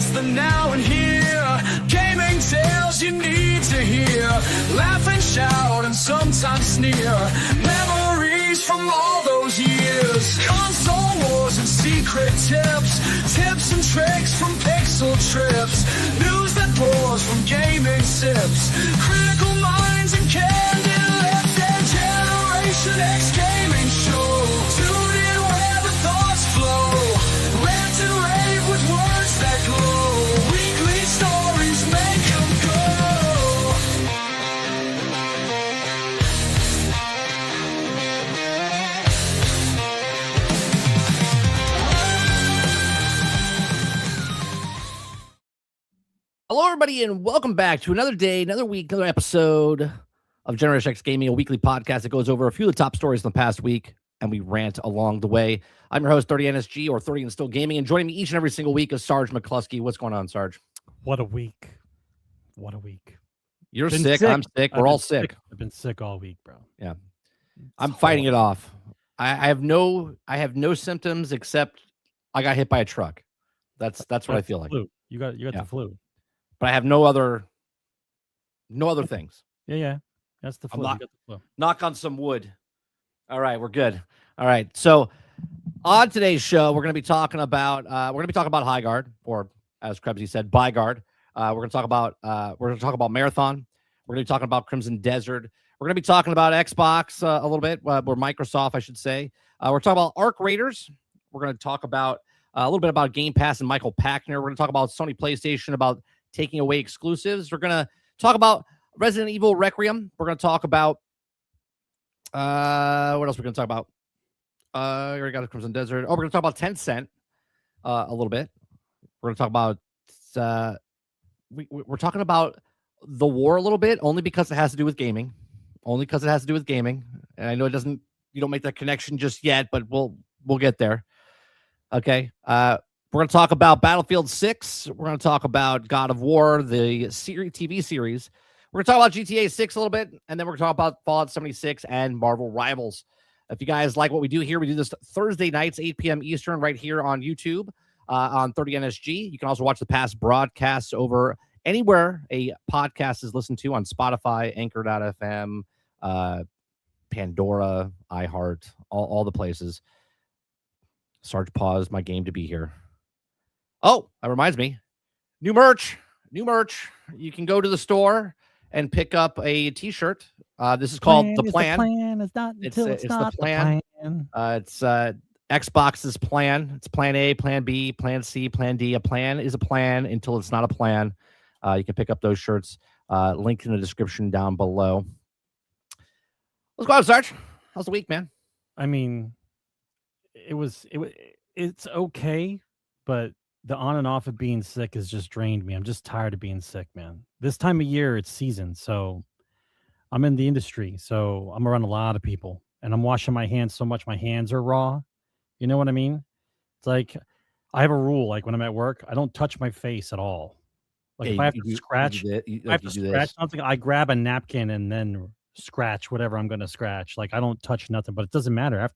It's the now and here, gaming tales you need to hear. Laugh and shout and sometimes sneer. Memories from all those years. Console wars and secret tips. Tips and tricks from pixel trips. News that pours from gaming sips. Critical minds and candid lips. And Generation X gaming show. Tune in where the thoughts flow. Rant and rave with words that glow. Weekly stories make them go. Hello, everybody, and welcome back to another day, another week, another episode of Generation X Gaming, a weekly podcast that goes over a few of the top stories in the past week, and we rant along the way. I'm your host, 30NSG, or 30 and Still Gaming, and joining me each and every single week is Sarge Mclusky. What's going on, Sarge? What a week. What a week. You're sick. I'm sick. We're all sick. I've been sick all week, bro. Yeah. I'm fighting it off. I have no symptoms except I got hit by a truck. That's what I feel like. Flu. You got the flu. But I have no other things. Yeah. That's the flu. You got the flu. Knock on some wood. All right, we're good. All right. So on today's show, we're going to be talking about Highguard, or as Krebsy said, Byguard. We're going to talk about Marathon. We're going to be talking about Crimson Desert. We're going to be talking about Xbox a little bit, or Microsoft, I should say. We're talking about Arc Raiders. We're going to talk about a little bit about Game Pass and Michael Packner. We're going to talk about Sony PlayStation, about taking away exclusives. We're going to talk about Resident Evil Recreum. We're going to talk about what else we're going to talk about? We already got Crimson Desert. Oh, we're going to talk about Tencent a little bit. We're going to talk about we're talking about the war a little bit, only because it has to do with gaming. And I know you don't make that connection just yet, but we'll get there. Okay. We're going to talk about Battlefield 6. We're going to talk about God of War, the TV series. We're going to talk about GTA 6 a little bit, and then we're going to talk about Fallout 76 and Marvel Rivals. If you guys like what we do here, we do this Thursday nights, 8 p.m. Eastern, right here on YouTube, on 30NSG. You can also watch the past broadcasts over anywhere a podcast is listened to on Spotify, Anchor.fm, Pandora, iHeart, all the places. Sarge paused my game to be here. Oh, that reminds me. New merch. You can go to the store and pick up a t-shirt. This is called The Plan. The plan is not until it's not the plan. It's Xbox's plan. It's plan A, plan B, plan C, plan D. A plan is a plan until it's not a plan. You can pick up those shirts. Linked in the description down below. Let's go out, Sarge. How's the week, man? I mean, it's okay, but the on and off of being sick has just drained me. I'm just tired of being sick, man. This time of year, it's season, so I'm in the industry, so I'm around a lot of people, and I'm washing my hands so much my hands are raw. You know what I mean? It's like I have a rule, like when I'm at work, I don't touch my face at all. Like if I have to scratch something, I grab a napkin and then scratch whatever I'm going to scratch. Like I don't touch nothing, but it doesn't matter.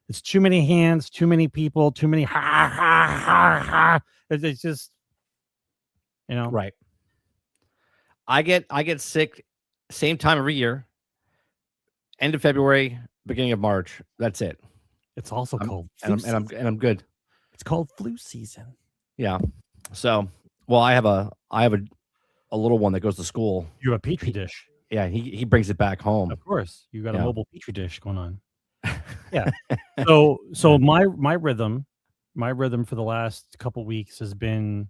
It's too many hands, too many people, too many It's just, right. I get sick same time every year, end of February, beginning of March. That's it. It's also called and I'm good. It's called flu season. Yeah. So, well, I have a little one that goes to school. You have a petri dish. Yeah, he brings it back home. Of course, you got a mobile petri dish going on. Yeah. So my rhythm for the last couple weeks has been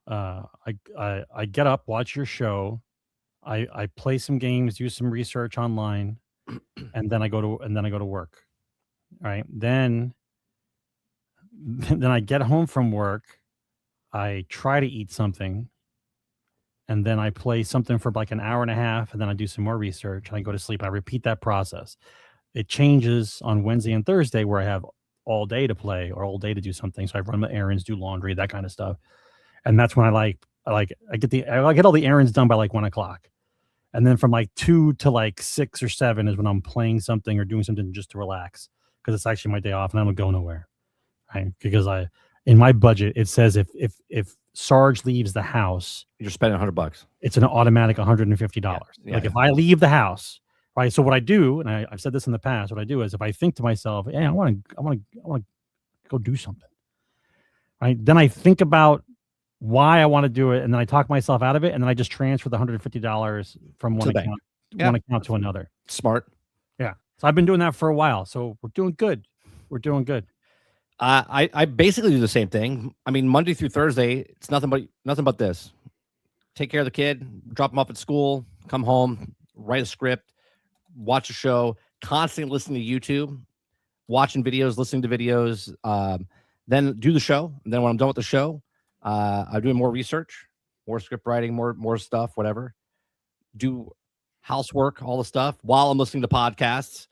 I get up, watch your show, I play some games, do some research online, and then I go to work. All right. Then I get home from work, I try to eat something, and then I play something for like an hour and a half, and then I do some more research, and I go to sleep. I repeat that process. It changes on Wednesday and Thursday where I have all day to play or all day to do something. So I run my errands, do laundry, that kind of stuff. And that's when I get all the errands done by like 1 o'clock. And then from like 2 to like 6 or 7 is when I'm playing something or doing something just to relax, because it's actually my day off and I don't go nowhere. Right? Because in my budget, it says if Sarge leaves the house, You're spending $100. it's an automatic $150. Yeah, Like yeah. if I leave the house, right? So what I do, and I've said this in the past, what I do is if I think to myself, hey, I want to go do something, right? Then I think about why I want to do it, and then I talk myself out of it, and then I just transfer the $150 from one To the account, Yeah. to another. Smart. Yeah. So I've been doing that for a while. So we're doing good. We're doing good. I basically do the same thing. I mean, Monday through Thursday, it's nothing but this. Take care of the kid, drop him off at school, come home, write a script, watch a show, constantly listening to YouTube, watching videos, listening to videos, then do the show. And then when I'm done with the show, I'm doing more research, more script writing, more stuff, whatever. Do housework, all the stuff while I'm listening to podcasts.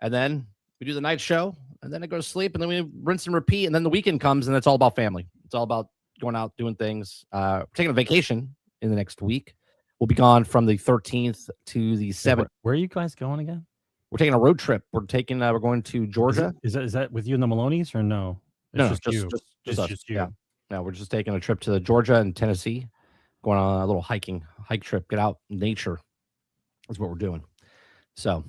And then we do the night show, and then I go to sleep, and then we rinse and repeat. And then the weekend comes, and it's all about family. It's all about going out, doing things. We're taking a vacation in the next week. We'll be gone from the 13th to the 7th. Where are you guys going again? We're taking a road trip. We're going to Georgia. Is that with you and the Maloney's or no? No, It's just us. just you. Yeah. No, we're just taking a trip to Georgia and Tennessee, going on a little hike trip, get out in nature. That's what we're doing. So,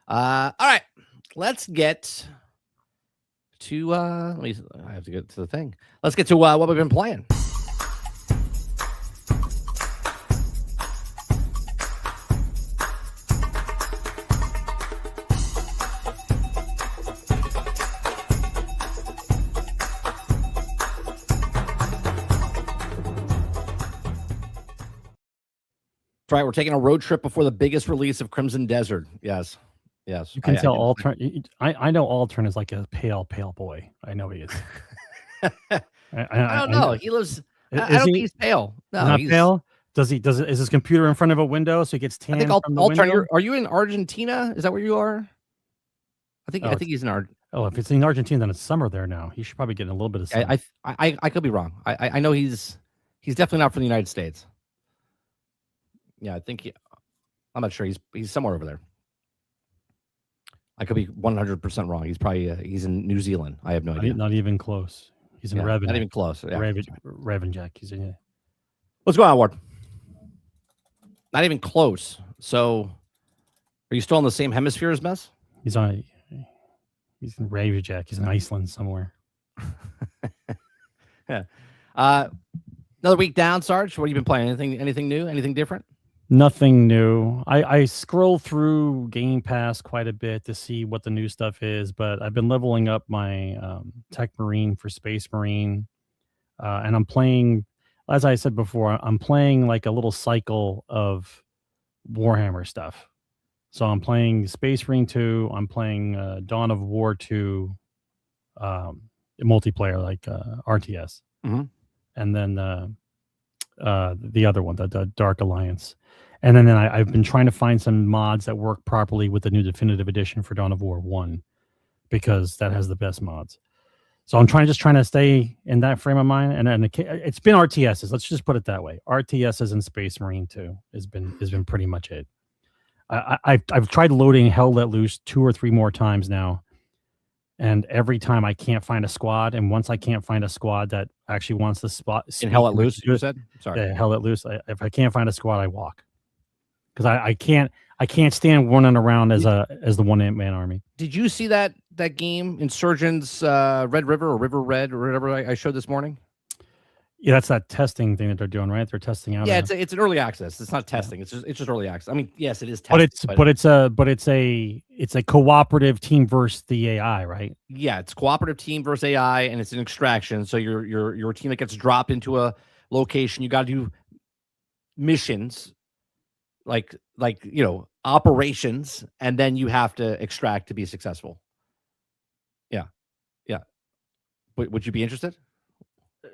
all right, let's get to, I have to get to the thing. Let's get to what we've been playing. That's right. We're taking a road trip before the biggest release of Crimson Desert. Yes. You can tell Altern. I know Altern is like a pale boy. I know he is. I don't know. He lives. I don't think he's pale. No, not he's pale. Is his computer in front of a window so he gets tan? I think from the window? are you in Argentina? Is that where you are? I think he's in Argentina. Oh, if it's in Argentina, then it's summer there now. He should probably get a little bit of sun. I could be wrong. I know he's definitely not from the United States. Yeah, I think I'm not sure. He's somewhere over there. I could be 100% wrong. He's probably he's in New Zealand. I have no idea. Not even close. He's in Reven. Not even close. Yeah. Reven Jack. He's in it. What's going on, Ward? Not even close. So, are you still in the same hemisphere as Mess? He's in Reven Jack. He's in Iceland somewhere. Yeah. Another week down, Sarge. What have you been playing? Anything new? Anything different? Nothing new. I scroll through Game Pass quite a bit to see what the new stuff is, but I've been leveling up my Tech Marine for Space Marine, and I'm playing, as I said before, I'm playing like a little cycle of Warhammer stuff. So I'm playing Space Marine 2, I'm playing Dawn of War 2, multiplayer like RTS, and then the other one, the Dark Alliance. And then I've been trying to find some mods that work properly with the new definitive edition for Dawn of War 1, because that has the best mods. So I'm trying to stay in that frame of mind. And then it's been RTSs. Let's just put it that way. RTSs and Space Marine 2 has been pretty much it. I've tried loading Hell Let Loose 2 or 3 more times now. And every time I can't find a squad, and once I can't find a squad that actually wants the spot in Hell Let Loose, you said? Sorry. Yeah, Hell Let Loose. If I can't find a squad, I walk. Because I can't stand running around as the one-man army. Did you see that game, Insurgents Red River or River Red or whatever I showed this morning? Yeah, that's that testing thing that they're doing, right? They're testing out. Yeah, it's an early access. It's not testing. Yeah. It's just early access. I mean, yes, it is testing. But it's a cooperative team versus the AI, right? Yeah, it's cooperative team versus AI, and it's an extraction. So you're a team that gets dropped into a location. You got to do missions, like operations, and then you have to extract to be successful. Yeah. Would you be interested?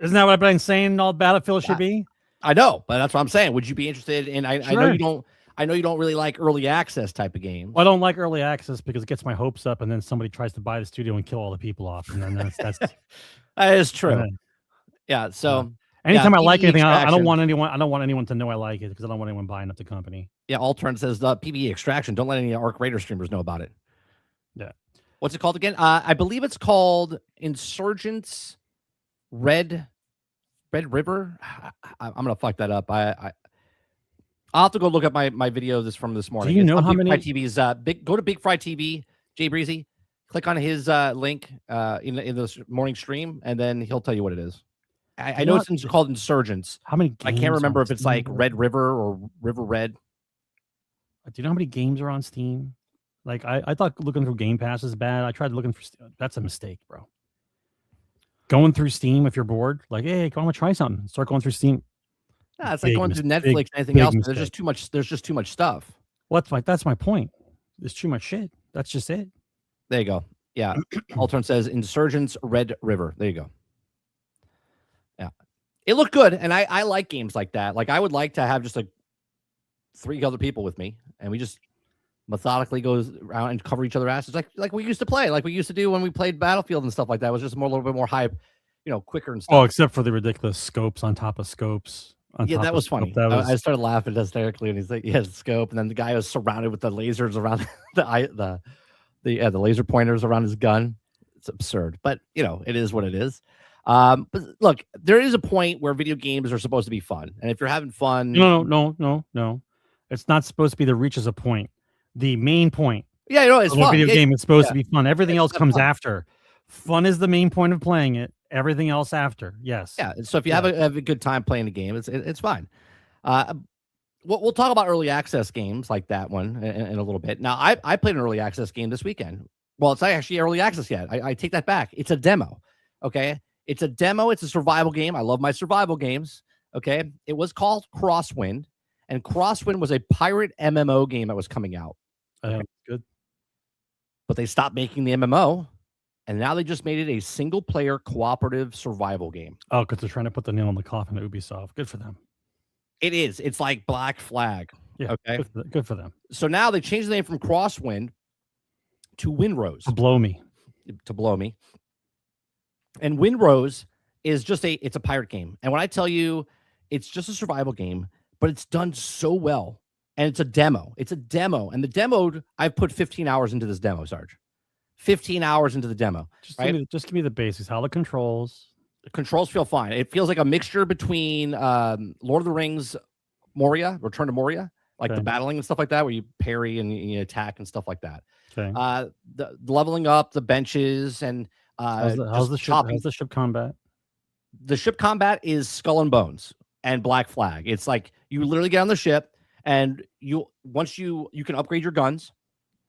Isn't that what I've been saying all Battlefield should be? I know, but that's what I'm saying. Would you be interested in? Sure. I know you don't really like early access type of games. Well, I don't like early access because it gets my hopes up, and then somebody tries to buy the studio and kill all the people off, and then that's that is true. Yeah. So anytime I like anything, I don't want anyone to know I like it, because I don't want anyone buying up the company. Yeah. Altern says the PvE extraction. Don't let any Arc Raider streamers know about it. Yeah. What's it called again? I believe it's called Insurgents Red River. I'm gonna fuck that up. I'll have to go look at my video from this morning. you It's know on how Big many- Fry TV's go to Big Fry TV, Jay Breezy, click on his link in the morning stream, and then he'll tell you what it is. I know it's called Insurgents. How many? I Games can't remember on if it's Steam, like bro? Red River or River Red. Do you know how many games are on Steam? Like I thought looking through Game Pass is bad. I tried looking for. That's a mistake, bro. Going through Steam if you're bored, like, hey, come on, try something. Start going through Steam. Yeah, it's like Big going through mis- Netflix big- and anything big else. There's mistake. just too much. There's just too much stuff. That's my point. There's too much shit. That's just it. There you go. Yeah. Altern says Insurgents Red River. There you go. Yeah. It looked good. And I like games like that. Like I would like to have just like 3 other people with me and we just methodically go around and cover each other's asses like we used to play, like we used to do when we played Battlefield and stuff like that. It was just a little bit more hype, quicker and stuff. Oh, except for the ridiculous scopes on top of scopes. Yeah, that was funny. That was, I started laughing hysterically, and he's like, "He has a scope," and then the guy was surrounded with the lasers around the laser pointers around his gun. It's absurd, but it is what it is. But look, there is a point where video games are supposed to be fun, and if you're having fun, no, it's not supposed to be. The reaches a point. The main point. Yeah, it's of a fun. video game is supposed yeah. to be fun. Everything else comes fun. after. Fun is the main point of playing it. Everything else after. Yes. Yeah. So if you have a good time playing the game, it's fine. We'll talk about early access games like that one in a little bit. Now, I played an early access game this weekend. Well, it's not actually early access yet. I take that back. It's a demo. Okay. It's a demo. It's a survival game. I love my survival games. Okay. It was called Crosswind, and Crosswind was a pirate MMO game that was coming out. Good. But they stopped making the MMO, and now they just made it a single-player cooperative survival game. Oh, because they're trying to put the nail in the coffin of Ubisoft. Good for them. It is. It's like Black Flag. Yeah. Okay. Good for them. So now they changed the name from Crosswind to Windrose. To blow me. And Windrose is just it's a pirate game. And when I tell you it's just a survival game, but it's done so well. And it's a demo. And the demo, I've put 15 hours into this demo, Sarge. 15 hours into the demo. Just give me the basics. How the controls. The controls feel fine. It feels like a mixture between Lord of the Rings, Moria, Return to Moria, like the battling and stuff like that, where you parry and you attack and stuff like that. Okay. The leveling up, the benches, and how's the ship combat? The ship combat is Skull and Bones and Black Flag. It's like you literally get on the ship, and once you can upgrade your guns.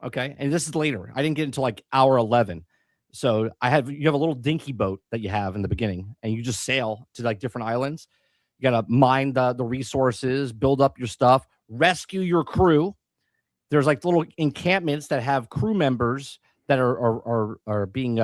Okay. And this is later. I didn't get until like hour 11. So you have a little dinky boat that you have in the beginning, and you just sail to like different islands. You got to mine the resources, build up your stuff, rescue your crew. There's like little encampments that have crew members that are being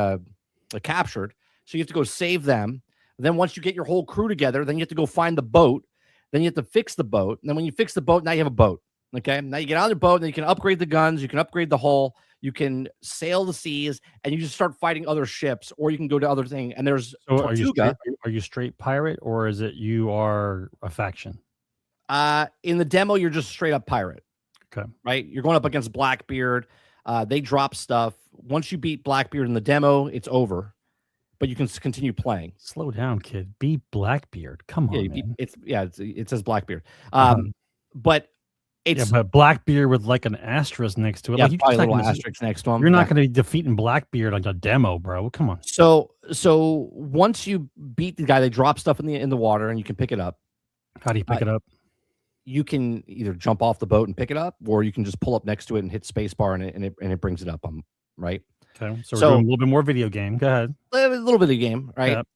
captured. So you have to go save them. Then once you get your whole crew together, then you have to go find the boat. Then you have to fix the boat. And then when you fix the boat, now you have a boat. Okay. Now you get on the boat, and then you can upgrade the guns. You can upgrade the hull. You can sail the seas, and you just start fighting other ships, or you can go to other things. And there's Tortuga. Are you straight pirate, or is it you are a faction? In the demo, you're just straight up pirate. Okay. Right. You're going up against Blackbeard. They drop stuff. Once you beat Blackbeard in the demo, it's over. But you can continue playing. Slow down, kid. Beat Blackbeard. Come on, man. It says Blackbeard. But it's but Blackbeard with like an asterisk next to it. Yeah, like probably a little asterisk next to him. You're not going to be defeating Blackbeard like a demo, bro. Come on. So once you beat the guy, they drop stuff in the water, and you can pick it up. How do you pick it up? You can either jump off the boat and pick it up, or you can just pull up next to it and hit spacebar, and it brings it up. Right. Okay. So we're doing a little bit more video game. Go ahead. A little bit of game, right? Yep.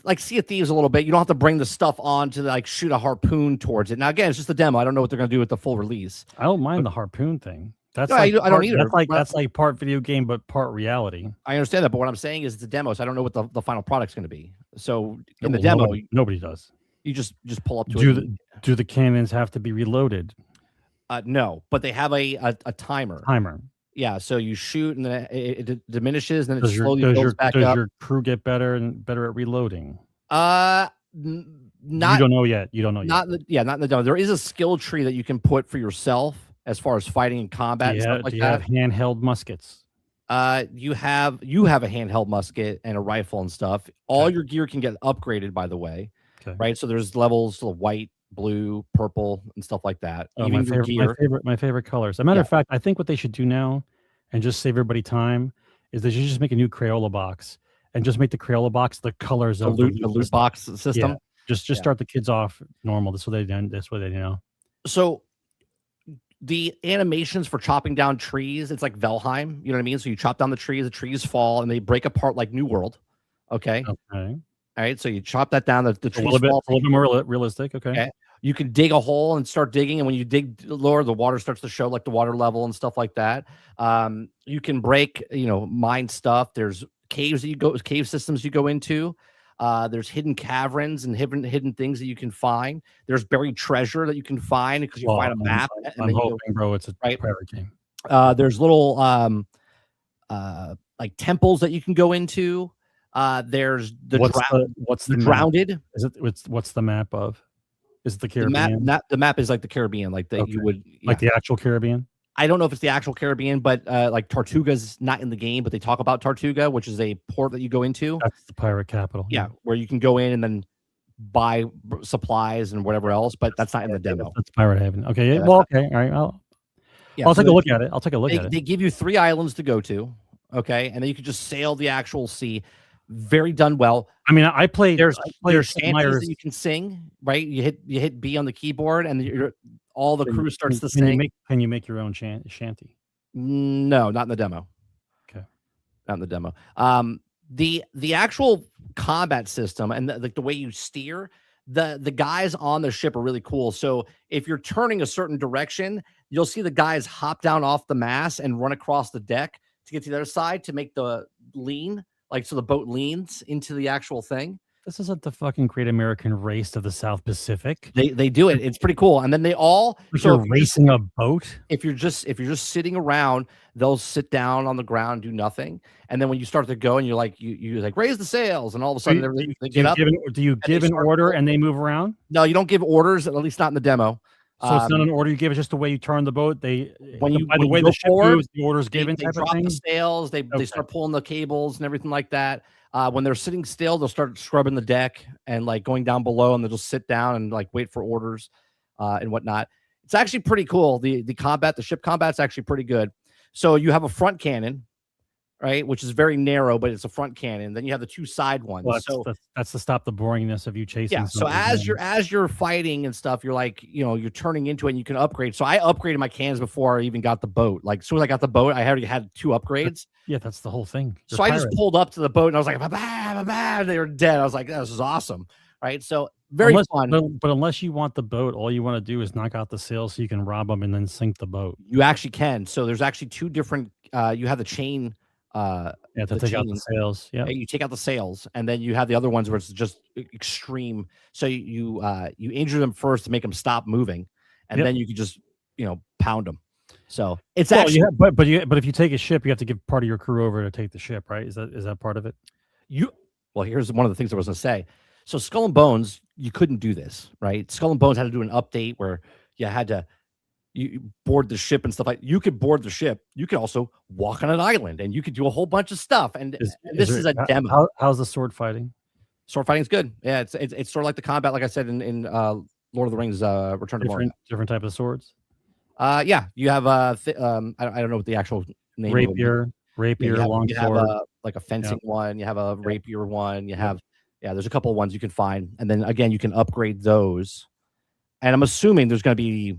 Like Sea of Thieves a little bit. You don't have to bring the stuff on to like shoot a harpoon towards it. Now again, it's just a demo. I don't know what they're going to do with the full release. I don't mind the harpoon thing. That's I don't either. That's like part video game but part reality. I understand that, but what I'm saying is it's a demo, so I don't know what the final product's going to be. So in the demo, nobody does. You just pull up to it. Do the cannons have to be reloaded? No, but they have a timer. Yeah, so you shoot and then it diminishes, and then it slowly builds back up. Does your crew get better at reloading? Not. You don't know yet. Not in the demo. There is a skill tree that you can put for yourself as far as fighting and combat and stuff like that. Do you have handheld muskets? You have a handheld musket and a rifle and stuff. All your gear can get upgraded, by the way. Okay. Right. So there's levels of white, blue, purple, and stuff like that. Oh, Even your gear. my favorite colors. As a matter of fact, I think what they should do now, and just save everybody time, is they should just make a new Crayola box and just make the Crayola box the colors of the loot box system. Yeah. Just start the kids off normal. That's what they done. That's what they know. So the animations for chopping down trees, it's like Valheim. You know what I mean? So you chop down the trees fall, and they break apart like New World. Okay. Okay. All right, so you chop that down. The trees a little bit more realistic. Okay. You can dig a hole and start digging, and when you dig lower, the water starts to show, like the water level and stuff like that. You can break, mine stuff. There's cave systems you go into. There's hidden caverns and hidden things that you can find. There's buried treasure that you can find because you find a map. I'm hoping, bro, it's a pirate game. There's little like temples that you can go into. There's what's the Drowned. What's the map of? Is it the Caribbean? The map is like the Caribbean, like that you would like the actual Caribbean. I don't know if it's the actual Caribbean, but like Tortuga's not in the game, but they talk about Tortuga, which is a port that you go into. That's the pirate capital. Yeah, where you can go in and then buy supplies and whatever else, but that's not in the demo. That's Pirate Haven. Okay, yeah. Well, okay, all right. I'll take a look at it. They give you 3 islands to go to, okay, and then you can just sail the actual sea. Very done well. I mean, I played. There's shanties that you can sing, right? You hit B on the keyboard, and all the crew starts to sing. Can you make your own shanty? No, not in the demo. Okay, not in the demo. The actual combat system and the way you steer, the guys on the ship are really cool. So if you're turning a certain direction, you'll see the guys hop down off the mast and run across the deck to get to the other side to make the lean. Like, so the boat leans into the actual thing. This isn't the fucking Great American Race of the South Pacific. They do it. It's pretty cool. And then they all you're racing a boat. If you're just sitting around, they'll sit down on the ground, do nothing. And then when you start to go and you're like you like raise the sails, and all of a sudden they get up. Do you give an order and they move around? No, you don't give orders, at least not in the demo. So it's not an order you give; it's just the way you turn the boat. The ship moves, the orders given. They drop the sails. They start pulling the cables and everything like that. When they're sitting still, they'll start scrubbing the deck and like going down below, and they'll just sit down and like wait for orders and whatnot. It's actually pretty cool. The ship combat's actually pretty good. So you have a front cannon, right, which is very narrow, but it's a front cannon. Then you have the 2 side ones. Well, that's to stop the boringness of you chasing. Yeah. So as you're fighting and stuff, you're like, you're turning into it and you can upgrade. So I upgraded my cannons before I even got the boat. Like, as soon as I got the boat, I already had 2 upgrades. Yeah, that's the whole thing. So I just pulled up to the boat and I was like, bah, they were dead. I was like, this is awesome. Right. So very fun. But unless you want the boat, all you want to do is knock out the sails so you can rob them and then sink the boat. You actually can. So there's actually 2 different, you have the chain. To take out the sails. Yeah, you take out the sails, and then you have the other ones where it's just extreme. So you injure them first to make them stop moving, and then you can just pound them. So it's actually but if you take a ship, you have to give part of your crew over to take the ship, right? Is that part of it? Well, here's one of the things I was going to say. So Skull and Bones, you couldn't do this, right? Skull and Bones had to do an update where you had to. You board the ship and stuff like. You could board the ship. You could also walk on an island, and you could do a whole bunch of stuff. And this is a demo. How's the sword fighting? Sword fighting is good. Yeah, it's sort of like the combat, like I said in Lord of the Rings, Return to Moria. Different type of swords. Yeah, you have I don't know what the actual name. Rapier, long sword. You have like a fencing one. You have a rapier one. You have there's a couple of ones you can find, and then again you can upgrade those. And I'm assuming there's going to be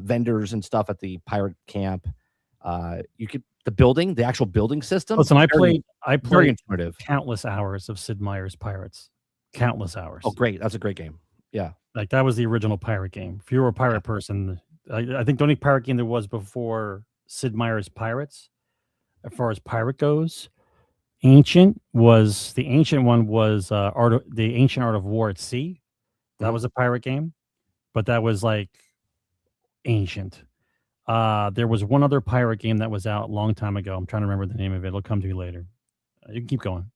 vendors and stuff at the pirate camp. You could the actual building system. Listen, I played very intuitive. Countless hours of Sid Meier's Pirates. Countless hours. Oh, great! That's a great game. Yeah, like that was the original pirate game. If you were a pirate person, I think the only pirate game there was before Sid Meier's Pirates, as far as pirate goes. The ancient one was the Ancient Art of War at Sea. That was a pirate game, but that was like ancient. There was one other pirate game that was out a long time ago. I'm trying to remember the name of it. It'll come to me later. You can keep going.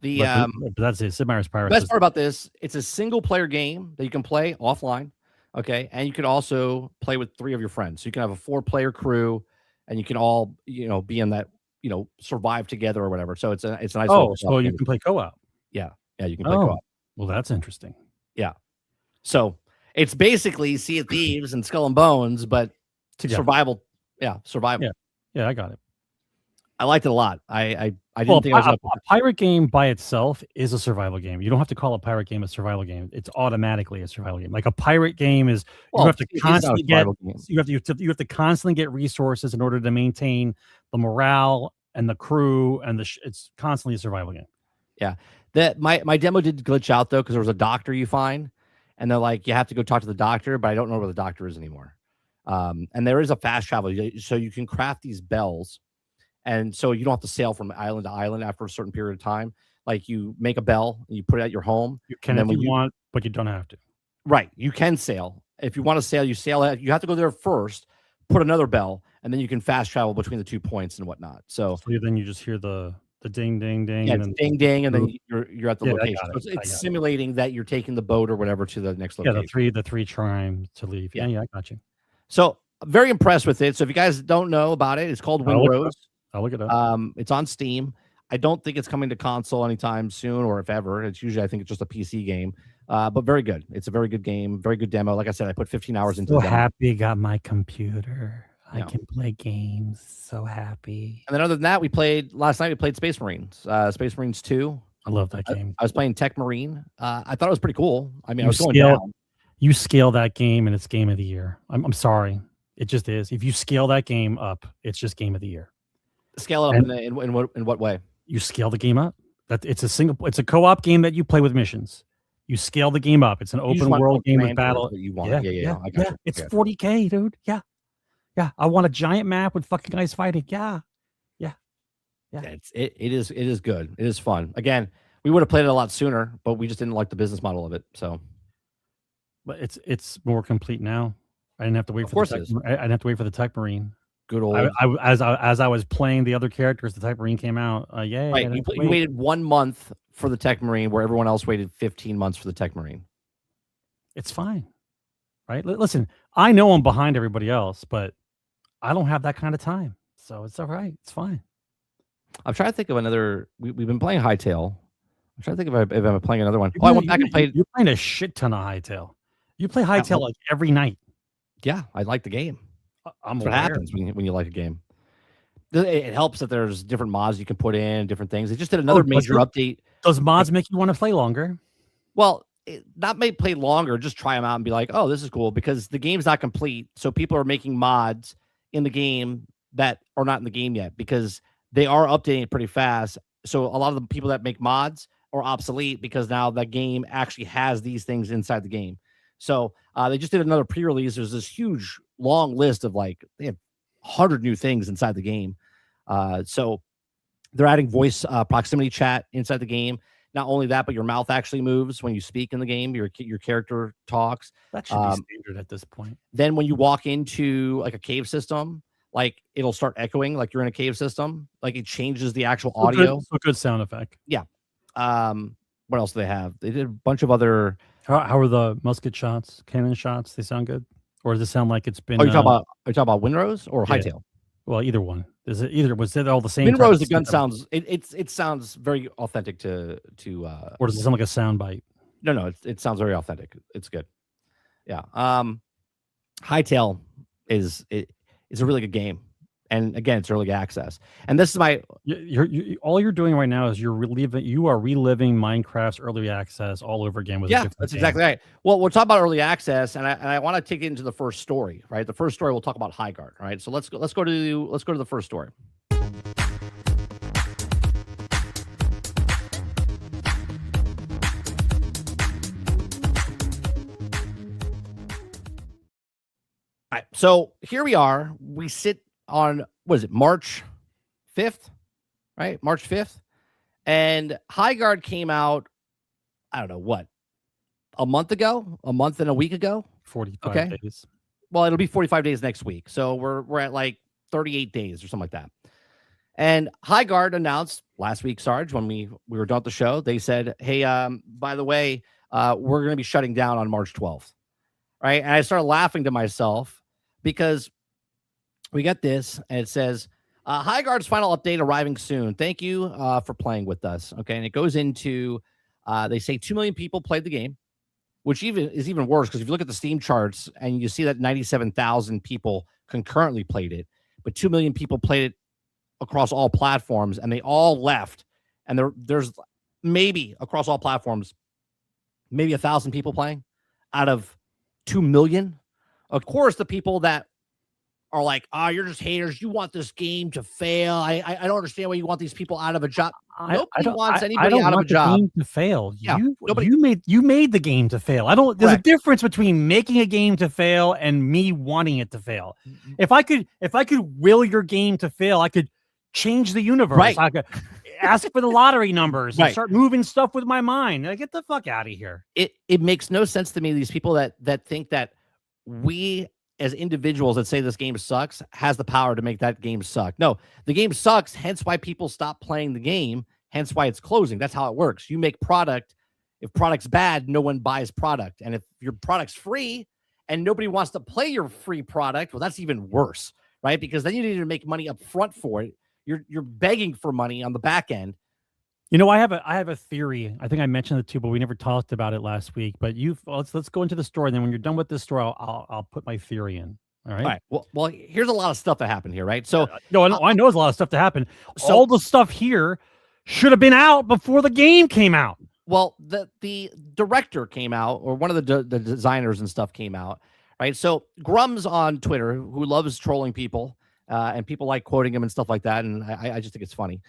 But that's it. Sid Meier's Pirates. The best part about this, it's a single player game that you can play offline. Okay. And you can also play with 3 of your friends. So you can have a 4-player crew and you can all, be in that survive together or whatever. So it's a nice. Oh, so you can play co-op. Yeah, you can play co-op. Well, that's interesting. Yeah, so it's basically Sea of Thieves and Skull and Bones, but survival. Yeah, survival. Yeah, I got it. I liked it a lot. I didn't think I was a pirate game by itself is a survival game. You don't have to call a pirate game a survival game. It's automatically a survival game. Like a pirate game is you have to constantly get resources in order to maintain the morale and the crew and it's constantly a survival game. Yeah. My demo did glitch out though, because there was a doctor you find and they're like, you have to go talk to the doctor, but I don't know where the doctor is anymore. And there is a fast travel, so you can craft these bells. And so you don't have to sail from island to island after a certain period of time. Like you make a bell, and you put it at your home. You can if you want, but you don't have to. Right. You can sail. If you want to sail, you sail. You have to go there first, put another bell, and then you can fast travel between the 2 points and whatnot. So then you just hear the ding, ding, ding. Yeah, and then ding, ding, and then you're at the location. So it's simulating that you're taking the boat or whatever to the next location. Yeah, the three chimes to leave. Yeah, I got you. So I'm very impressed with it. So if you guys don't know about it, it's called Windrose. I'll look it up. It's on Steam. I don't think it's coming to console anytime soon, or if ever. It's usually, I think it's just a PC game. But very good. It's a very good game, very good demo. Like I said, I put 15 hours into it. So happy I got my computer. I can play games. So happy. And then other than that, last night we played Space Marines. Space Marines 2. I love that game. I was playing Tech Marine. I thought it was pretty cool. I mean, I was going down. You scale that game and it's game of the year. I'm sorry. It just is. If you scale that game up, it's just game of the year. Scale it up in what way? You scale the game up. It's a co-op game that you play with missions. You scale the game up. It's an open world game with battle. You want. Yeah. I got you. It's 40K, dude. Yeah. I want a giant map with fucking guys fighting. Yeah. It is good. It is fun. Again, we would have played it a lot sooner, but we just didn't like the business model of it. So, but it's more complete now. I didn't have to wait for I didn't have to wait for the Tech Marine. Good old. As I was playing the other characters, the Tech Marine came out. Right. You waited 1 month for the Tech Marine, where everyone else waited 15 months for the Tech Marine. It's fine, right? Listen, I know I'm behind everybody else, but I don't have that kind of time, so it's all right. It's fine. I'm trying to think of another. We've been playing Hightail. I'm trying to think if I'm playing another one. I went back and played. You're playing a shit ton of Hightail. You play Hightail like every night. Yeah, I like the game. That's what happens when you like a game. It helps that there's different mods you can put in, different things. They just did another major update. Does mods make you want to play longer? Well, not may play longer. Just try them out and be like, oh, this is cool, because the game's not complete. So people are making mods in the game that are not in the game yet, because they are updating it pretty fast. So a lot of the people that make mods are obsolete, because now that game actually has these things inside the game. So they just did another pre-release. There's this huge long list of they have 100 new things inside the game. So they're adding voice proximity chat inside the game. Not only that, but your mouth actually moves when you speak in the game. Your character talks. That should be standard at this point. Then when you walk into like a cave system, it'll start echoing like you're in a cave system. Like it changes the actual audio. Good sound effect. Yeah. What else do they have? They did a bunch of other. How are the musket shots, cannon shots? They sound good, or does it sound like it's been? Oh, are you talking about Windrose or Hightail? Well, either one. Was it all the same? Windrose, the gun sounds. It sounds very authentic to. Or does it sound like a sound bite? No. It sounds very authentic. It's good. Yeah. Hightail is a really good game. And again, it's early access. And this is all you're doing right now is you are reliving Minecraft's early access all over again with a different that's exactly right. Well, we'll talk about early access, and I want to take it into the first story, right? The first story we'll talk about Highguard, right? So let's go to the first story. All right, so here we are. We sit on, what is it, March 5th, right? March 5th. And Highguard came out, I don't know what, a month and a week ago? 45 days. Well, it'll be 45 days next week. So we're at 38 days or something like that. And Highguard announced last week, Sarge, when we were done with the show, they said, hey, by the way, we're going to be shutting down on March 12th. Right? And I started laughing to myself, because we got this, and it says, Highguard's final update arriving soon. Thank you for playing with us. Okay, and it goes into they say 2 million people played the game, which is even worse because if you look at the Steam charts and you see that 97,000 people concurrently played it, but 2 million people played it across all platforms, and they all left. And there's maybe across all platforms, maybe 1,000 people playing out of 2 million. Of course, the people that are like, you're just haters. You want this game to fail. I don't understand why you want these people out of a job. Nobody wants anybody out of a job. Game to fail. Yeah, you made the game to fail. There's a difference between making a game to fail and me wanting it to fail. If I could will your game to fail, I could change the universe. Right. I could ask for the lottery numbers and start moving stuff with my mind. Get the fuck out of here. It makes no sense to me. These people that think that we as individuals that say this game sucks has the power to make that game suck. No, the game sucks, hence why people stop playing the game, hence why it's closing. That's how it works. You make product. If product's bad, no one buys product. And if your product's free and nobody wants to play your free product, well, that's even worse, right? Because then you need to make money up front for it. You're begging for money on the back end. You know, I have a theory. I think I mentioned it too, but we never talked about it last week. But let's go into the story, and then when you're done with this story, I'll put my theory in. All right. All right. Well, here's a lot of stuff that happened here, right? So no, I know there's a lot of stuff that happened. So, all the stuff here should have been out before the game came out. Well, the director came out, or one of the designers and stuff came out, right? So Grum's on Twitter, who loves trolling people, and people like quoting him and stuff like that, and I just think it's funny.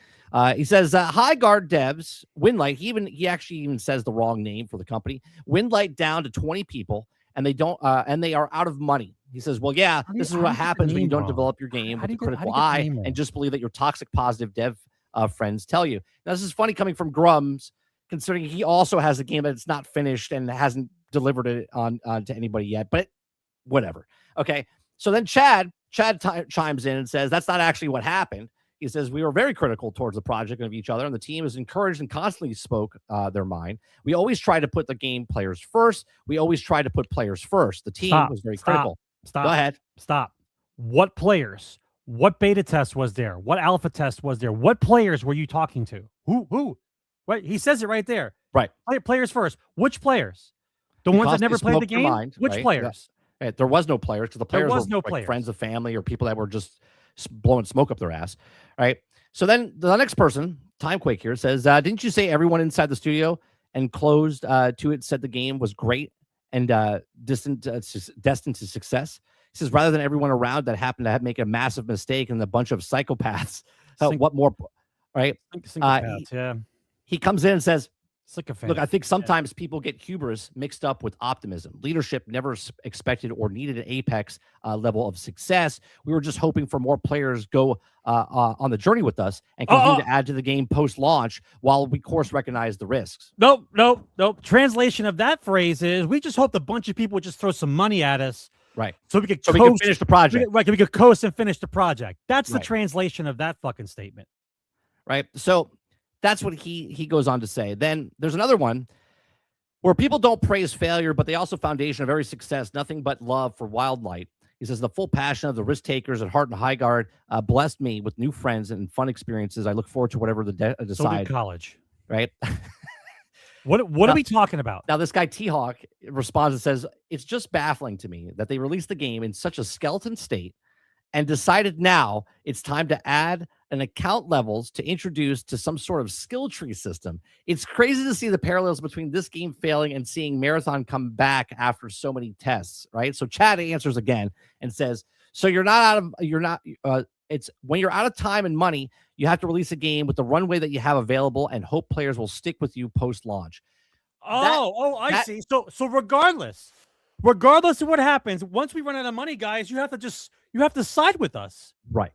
He says, Highguard devs, Windlight, he actually even says the wrong name for the company, Windlight down to 20 people, and they don't, and they are out of money. He says, well, yeah, this is what happens when you don't develop your game with the critical eye and just believe that your toxic positive dev friends tell you. Now, this is funny coming from Grums, considering he also has a game that's not finished and hasn't delivered it on to anybody yet, but whatever. Okay, so then Chad chimes in and says, that's not actually what happened. He says, we were very critical towards the project and of each other, and the team is encouraged and constantly spoke their mind. We always try to put the game players first. We always try to put players first. The team was very critical. Stop. Go ahead. Stop. What players? What beta test was there? What alpha test was there? What players were you talking to? Who? Right? He says it right there. Right. Players first. Which players? The ones that never played the game? Mind, which players? Yeah. There was no players because the players were no like friends of family or people that were just blowing smoke up their ass. Right. So then the next person, Timequake here, says, didn't you say everyone inside the studio and closed to it said the game was great and destined to success? He says, rather than everyone around that happened to make a massive mistake and a bunch of psychopaths, what more? Right. Yeah. He comes in and says, Look, I think sometimes people get hubris mixed up with optimism. Leadership never expected or needed an apex level of success. We were just hoping for more players go on the journey with us and continue to add to the game post-launch while we, of course, recognize the risks. Nope. Translation of that phrase is we just hoped a bunch of people would just throw some money at us. Right. So we could finish the project. Right. We could coast and finish the project. That's the translation of that fucking statement. Right. So that's what he goes on to say. Then there's another one where people don't praise failure, but they also foundation of every success, nothing but love for Wildlight. He says, the full passion of the risk takers at Heart and Highguard blessed me with new friends and fun experiences. I look forward to whatever the decide. So did college. Right. What are we talking about? Now, this guy T-Hawk responds and says, it's just baffling to me that they released the game in such a skeleton state and decided now it's time to add an account levels to introduce to some sort of skill tree system. It's crazy to see the parallels between this game failing and seeing Marathon come back after so many tests, right? So Chad answers again and says, so it's when you're out of time and money, you have to release a game with the runway that you have available and hope players will stick with you post-launch. I see. So regardless of what happens, once we run out of money, guys, you have to side with us. Right.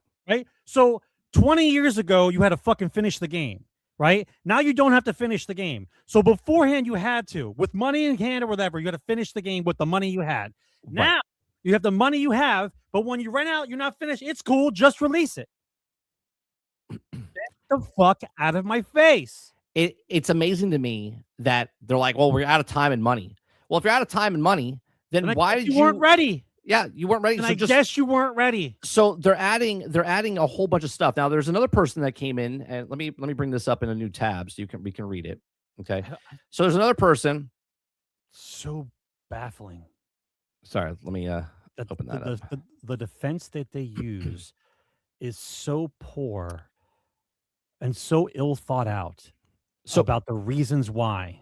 So 20 years ago, you had to fucking finish the game, right? Now you don't have to finish the game. So beforehand, you had to, with money in hand or whatever, you got to finish the game with the money you had. Right. Now you have the money you have, but when you run out, you're not finished. It's cool. Just release it. Get the fuck out of my face. It's amazing to me that they're like, well, we're out of time and money. Well, if you're out of time and money, then why did you weren't ready? Yeah, you weren't ready. And So I guess you weren't ready. So they're adding a whole bunch of stuff. Now there's another person that came in, and let me bring this up in a new tab so we can read it. Okay. So there's another person. So baffling. Sorry, let me open that up. The defense that they use is so poor and so ill thought out about the reasons why.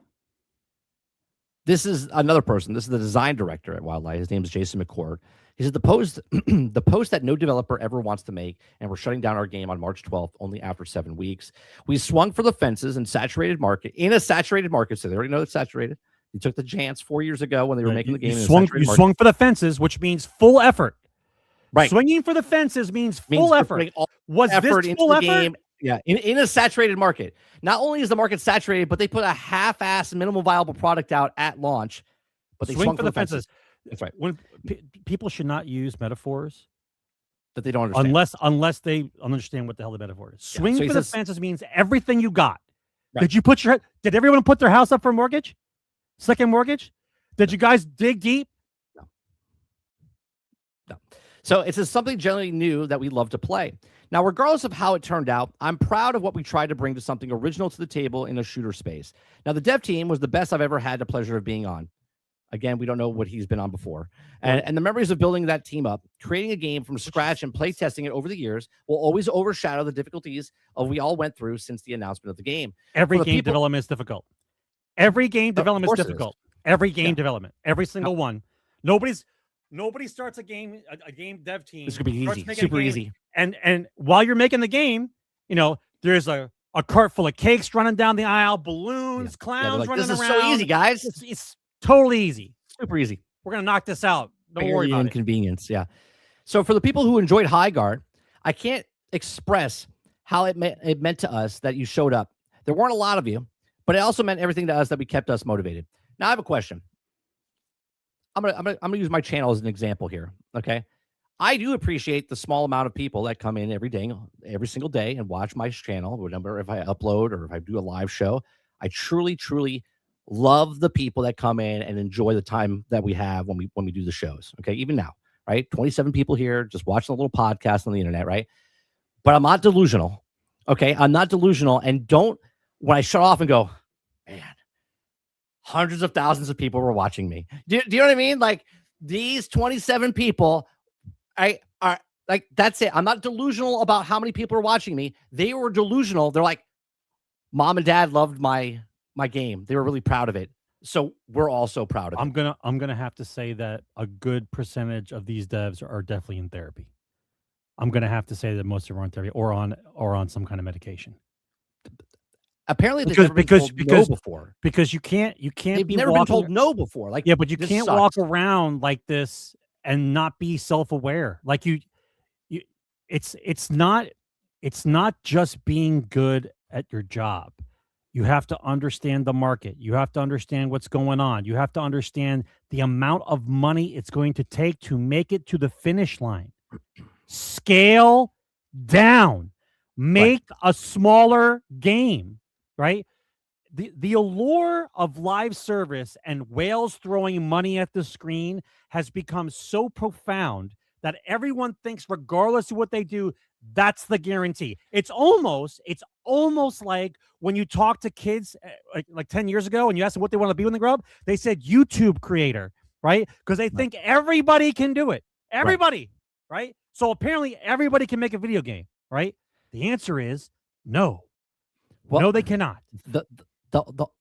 This is another person. This is the design director at Wildlight. His name is Jason McCord. He said the post that no developer ever wants to make, and we're shutting down our game on March 12th, only after 7 weeks. We swung for the fences in a saturated market, so they already know it's saturated. You took the chance 4 years ago when they were making the game. You swung for the fences, which means full effort. Right. Swinging for the fences means full effort. Was effort this into full the effort? game? Yeah, in a saturated market. Not only is the market saturated, but they put a half-ass minimal viable product out at launch. But they swung for the fences. That's right. When people should not use metaphors that they don't understand, unless they understand what the hell the metaphor is. Yeah. Swing So for the fences means everything you got. Right. Did everyone put their house up for mortgage? Second mortgage? Did you guys dig deep? No. So it's just something generally new that we love to play. Now, regardless of how it turned out, I'm proud of what we tried to bring to something original to the table in a shooter space. Now, the dev team was the best I've ever had the pleasure of being on. Again, we don't know what he's been on before. And the memories of building that team up, creating a game from scratch and play testing it over the years will always overshadow the difficulties we all went through since the announcement of the game. Every game development is difficult. Every game development is difficult. Every game development. Every single one. Nobody starts a game dev team. This could be easy, super easy. And while you're making the game, there's a cart full of cakes running down the aisle, balloons, clowns running around. This is so easy, guys. It's totally easy. Super easy. We're going to knock this out. Don't worry about inconvenience. Yeah. So for the people who enjoyed Highguard, I can't express how it meant to us that you showed up. There weren't a lot of you, but it also meant everything to us that we kept us motivated. Now I have a question. I'm gonna use my channel as an example here. Okay. I do appreciate the small amount of people that come in every single day and watch my channel, whatever, if I upload or if I do a live show. I truly, truly love the people that come in and enjoy the time that we have when we do the shows. Okay. Even now, right? 27 people here just watching a little podcast on the internet, right? But I'm not delusional. Okay. I'm not delusional. And when I shut off and go, man, hundreds of thousands of people were watching me. Do you know what I mean? Like these 27 people, are like, that's it. I'm not delusional about how many people are watching me. They were delusional. They're like, mom and dad loved my game. They were really proud of it. So we're also proud of it. I'm gonna have to say that a good percentage of these devs are definitely in therapy. I'm gonna have to say that most of them are in therapy or on some kind of medication. Apparently, because you can't. They've never been told no before. Like, yeah, but you can't walk around like this and not be self-aware. Like it's not just being good at your job. You have to understand the market. You have to understand what's going on. You have to understand the amount of money it's going to take to make it to the finish line. Scale down. Make a smaller game, right? The allure of live service and whales throwing money at the screen has become so profound that everyone thinks, regardless of what they do, that's the guarantee. It's almost like when you talk to kids like 10 years ago and you ask them what they want to be when they grow up, they said YouTube creator, right? Because they think everybody can do it. Everybody, right? So apparently everybody can make a video game, right? The answer is no. Well, no, they cannot.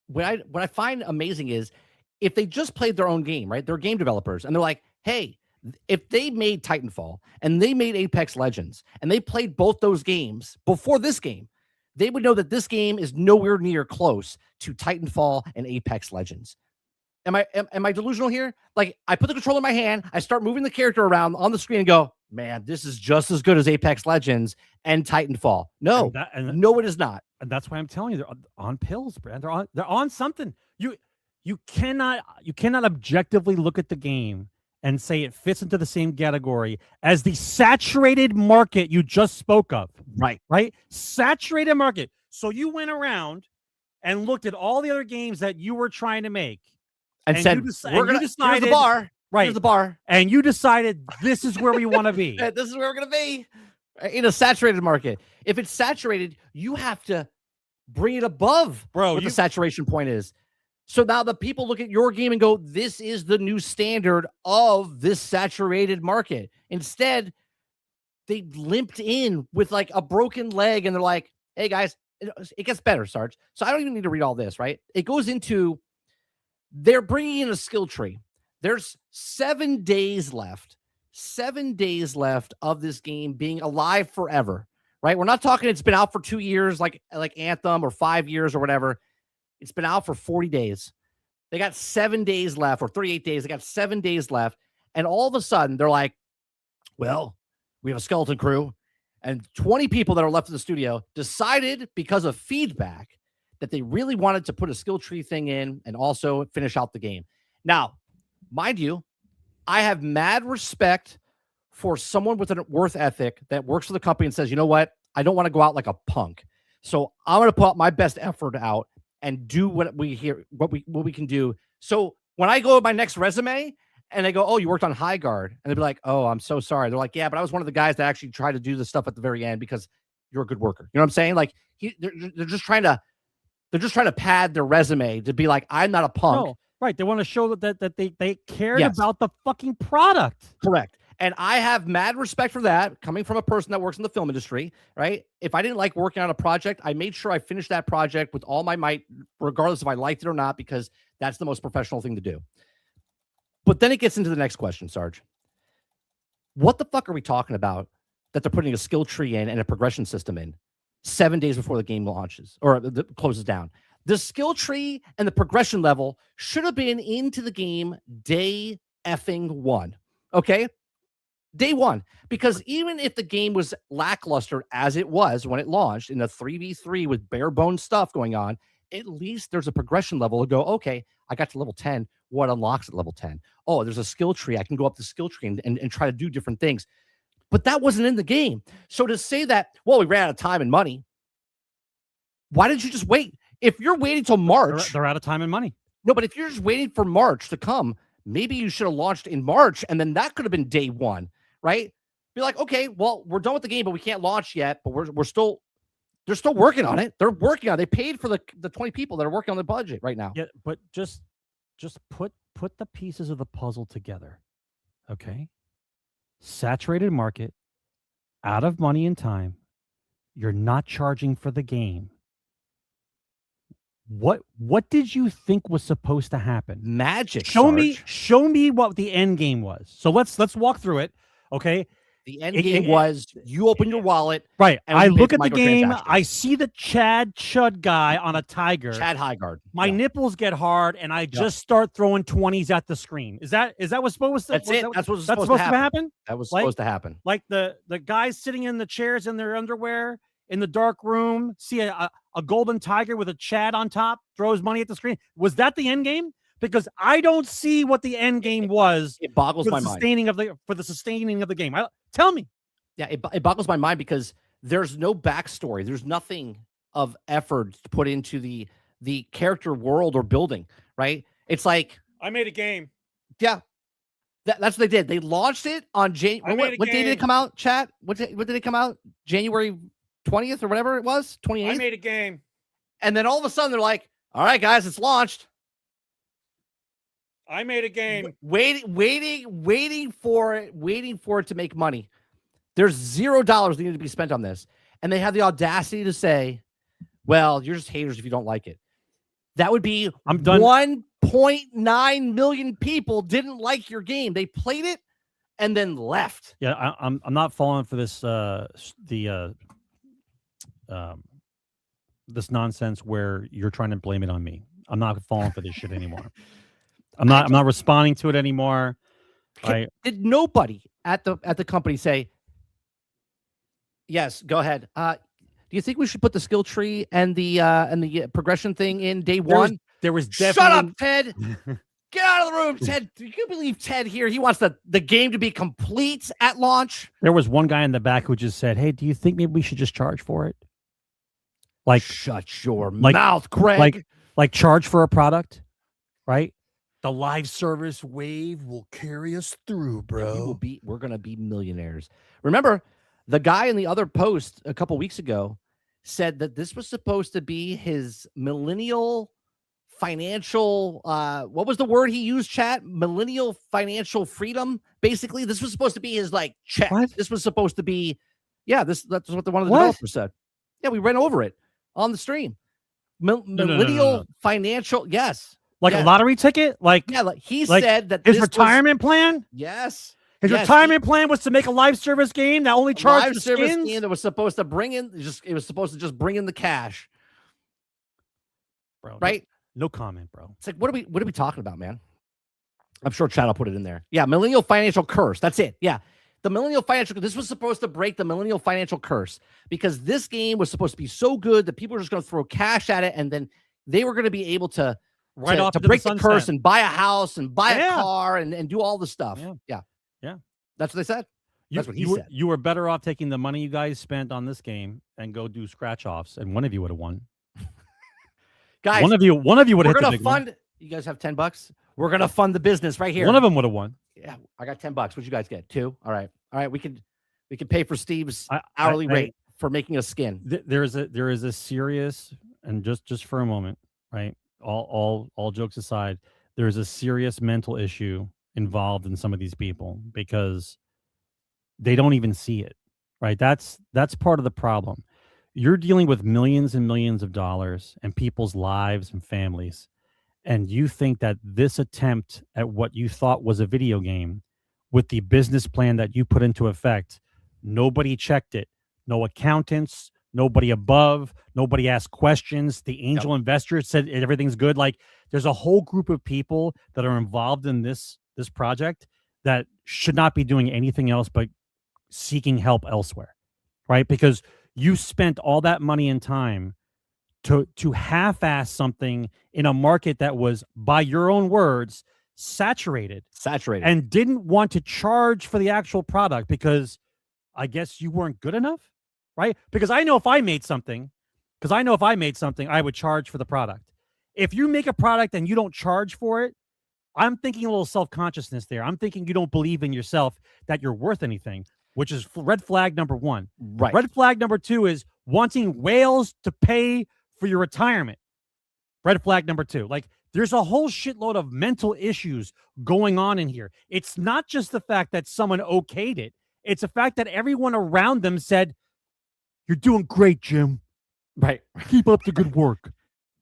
What I find amazing is if they just played their own game, right? They're game developers and they're like, hey, if they made Titanfall and they made Apex Legends and they played both those games before this game, they would know that this game is nowhere near close to Titanfall and Apex Legends. Am I delusional here? Like, I put the controller in my hand, I start moving the character around on the screen and go, man, this is just as good as Apex Legends and Titanfall. No, no, it is not. And that's why I'm telling you, they're on pills, Brad. They're on something. You cannot objectively look at the game and say it fits into the same category as the saturated market you just spoke of. Right? Saturated market. So you went around and looked at all the other games that you were trying to make. And said, here's the bar. Right. Here's the bar. And you decided this is where we want to be. This is where we're going to be in a saturated market. If it's saturated, you have to bring it above what the saturation point is. So now the people look at your game and go, this is the new standard of this saturated market. Instead, they limped in with like a broken leg and they're like, hey guys, it gets better, Sarge. So I don't even need to read all this, right? It goes into, they're bringing in a skill tree. There's 7 days left. 7 days left of this game being alive forever, right? We're not talking it's been out for 2 years like Anthem or 5 years or whatever. It's been out for 40 days. They got 7 days left, or 38 days. They got 7 days left. And all of a sudden, they're like, well, we have a skeleton crew. And 20 people that are left in the studio decided, because of feedback, that they really wanted to put a skill tree thing in and also finish out the game. Now, mind you, I have mad respect for someone with a worth ethic that works for the company and says, you know what? I don't want to go out like a punk. So I'm going to put my best effort out and do what we can do. So when I go to my next resume and they go, oh, you worked on Highguard, and they'll be like, oh, I'm so sorry. They're like, yeah, but I was one of the guys that actually tried to do the stuff at the very end because you're a good worker. You know what I'm saying? Like they're just trying to pad their resume to be like, I'm not a punk. No, right. They want to show that they cared about the fucking product. Correct. And I have mad respect for that, coming from a person that works in the film industry, right? If I didn't like working on a project, I made sure I finished that project with all my might, regardless if I liked it or not, because that's the most professional thing to do. But then it gets into the next question, Sarge. What the fuck are we talking about that they're putting a skill tree in and a progression system in 7 days before the game launches or closes down? The skill tree and the progression level should have been into the game day effing one. Okay? Day one. Because even if the game was lackluster as it was when it launched in a 3v3 with bare bones stuff going on, at least there's a progression level to go, okay, I got to level 10. What unlocks at level 10? Oh, there's a skill tree. I can go up the skill tree and try to do different things. But that wasn't in the game. So to say that, well, we ran out of time and money, why didn't you just wait? If you're waiting till March. They're out of time and money. No, but if you're just waiting for March to come, maybe you should have launched in March, and then that could have been day one, right? Be like, okay, well, we're done with the game, but we can't launch yet, but they're still working on it. They're working on it. They paid for the 20 people that are working on the budget right now. Yeah, but just put the pieces of the puzzle together. Okay? Saturated market, out of money and time. You're not charging for the game. What did you think was supposed to happen? Magic. Show me what the end game was. So let's walk through it. Okay. The end game was you open your wallet. Right. I look at the game. I see the Chud guy on a tiger. Chad Highguard. My nipples get hard, and I just start throwing 20s at the screen. Is that what's supposed to? That's it. That's what's supposed to happen. That was supposed to happen. Like the guys sitting in the chairs in their underwear in the dark room, see a golden tiger with a Chad on top, throws money at the screen. Was that the end game? Because I don't see what the end game was. It boggles my mind. For the sustaining of the game. Tell me. Yeah, it boggles my mind because there's no backstory. There's nothing of effort to put into the character world or building, right? It's like I made a game. Yeah. That's what they did. They launched it on January. What day did it come out, chat? What did it come out? January 20th or whatever it was? 28th? I made a game. And then all of a sudden they're like, all right, guys, it's launched. I made a game. Waiting for it to make money. There's $0 that need to be spent on this. And they have the audacity to say, well, you're just haters if you don't like it. That would be I'm done. 1.9 million people didn't like your game. They played it and then left. Yeah, I'm not falling for this this nonsense where you're trying to blame it on me. I'm not falling for this shit anymore. I'm not responding to it anymore. Did nobody at the company say, yes, go ahead. Do you think we should put the skill tree and the progression thing in day one? There was definitely... Shut up, Ted. Get out of the room, Ted. Do you believe Ted here? He wants the game to be complete at launch. There was one guy in the back who just said, hey, do you think maybe we should just charge for it? Like, shut your mouth, Craig. Like charge for a product, right? The live service wave will carry us through, bro. We're gonna be millionaires. Remember, the guy in the other post a couple weeks ago said that this was supposed to be his millennial financial what was the word he used, chat? Millennial financial freedom. Basically, this was supposed to be his like check. What? This was supposed to be, that's what one of the developers said. Yeah, we ran over it on the stream. Millennial financial, yes. Like a lottery ticket? Like he said that his retirement plan? Yes. His retirement plan was to make a live service game that only charged live the service skins? game that was supposed to bring in it was supposed to just bring in the cash. Bro, right? No comment, bro. It's like, what are we talking about, man? I'm sure Chad will put it in there. Yeah, millennial financial curse. That's it. Yeah. The millennial financial, this was supposed to break the millennial financial curse because this game was supposed to be so good that people were just going to throw cash at it, and then they were going to be able to break the curse and buy a house and buy a car and do all the stuff. Yeah. That's what they said. That's what he said. You were better off taking the money you guys spent on this game and go do scratch offs, and one of you would have won. Guys, one of you would have hit the big fund. One. You guys have $10. We're gonna fund the business right here. One of them would have won. Yeah, I got $10. What'd you guys get? 2. All right. We can pay for Steve's hourly rate for making a skin. There is a serious, and just for a moment, right? All jokes aside, there is a serious mental issue involved in some of these people because they don't even see it, right? That's part of the problem. You're dealing with millions and millions of dollars and people's lives and families, and you think that this attempt at what you thought was a video game with the business plan that you put into effect, nobody checked it. No accountants, nobody above, nobody asked questions. The angel investor said everything's good. Like, there's a whole group of people that are involved in this project that should not be doing anything else but seeking help elsewhere, right? Because you spent all that money and time to half-ass something in a market that was, by your own words, saturated, and didn't want to charge for the actual product because I guess you weren't good enough, right? Because I know if I made something, I would charge for the product. If you make a product and you don't charge for it, I'm thinking a little self-consciousness there. I'm thinking you don't believe in yourself, that you're worth anything, which is red flag number 1. Right. Red flag number 2 is wanting whales to pay for your retirement. Red flag number 2. Like, there's a whole shitload of mental issues going on in here. It's not just the fact that someone okayed it. It's the fact that everyone around them said, "You're doing great, Jim. Right. Keep up the good work."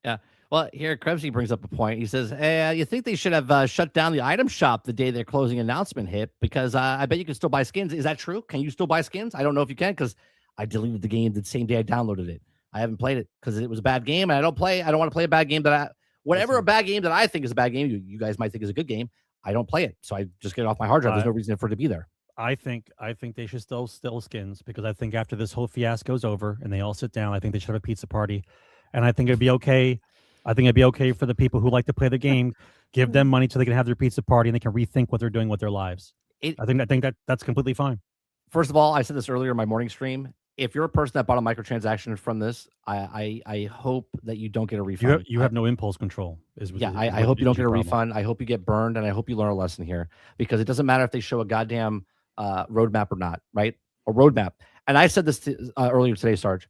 Yeah. Well, here Krebsy brings up a point. He says, "Hey, you think they should have shut down the item shop the day their closing announcement hit? Because I bet you can still buy skins. Is that true? Can you still buy skins? I don't know if you can because I deleted the game the same day I downloaded it. I haven't played it because it was a bad game, and I don't want to play a bad game a bad game that I think is a bad game. You guys might think is a good game. I don't play it, so I just get it off my hard drive. There's no reason for it to be there. I think they should still skins because I think after this whole fiasco is over and they all sit down, I think they should have a pizza party, and I think it'd be okay. I think it'd be okay for the people who like to play the game, give them money so they can have their pizza party and they can rethink what they're doing with their lives. I think that's completely fine. First of all, I said this earlier in my morning stream. If you're a person that bought a microtransaction from this, I hope that you don't get a refund. You have no impulse control. I hope you don't get a refund. I hope you get burned, and I hope you learn a lesson here because it doesn't matter if they show a goddamn roadmap or not, right? A roadmap. And I said this earlier today, Sarge.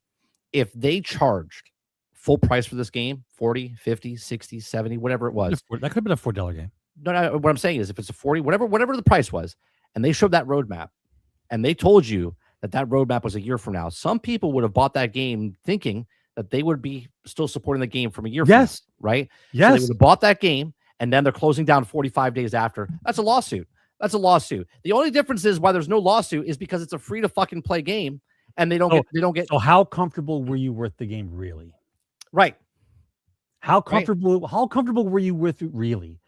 If they charged full price for this game, 40, 50, 60, 70, whatever it was. That could have been a $4 game. No, what I'm saying is if it's a 40, whatever the price was, and they showed that roadmap, and they told you that roadmap was a year from now, some people would have bought that game thinking that they would be still supporting the game from a year from now, right? Yes. So they would have bought that game, and then they're closing down 45 days after. That's a lawsuit. The only difference is why there's no lawsuit is because it's a free to fucking play game, and they don't get. So how comfortable were you with the game, really? Right. How comfortable were you with it, really?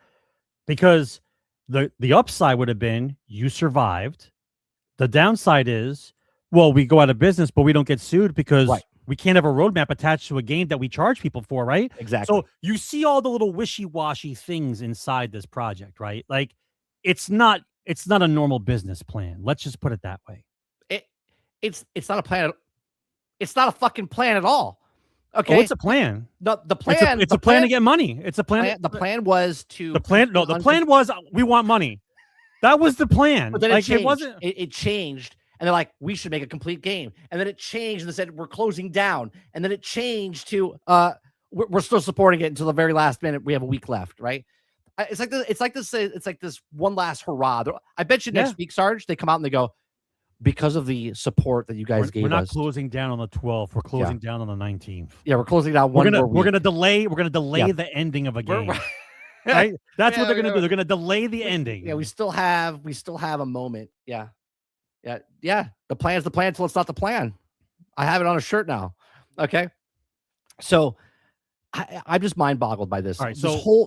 Because the upside would have been you survived. The downside is, well, we go out of business, but we don't get sued because we can't have a roadmap attached to a game that we charge people for, right? Exactly. So you see all the little wishy-washy things inside this project, right? Like it's not a normal business plan. Let's just put it that way. It's not a plan. It's not a fucking plan at all. Okay. Oh, it's a plan. The plan. It's a plan to get money. It's a plan. The plan was to The plan. No, the plan was we want money. That was the plan. But then like, it changed. It wasn't. It changed, and they're like, we should make a complete game. And then it changed, and they said we're closing down. And then it changed to we're still supporting it until the very last minute. We have a week left, right? It's like this one last hurrah. I bet you next week, Sarge, they come out and they go, because of the support that you guys gave us. We're not closing down on the 12th. We're closing down on the 19th. Yeah, we're closing down one more week. We're gonna delay the ending of a game. Right? That's what they're gonna do. They're gonna delay the ending. Yeah, we still have a moment. Yeah. The plan's the plan until it's not the plan. I have it on a shirt now. Okay. So I'm just mind boggled by this. All right,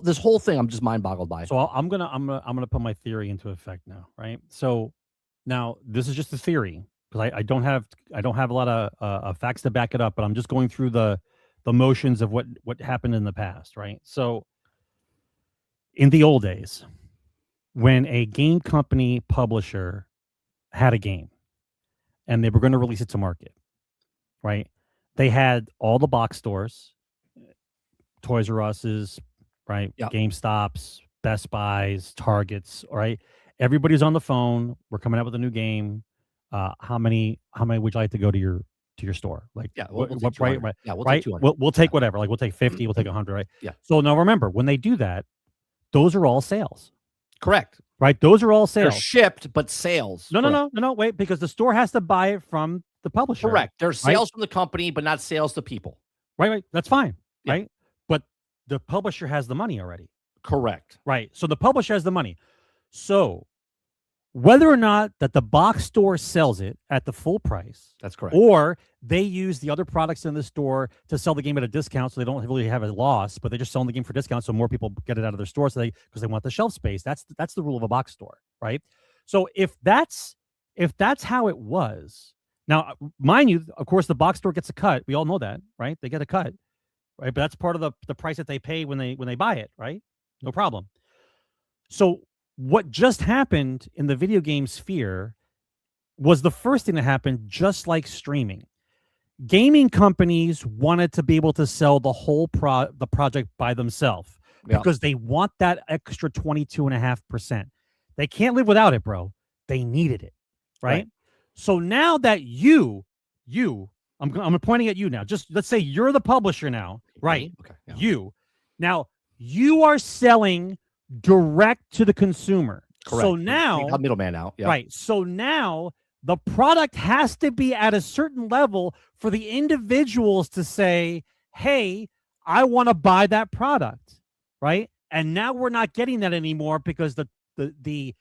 this whole thing, I'm just mind boggled by. So I'm gonna put my theory into effect now, right? So now this is just a theory because I don't have a lot of facts to back it up, but I'm just going through the motions of what happened in the past, right? So in the old days, when a game company publisher had a game and they were going to release it to market, right? They had all the box stores, Toys R Us's, right? Yep. GameStops, Best Buys, Targets, all right? Everybody's on the phone. We're coming out with a new game. How many would you like to go to your store? Like, we'll take right? Yeah, we'll take 200. We'll take whatever. Like, we'll take 50. We'll take 100. Right? Yeah. So now remember, when they do that, those are all sales. Correct. Right? Those are all They're sales. shipped, but sales. No. Wait, because the store has to buy it from the publisher. Correct. There's sales from the company, but not sales to people. Right. That's fine. Yeah. Right. But the publisher has the money already. Correct. Right. So the publisher has the money. So whether or not that the box store sells it at the full price, that's correct, or they use the other products in the store to sell the game at a discount, so they don't really have a loss, but they're just selling the game for discount, so more people get it out of their store, so because they want the shelf space. That's the rule of a box store, right? So if that's how it was, now mind you, of course, the box store gets a cut. We all know that, right? They get a cut, right? But that's part of the price that they pay when they buy it, right? No problem. So what just happened in the video game sphere was the first thing that happened, just like streaming. Gaming companies wanted to be able to sell the whole project by themselves because they want that extra 22.5%. They can't live without it, bro. They needed it, right? So now that I'm pointing at you now. Just let's say you're the publisher now, right? Okay. Yeah. You are selling direct to the consumer. Correct. So now, middleman out. Yeah. Right. So now the product has to be at a certain level for the individuals to say, "Hey, I want to buy that product." Right. And now we're not getting that anymore because the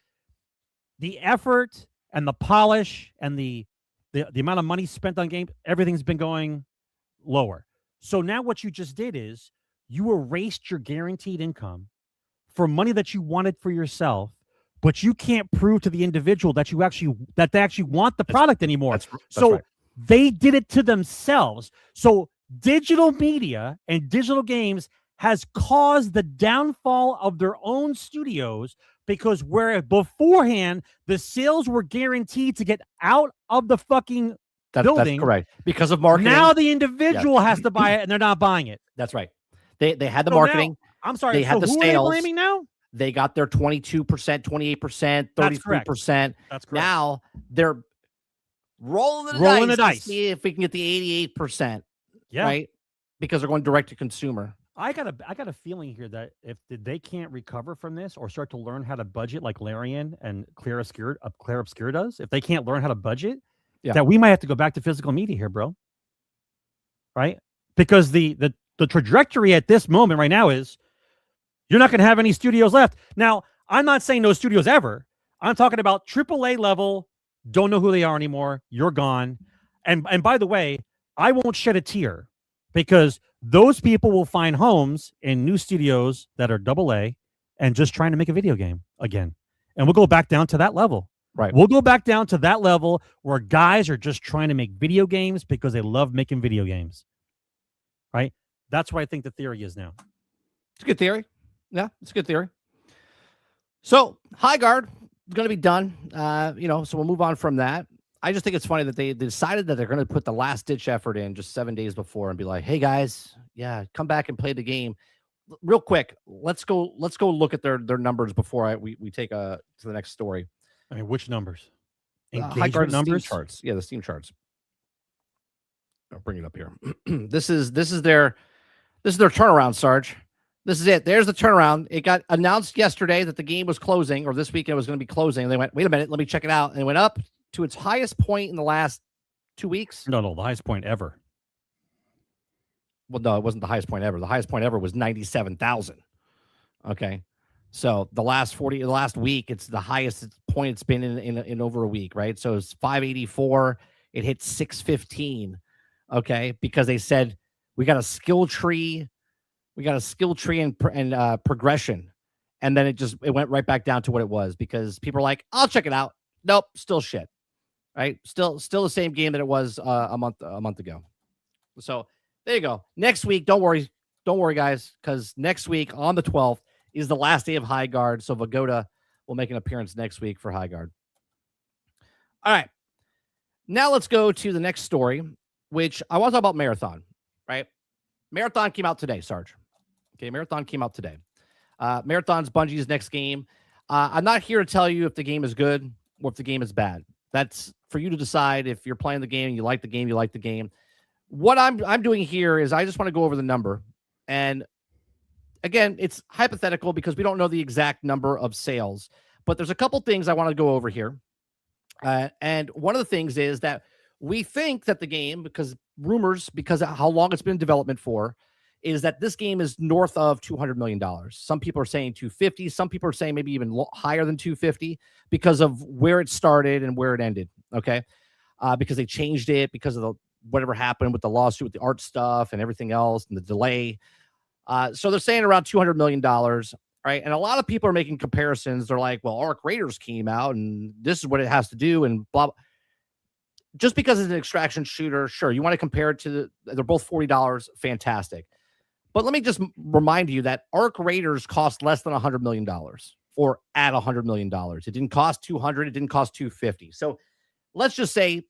effort and the polish and the amount of money spent on games, everything's been going lower. So now what you just did is you erased your guaranteed income for money that you wanted for yourself, but you can't prove to the individual that they actually want the product anymore. That's so right. They did it to themselves. So digital media and digital games has caused the downfall of their own studios, because where beforehand the sales were guaranteed to get out of the fucking building. That's correct. Because of marketing. Now the individual has to buy it, and they're not buying it. That's right. They had the marketing. I'm sorry. They had the who sales. are they blaming now? They got their 22%, 28%, 33%. That's correct. Now they're rolling the dice to see if we can get the 88%. Yeah. Right? Because they're going direct to consumer. I got a feeling here that if they can't recover from this or start to learn how to budget like Larian and Claire Obscure does, if they can't learn how to budget, that we might have to go back to physical media here, bro. Right? Because the trajectory at this moment right now is you're not going to have any studios left. Now, I'm not saying no studios ever. I'm talking about AAA level, don't know who they are anymore. You're gone. And by the way, I won't shed a tear because those people will find homes in new studios that are AA and just trying to make a video game again. And we'll go back down to that level. Right. We'll go back down to that level where guys are just trying to make video games because they love making video games. Right? That's what I think the theory is now. It's a good theory. Yeah, it's a good theory. So, Highguard is going to be done. So we'll move on from that. I just think it's funny that they decided that they're going to put the last ditch effort in just 7 days before and be like, "Hey guys, yeah, come back and play the game." Real quick, let's go look at their numbers before we take to the next story. I mean, which numbers? Highguard Engagement numbers? Steam charts. Yeah, the Steam charts. I'll bring it up here. This is their turnaround, Sarge. This is it. There's the turnaround. It got announced yesterday that the game was closing, or this weekend was going to be closing. And they went, wait a minute, let me check it out. And it went up to its highest point in the last 2 weeks. No, the highest point ever. Well, no, it wasn't the highest point ever. The highest point ever was 97,000. Okay. So the last week, it's the highest point it's been in over a week, right? So it's 584. It hit 615. Okay. Because they said we got a skill tree. We got a skill tree and progression. And then it went right back down to what it was because people are like, I'll check it out. Nope. Still shit. Right. Still the same game that it was a month ago. So there you go. Next week, don't worry, guys, because next week on the 12th is the last day of Highguard. So Vagoda will make an appearance next week for Highguard. All right. Now let's go to the next story, which I want to talk about Marathon, right? Marathon came out today, Sarge. Okay, Marathon came out today. Marathon's Bungie's next game. I'm not here to tell you if the game is good or if the game is bad. That's for you to decide. If you're playing the game, you like the game, you like the game. What I'm doing here is I just want to go over the number. And again, it's hypothetical because we don't know the exact number of sales. But there's a couple things I want to go over here. And one of the things is that we think that the game, because of how long it's been in development for, is that this game is north of $200 million. Some people are saying 250. Some people are saying maybe even higher than 250 because of where it started and where it ended. Okay. Because they changed it because of whatever happened with the lawsuit, with the art stuff and everything else and the delay. So they're saying around $200 million. Right. And a lot of people are making comparisons. They're like, well, Arc Raiders came out and this is what it has to do and blah, blah. Just because it's an extraction shooter, sure, you want to compare it to they're both $40, fantastic. But let me just remind you that Arc Raiders cost less than $100 million or at $100 million. It didn't cost 200. It didn't cost 250. So let's just say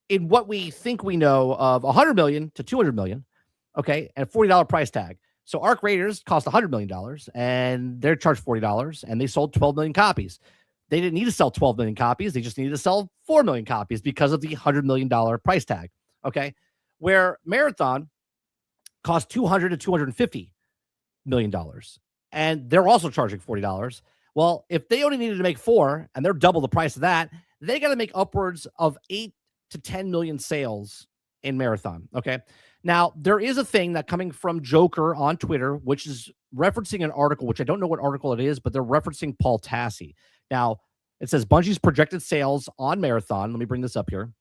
in what we think we know of 100 million to 200 million, okay, and a $40 price tag. So Arc Raiders cost $100 million and they're charged $40 and they sold 12 million copies. They didn't need to sell 12 million copies. They just needed to sell 4 million copies because of the $100 million price tag. Okay. Where Marathon cost $200 to $250 million. And they're also charging $40. Well, if they only needed to make 4 and they're double the price of that, they got to make upwards of 8 to 10 million sales in Marathon. Okay. Now, there is a thing that coming from Joker on Twitter, which is referencing an article, which I don't know what article it is, but they're referencing Paul Tassi. Now, it says Bungie's projected sales on Marathon. Let me bring this up here.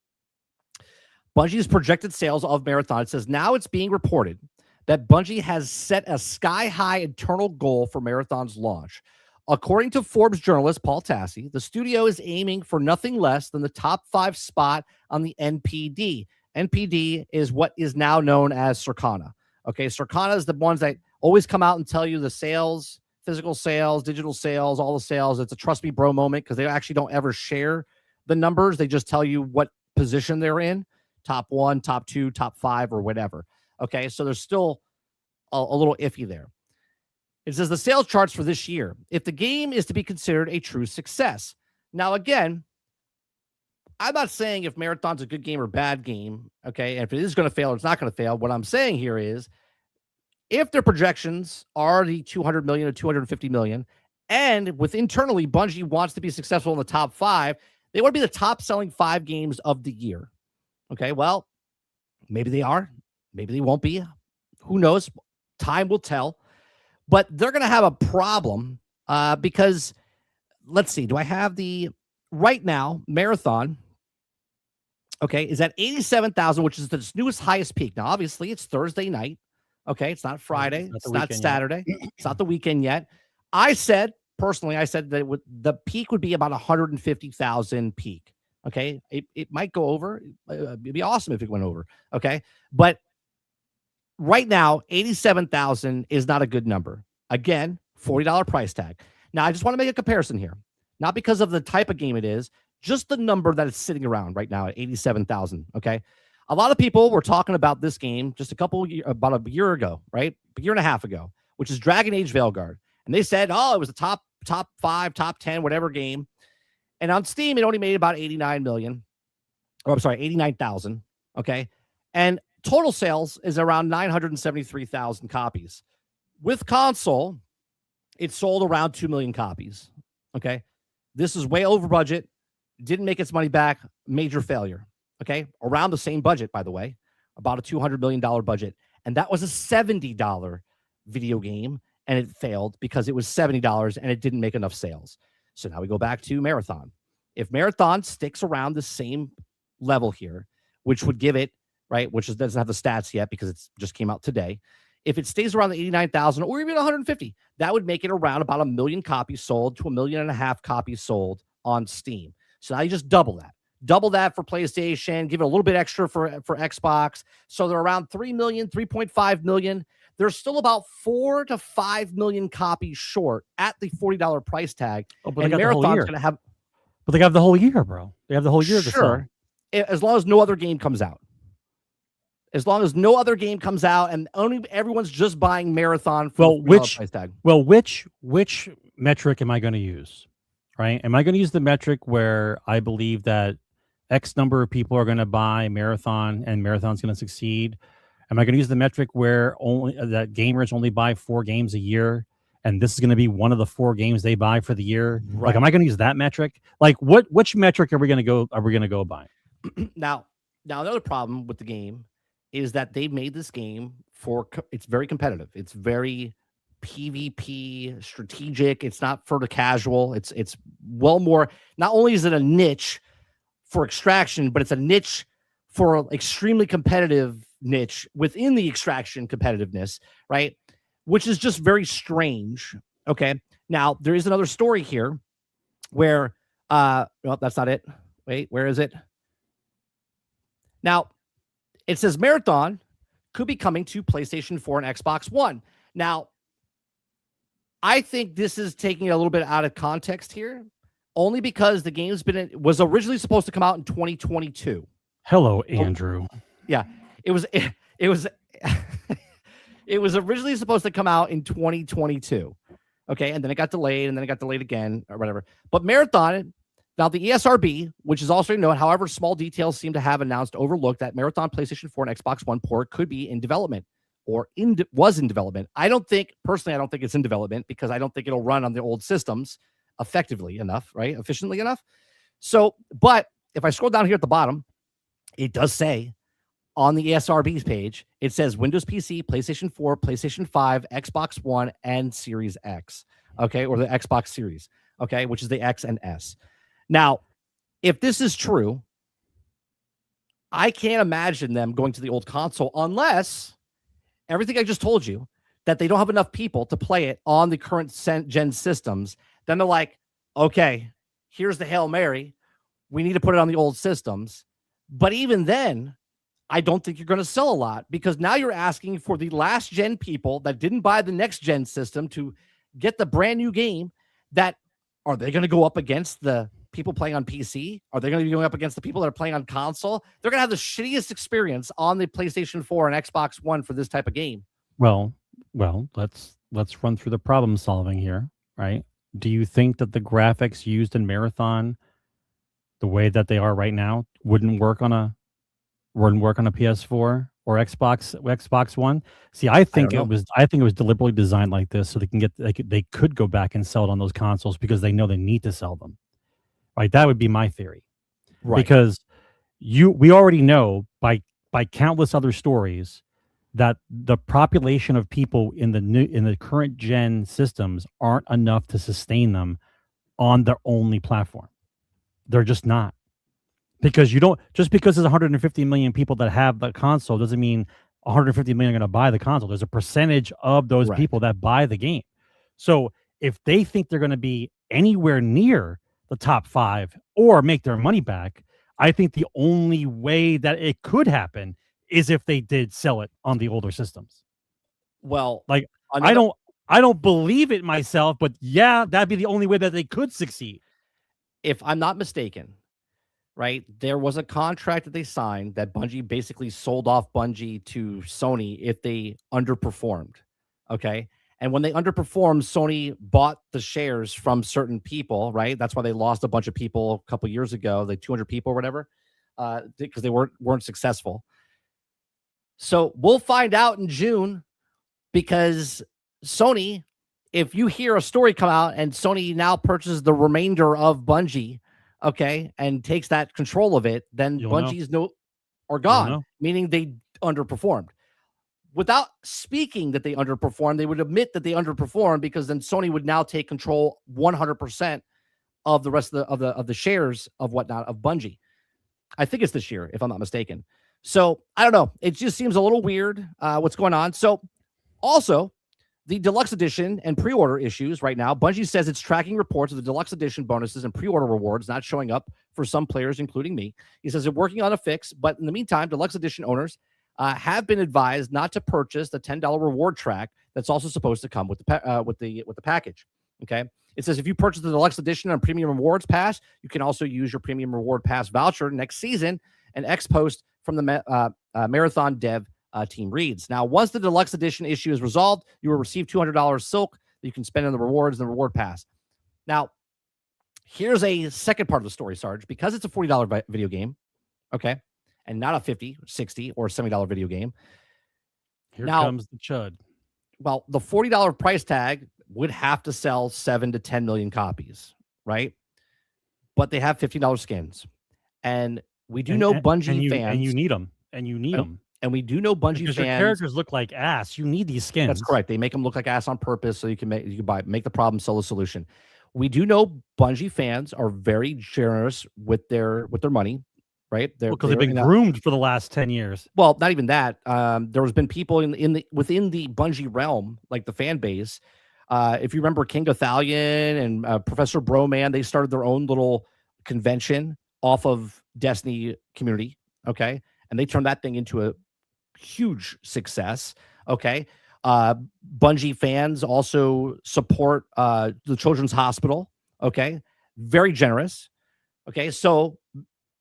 Bungie's projected sales of Marathon. It says now it's being reported that Bungie has set a sky-high internal goal for Marathon's launch. According to Forbes journalist Paul Tassi, the studio is aiming for nothing less than the top 5 spot on the NPD. NPD is what is now known as Circana. Okay, Circana is the ones that always come out and tell you the sales, physical sales, digital sales, all the sales. It's a trust me bro moment because they actually don't ever share the numbers. They just tell you what position they're in, top 1, top 2, top 5, or whatever. Okay, so there's still a little iffy there. It says the sales charts for this year, if the game is to be considered a true success. Now, again, I'm not saying if Marathon's a good game or bad game, okay, and if it is going to fail or it's not going to fail. What I'm saying here is if their projections are the 200 million or 250 million, and with internally Bungie wants to be successful in the top 5, they want to be the top selling 5 games of the year. Okay, well, maybe they are. Maybe they won't be. Who knows? Time will tell. But they're going to have a problem because, let's see, do I have right now, Marathon, okay, is at 87,000, which is the newest highest peak. Now, obviously, it's Thursday night. Okay, it's not Friday. It's not Saturday. It's not the weekend yet. I said that the peak would be about 150,000 peak. Okay, it might go over. It'd be awesome if it went over. Okay, but right now, 87,000 is not a good number. Again, $40 price tag. Now, I just want to make a comparison here, not because of the type of game it is, just the number that is sitting around right now at 87,000. Okay. A lot of people were talking about this game just about a year ago, right? A year and a half ago, which is Dragon Age Veilguard. And they said, oh, it was a top 5, top 10, whatever game. And on Steam, it only made about 89 million. Or I'm sorry, 89,000. Okay. And total sales is around 973,000 copies. With console, it sold around 2 million copies. Okay. This is way over budget. Didn't make its money back. Major failure. Okay. Around the same budget, by the way, about a $200 million budget. And that was a $70 video game. And it failed because it was $70 and it didn't make enough sales. So now we go back to Marathon. If Marathon sticks around the same level here, which would give it, right, which doesn't have the stats yet because it just came out today. If it stays around the 89,000 or even 150, that would make it around about 1 million copies sold to 1.5 million copies sold on Steam. So now you just double that. Double that for PlayStation, give it a little bit extra for Xbox. So they're around 3 million, 3.5 million. They're still about 4 to 5 million copies short at the $40 price tag. Oh, but and Marathon's going to have. But they have the whole year, bro. They have the whole year to sell. As long as no other game comes out. As long as no other game comes out and only everyone's just buying Marathon for the price tag. Well, which metric am I going to use? Right? Am I going to use the metric where I believe that X number of people are going to buy Marathon and Marathon's going to succeed? Am I going to use the metric where only that gamers only buy 4 games a year, and this is going to be one of the 4 games they buy for the year? Right. Like, am I going to use that metric? Like, which metric are we going to go? Are we going to go by? Now, another problem with the game is that they made this game it's very competitive. It's very PvP strategic. It's not for the casual. It's well more. Not only is it a niche for extraction, but it's a niche for an extremely competitive niche within the extraction competitiveness, right? Which is just very strange. Okay. Now there is another story here where well, that's not it. Wait, where is it? Now it says Marathon could be coming to PlayStation 4 and Xbox One. Now, I think this is taking it a little bit out of context here, only because the game's was originally supposed to come out in 2022. Hello, Andrew. Yeah, it was it was originally supposed to come out in 2022. Okay, and then it got delayed, and then it got delayed again, or whatever. But Marathon, now the ESRB, which is also known, however, small details seem to have announced overlooked that Marathon PlayStation 4 and Xbox One port could be in development or was in development. I don't think it's in development because I don't think it'll run on the old systems effectively enough, right? Efficiently enough. So, but if I scroll down here at the bottom, it does say on the ESRB's page, it says Windows PC, PlayStation 4, PlayStation 5, Xbox One, and Series X. Okay, or the Xbox Series. Okay, which is the X and S. Now, if this is true, I can't imagine them going to the old console unless everything I just told you, that they don't have enough people to play it on the current gen systems. Then they're like, okay, here's the Hail Mary. We need to put it on the old systems. But even then, I don't think you're going to sell a lot because now you're asking for the last gen people that didn't buy the next gen system to get the brand new game. That are they going to go up against the people playing on PC? Are they going to be going up against the people that are playing on console? They're going to have the shittiest experience on the PlayStation 4 and Xbox One for this type of game. Well, let's run through the problem solving here, right? Do you think that the graphics used in Marathon, the way that they are right now, wouldn't work on a PS4 or Xbox One? See, I think it was deliberately designed like this so they could go back and sell it on those consoles because they know they need to sell them. Right, that would be my theory. Right. Because we already know by countless other stories that the population of people in the current gen systems aren't enough to sustain them on their only platform. They're just not. Because just because there's 150 million people that have the console doesn't mean 150 million are going to buy the console. There's a percentage of those people that buy the game. So if they think they're going to be anywhere near the top 5 or make their money back, I think the only way that it could happen is if they did sell it on the older systems. Well, like I don't believe it myself, but yeah, that'd be the only way that they could succeed. If I'm not mistaken, right? There was a contract that they signed that Bungie basically sold off Bungie to Sony if they underperformed. Okay. And when they underperformed, Sony bought the shares from certain people, right? That's why they lost a bunch of people a couple years ago, like 200 people or whatever, because they weren't successful. So we'll find out in June, because Sony, if you hear a story come out and Sony now purchases the remainder of Bungie, okay, and takes that control of it, then Bungie's gone, meaning they underperformed. Without speaking that they underperformed, they would admit that they underperformed, because then Sony would now take control 100% of the rest of the shares of whatnot of Bungie. I think it's this year, if I'm not mistaken. So I don't know. It just seems a little weird what's going on. So also, the deluxe edition and pre-order issues right now. Bungie says it's tracking reports of the deluxe edition bonuses and pre-order rewards not showing up for some players, including me. He says they're working on a fix, but in the meantime, deluxe edition owners have been advised not to purchase the $10 reward track that's also supposed to come with the package. Okay. It says if you purchase the deluxe edition on premium rewards pass, you can also use your premium reward pass voucher next season. And X post from the marathon dev team reads. Now, once the deluxe edition issue is resolved, you will receive $200 silk that you can spend on the rewards and the reward pass. Now, here's a second part of the story, Sarge. Because it's a $40 video game, okay, and not a $50, $60, or $70 video game. Here comes the chud. Well, the $40 price tag would have to sell 7 to 10 million copies, right? But they have $50 skins. And we do know Bungie fans. And you need them. And you need them. And we do know Bungie fans. Your characters look like ass. You need these skins. That's correct. They make them look like ass on purpose so you can make the problem solve a solution. We do know Bungie fans are very generous with their money, right? Because they've been groomed for the last 10 years. Well, not even that. There has been people within the Bungie realm, like the fan base. If you remember King Athalion and Professor Broman, they started their own little convention off of Destiny community. Okay. And they turned that thing into a huge success. Okay. Bungie fans also support the Children's Hospital. Okay. Very generous. Okay. So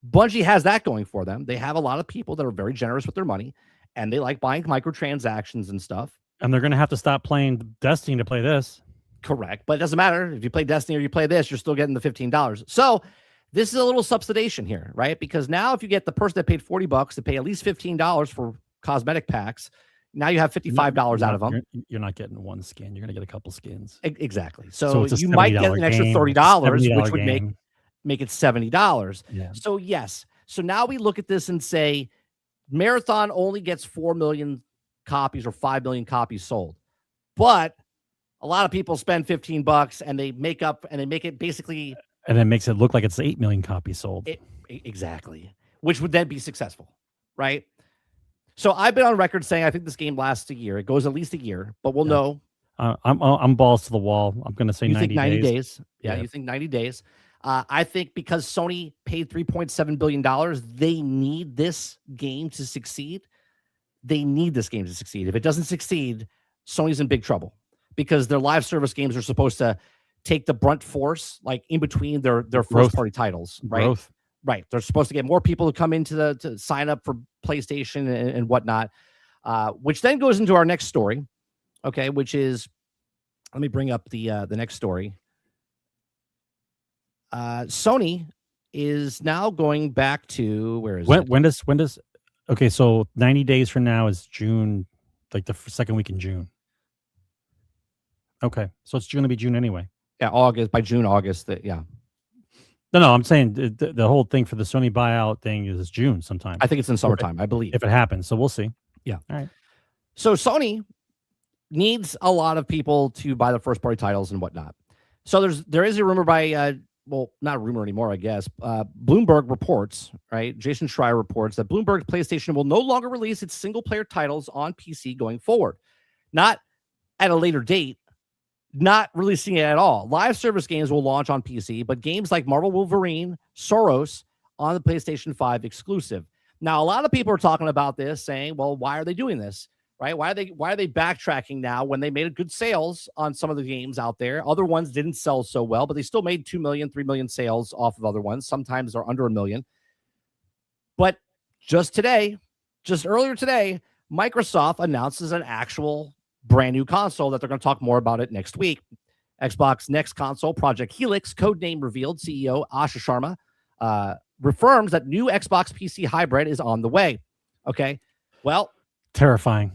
Bungie has that going for them. They have a lot of people that are very generous with their money, and they like buying microtransactions and stuff. And they're going to have to stop playing Destiny to play this. Correct. But it doesn't matter. If you play Destiny or you play this, you're still getting the $15. So this is a little subsidization here, right? Because now if you get the person that paid $40 to pay at least $15 for cosmetic packs, now you have $55 out of them. You're not getting one skin. You're going to get a couple skins. Exactly. So you might get an extra $30, which would make it $70. Yeah. So yes. So now we look at this and say Marathon only gets 4 million copies or 5 million copies sold. But a lot of people spend $15 and they make it basically. And it makes it look like it's 8 million copies sold. Exactly. Which would then be successful. Right. So I've been on record saying I think this game lasts a year. It goes at least a year, but we'll know. I'm balls to the wall. I'm going to say 90 days. Yeah, you think 90 days. I think because Sony paid $3.7 billion, they need this game to succeed. If it doesn't succeed, Sony's in big trouble because their live service games are supposed to take the brunt force, like in between their first party titles, right? Growth. Right. They're supposed to get more people to come into to sign up for PlayStation and whatnot, which then goes into our next story. Okay. Which is, let me bring up the next story. Sony is now going back to, where is it? When does, okay. So 90 days from now is June, like the second week in June. Okay. So it's going to be June anyway. Yeah. August. Yeah. No, I'm saying the whole thing for the Sony buyout thing is June sometime. I think it's in summertime, I believe. If it happens. So we'll see. Yeah. All right. So Sony needs a lot of people to buy the first party titles and whatnot. So there is a rumor by, well, not a rumor anymore, I guess. Bloomberg reports, right? Jason Schreier reports that Bloomberg PlayStation will no longer release its single player titles on PC going forward. Not at a later date. Not releasing it at all. Live service games will launch on PC, but games like Marvel Wolverine, Soros on the PlayStation 5 exclusive. Now, a lot of people are talking about this, saying, well, why are they doing this? Right? Why are they backtracking now when they made good sales on some of the games out there? Other ones didn't sell so well, but they still made 2 million, 3 million sales off of other ones. Sometimes they're under 1 million. But just earlier today, Microsoft announces an actual brand new console that they're going to talk more about it next week. Xbox next console, Project Helix, codename revealed. CEO Asha Sharma reaffirms that new Xbox PC hybrid is on the way. Okay, well, terrifying.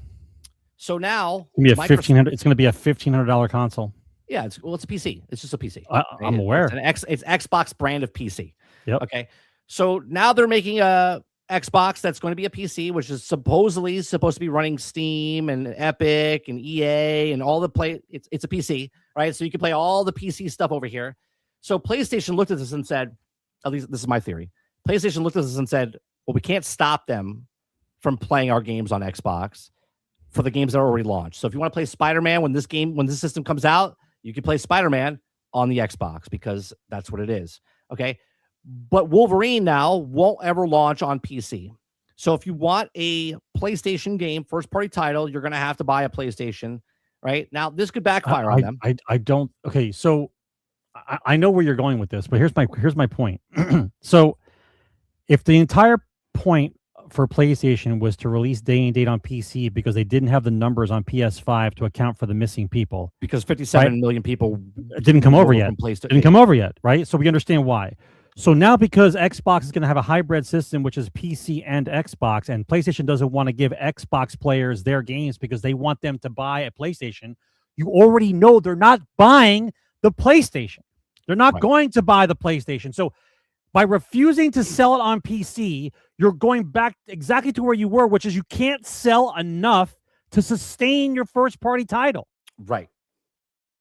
So now it's going to be a $1,500 console. Yeah, it's a PC. It's just a PC. I'm aware. It's Xbox brand of PC. Yep. Okay. So now they're making a Xbox that's going to be a PC, which is supposedly supposed to be running Steam and Epic and EA and all the play. It's a PC, right? So you can play all the PC stuff over here. So PlayStation looked at this and said, at least this is my theory. PlayStation looked at this and said, well, we can't stop them from playing our games on Xbox for the games that are already launched. So if you want to play Spider-Man when this system comes out, you can play Spider-Man on the Xbox because that's what it is. Okay. But Wolverine now won't ever launch on PC. So if you want a PlayStation game, first party title, you're going to have to buy a PlayStation, right? Now, this could backfire on them. I don't. Okay. So I know where you're going with this, but here's my point. So if the entire point for PlayStation was to release day and date on PC because they didn't have the numbers on PS5 to account for the missing people. Because 57 million people didn't come over yet. Didn't come over yet, right? So we understand why. So now because Xbox is going to have a hybrid system, which is PC and Xbox, and PlayStation doesn't want to give Xbox players their games because they want them to buy a PlayStation, you already know they're not buying the PlayStation. They're not going to buy the PlayStation. So by refusing to sell it on PC, you're going back exactly to where you were, which is you can't sell enough to sustain your first-party title. Right.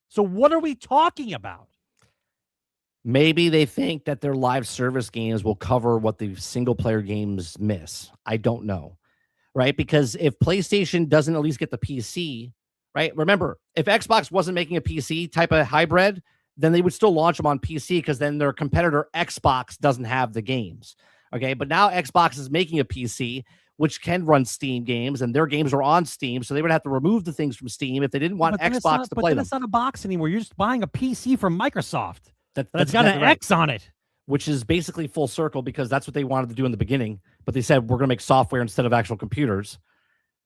So what are we talking about? Maybe they think that their live service games will cover what the single-player games miss. I don't know, right? Because if PlayStation doesn't at least get the PC, right? Remember, if Xbox wasn't making a PC type of hybrid, then they would still launch them on PC because then their competitor Xbox doesn't have the games. Okay, but now Xbox is making a PC which can run Steam games, and their games are on Steam, so they would have to remove the things from Steam if they didn't want Xbox to play them. But it's not a box anymore. You're just buying a PC from Microsoft that's got exactly an X on it, which is basically full circle because that's what they wanted to do in the beginning. But they said we're going to make software instead of actual computers.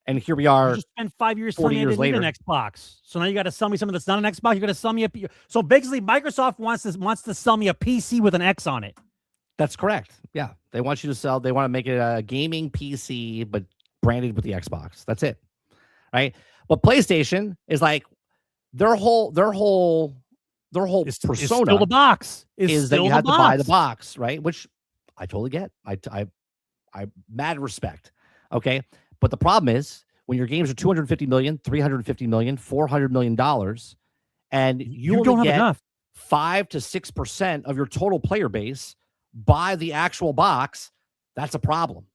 And here we are. You just spent 5 years 40 telling me years I didn't later. need an Xbox. So now you got to sell me something that's not an Xbox. You're going to sell me so basically Microsoft wants to sell me a PC with an X on it. That's correct. Yeah. They want you to sell. They want to make it a gaming PC, but branded with the Xbox. That's it. Right. But PlayStation is like their whole persona It's still the box. is that you have to buy the box, right? Which I totally get. I mad respect. Okay. But the problem is when your games are 250 million, 350 million, $400 million, and you don't only have get enough. 5 to 6% of your total player base buy the actual box, that's a problem.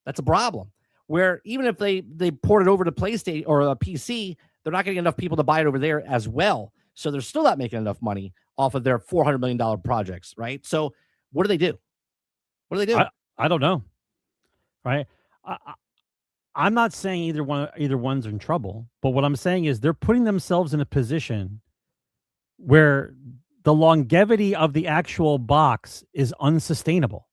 That's a problem. Where even if they port it over to PlayStation or a PC, they're not getting enough people to buy it over there as well. So they're still not making enough money off of their $400 million projects, right? So what do they do? What do they do? I don't know. Right? I'm not saying either one's in trouble, but what I'm saying is they're putting themselves in a position where the longevity of the actual box is unsustainable.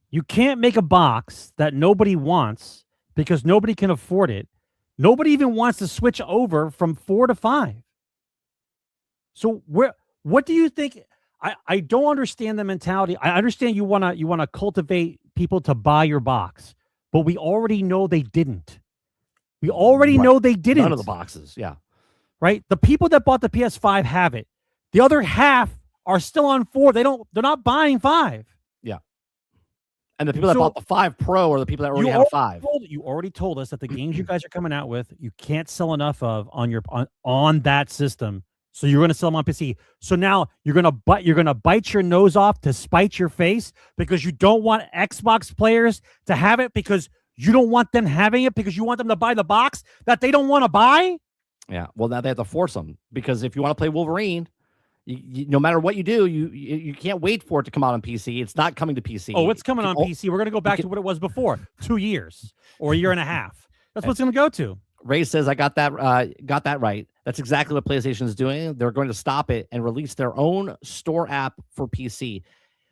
You can't make a box that nobody wants because nobody can afford it. Nobody even wants to switch over from 4 to 5. So what do you think? I don't understand the mentality. I understand you wanna cultivate people to buy your box. But we already know they didn't. We already know they didn't. None of the boxes, yeah. Right? The people that bought the PS5 have it. The other half are still on 4. They're not buying 5. Yeah. And the people that bought the 5 Pro are the people that already have 5. You already told us that the games you guys are coming out with, you can't sell enough of on that system. So you're going to sell them on PC. So now you're going to bite your nose off to spite your face because you don't want Xbox players to have it because you don't want them having it because you want them to buy the box that they don't want to buy. Yeah. Well, now they have to force them because if you want to play Wolverine, no matter what you do, you can't wait for it to come out on PC. It's not coming to PC. Oh, it's coming on PC. We're going to go back to what it was before, 2 years or a year and a half. That's what it's going to go to. Ray says, I got that right. That's exactly what PlayStation is doing. They're going to stop it and release their own store app for PC.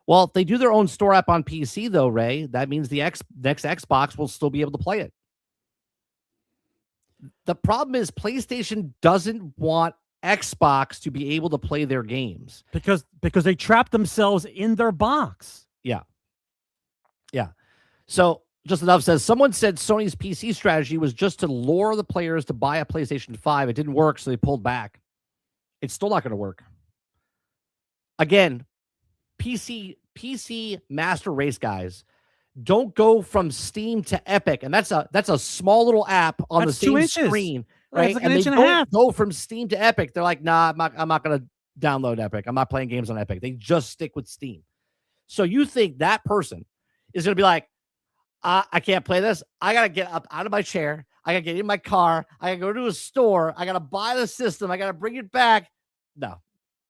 Well, if they do their own store app on PC, though, Ray, that means the next Xbox will still be able to play it. The problem is PlayStation doesn't want Xbox to be able to play their games because they trap themselves in their box. Yeah. So Just Enough says, someone said Sony's PC strategy was just to lure the players to buy a PlayStation 5. It didn't work, so they pulled back. It's still not going to work. Again, PC master race guys don't go from Steam to Epic, and that's a small little app on the same screen, right? Like and they don't go from Steam to Epic. They're like, nah, I'm not going to download Epic. I'm not playing games on Epic. They just stick with Steam. So you think that person is going to be like, I can't play this. I got to get up out of my chair. I got to get in my car. I got to go to a store. I got to buy the system. I got to bring it back. No.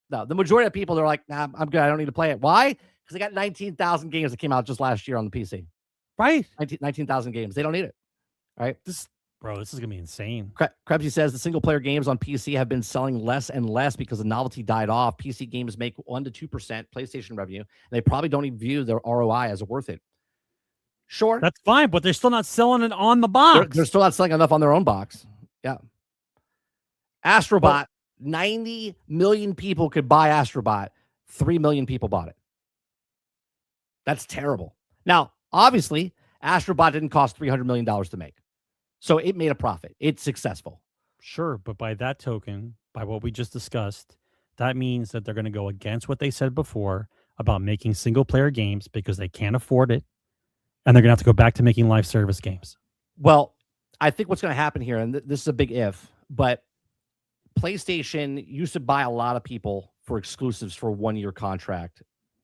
The majority of people, they're like, nah, I'm good. I don't need to play it. Why? Because they got 19,000 games that came out just last year on the PC. Right. 19,000 games. They don't need it. Right? This is going to be insane. Krebsy says the single-player games on PC have been selling less and less because the novelty died off. PC games make 1% to 2% PlayStation revenue, and they probably don't even view their ROI as worth it. Sure. That's fine, but they're still not selling it on the box. They're still not selling enough on their own box. Yeah. Astrobot, 90 million people could buy Astrobot. 3 million people bought it. That's terrible. Now, obviously, Astrobot didn't cost $300 million to make. So it made a profit. It's successful. Sure, but by that token, by what we just discussed, that means that they're going to go against what they said before about making single-player games because they can't afford it, and they're going to have to go back to making live service games. Well, I think what's going to happen here, and this is a big if, but PlayStation used to buy a lot of people for exclusives for a 1-year contract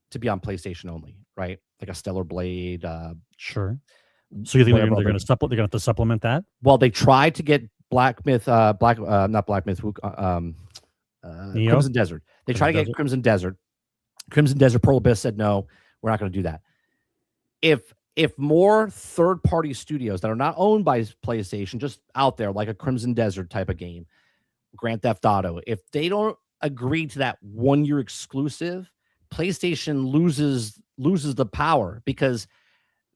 to be on PlayStation only, right? Like a Stellar Blade. Sure. So you think they're going to have to supplement that? Well, they tried to get not Black Myth, Crimson Desert. They tried to get Crimson Desert. Crimson Desert, Pearl Abyss said, no, we're not going to do that. If more third-party studios that are not owned by PlayStation, just out there, like a Crimson Desert type of game, Grand Theft Auto, if they don't agree to that 1-year exclusive, PlayStation loses the power because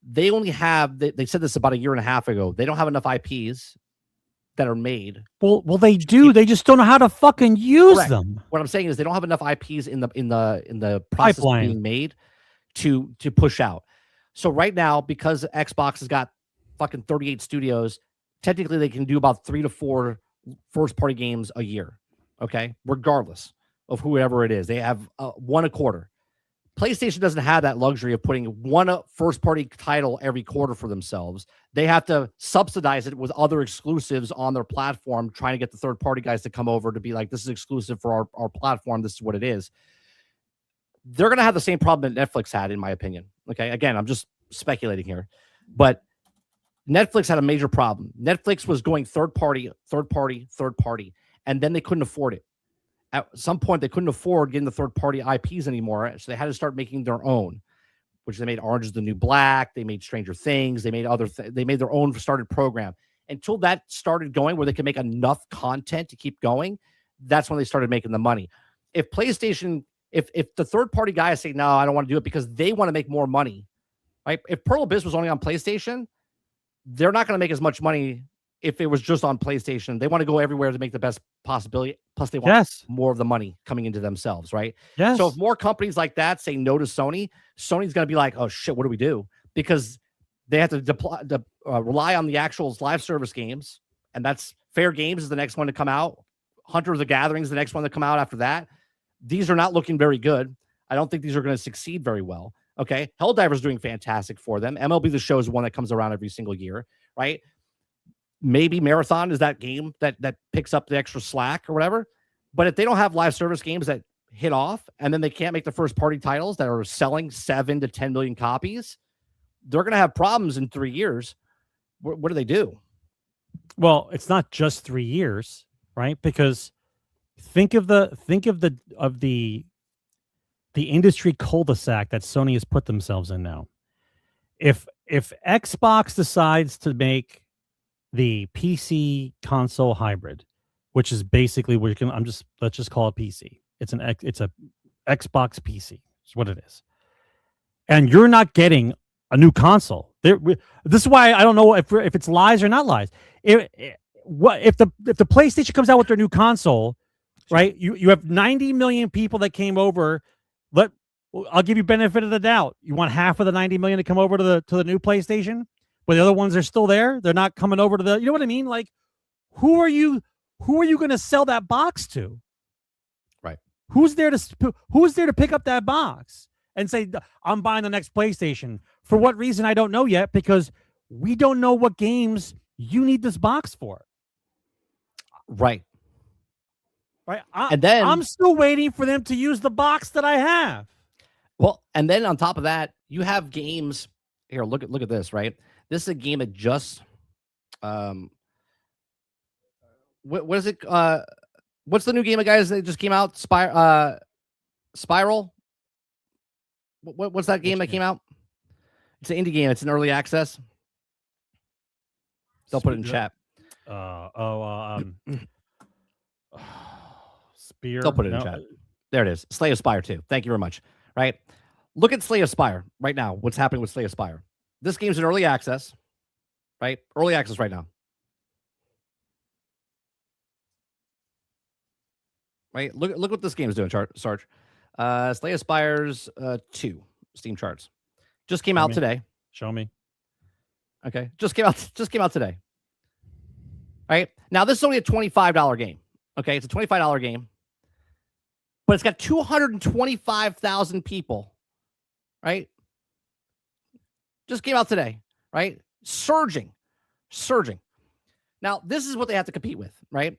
they only have, they said this about a year and a half ago, they don't have enough IPs that are made. Well, they do. They just don't know how to fucking use them. What I'm saying is they don't have enough IPs in the process of being made to push out. So right now, because Xbox has got fucking 38 studios, technically they can do about 3 to 4 first-party games a year, okay? Regardless of whoever it is. They have one a quarter. PlayStation doesn't have that luxury of putting one first-party title every quarter for themselves. They have to subsidize it with other exclusives on their platform, trying to get the third-party guys to come over to be like, this is exclusive for our platform. This is what it is. They're going to have the same problem that Netflix had, in my opinion. Okay, again, I'm just speculating here. But Netflix had a major problem. Netflix was going third party, and then they couldn't afford it. At some point, they couldn't afford getting the third-party IPs anymore, so they had to start making their own, which they made Orange is the New Black, they made Stranger Things, they made they made their own started program. Until that started going where they could make enough content to keep going, that's when they started making the money. If PlayStation, if the third-party guys say, no, I don't want to do it because they want to make more money, right? If Pearl Abyss was only on PlayStation, they're not going to make as much money if it was just on PlayStation. They want to go everywhere to make the best possibility. Plus, they want more of the money coming into themselves, right? Yes. So if more companies like that say no to Sony, Sony's going to be like, oh, shit, what do we do? Because they have to rely on the actual live service games, and that's Fair Games is the next one to come out. Hunter of the Gathering is the next one to come out after that. These are not looking very good. I don't think these are going to succeed very well. Okay. Helldiver's doing fantastic for them. MLB The Show is one that comes around every single year, right? Maybe Marathon is that game that picks up the extra slack or whatever. But if they don't have live service games that hit off and then they can't make the first party titles that are selling 7 to 10 million copies, they're going to have problems in 3 years. What do they do? Well, it's not just 3 years, right? Because think of the industry cul-de-sac that Sony has put themselves in now. If Xbox decides to make the PC console hybrid, which is basically what you can, let's just call it PC. It's a Xbox PC. It's what it is. and you're not getting a new console. This is why I don't know if it's lies or not lies. If the PlayStation comes out with their new console, right? You have 90 million people that came over. I'll give you benefit of the doubt. You want half of the 90 million to come over to the new PlayStation, but the other ones are still there. They're not coming over to the. You know what I mean? Like, who are you going to sell that box to? Right. Who's there to pick up that box and say, I'm buying the next PlayStation? For what reason, I don't know yet, because we don't know what games you need this box for. Right. Right. And then I'm still waiting for them to use the box that I have. Well, and then on top of that, you have games here. Look at this, right? This is a game that just what is it? What's the new game of guys that just came out? Spiral. What's that game that came out? It's an indie game. It's an early access. They'll put it in chat. Spear. They'll put it in chat. There it is. Slay of Spire 2. Thank you very much. Right. Look at Slay of Spire right now. What's happening with Slay of Spire? This game's in early access. Right. Early access right now. Right. Look what this game is doing, Sarge. Slay of Spire's 2 Steam charts. Just came out today. Show me. Okay. Just came out today. Right. Now this is only a $25 game. Okay, it's a $25 game. But it's got 225,000 people. Right? Just came out today, right? Surging. Now, this is what they have to compete with, right?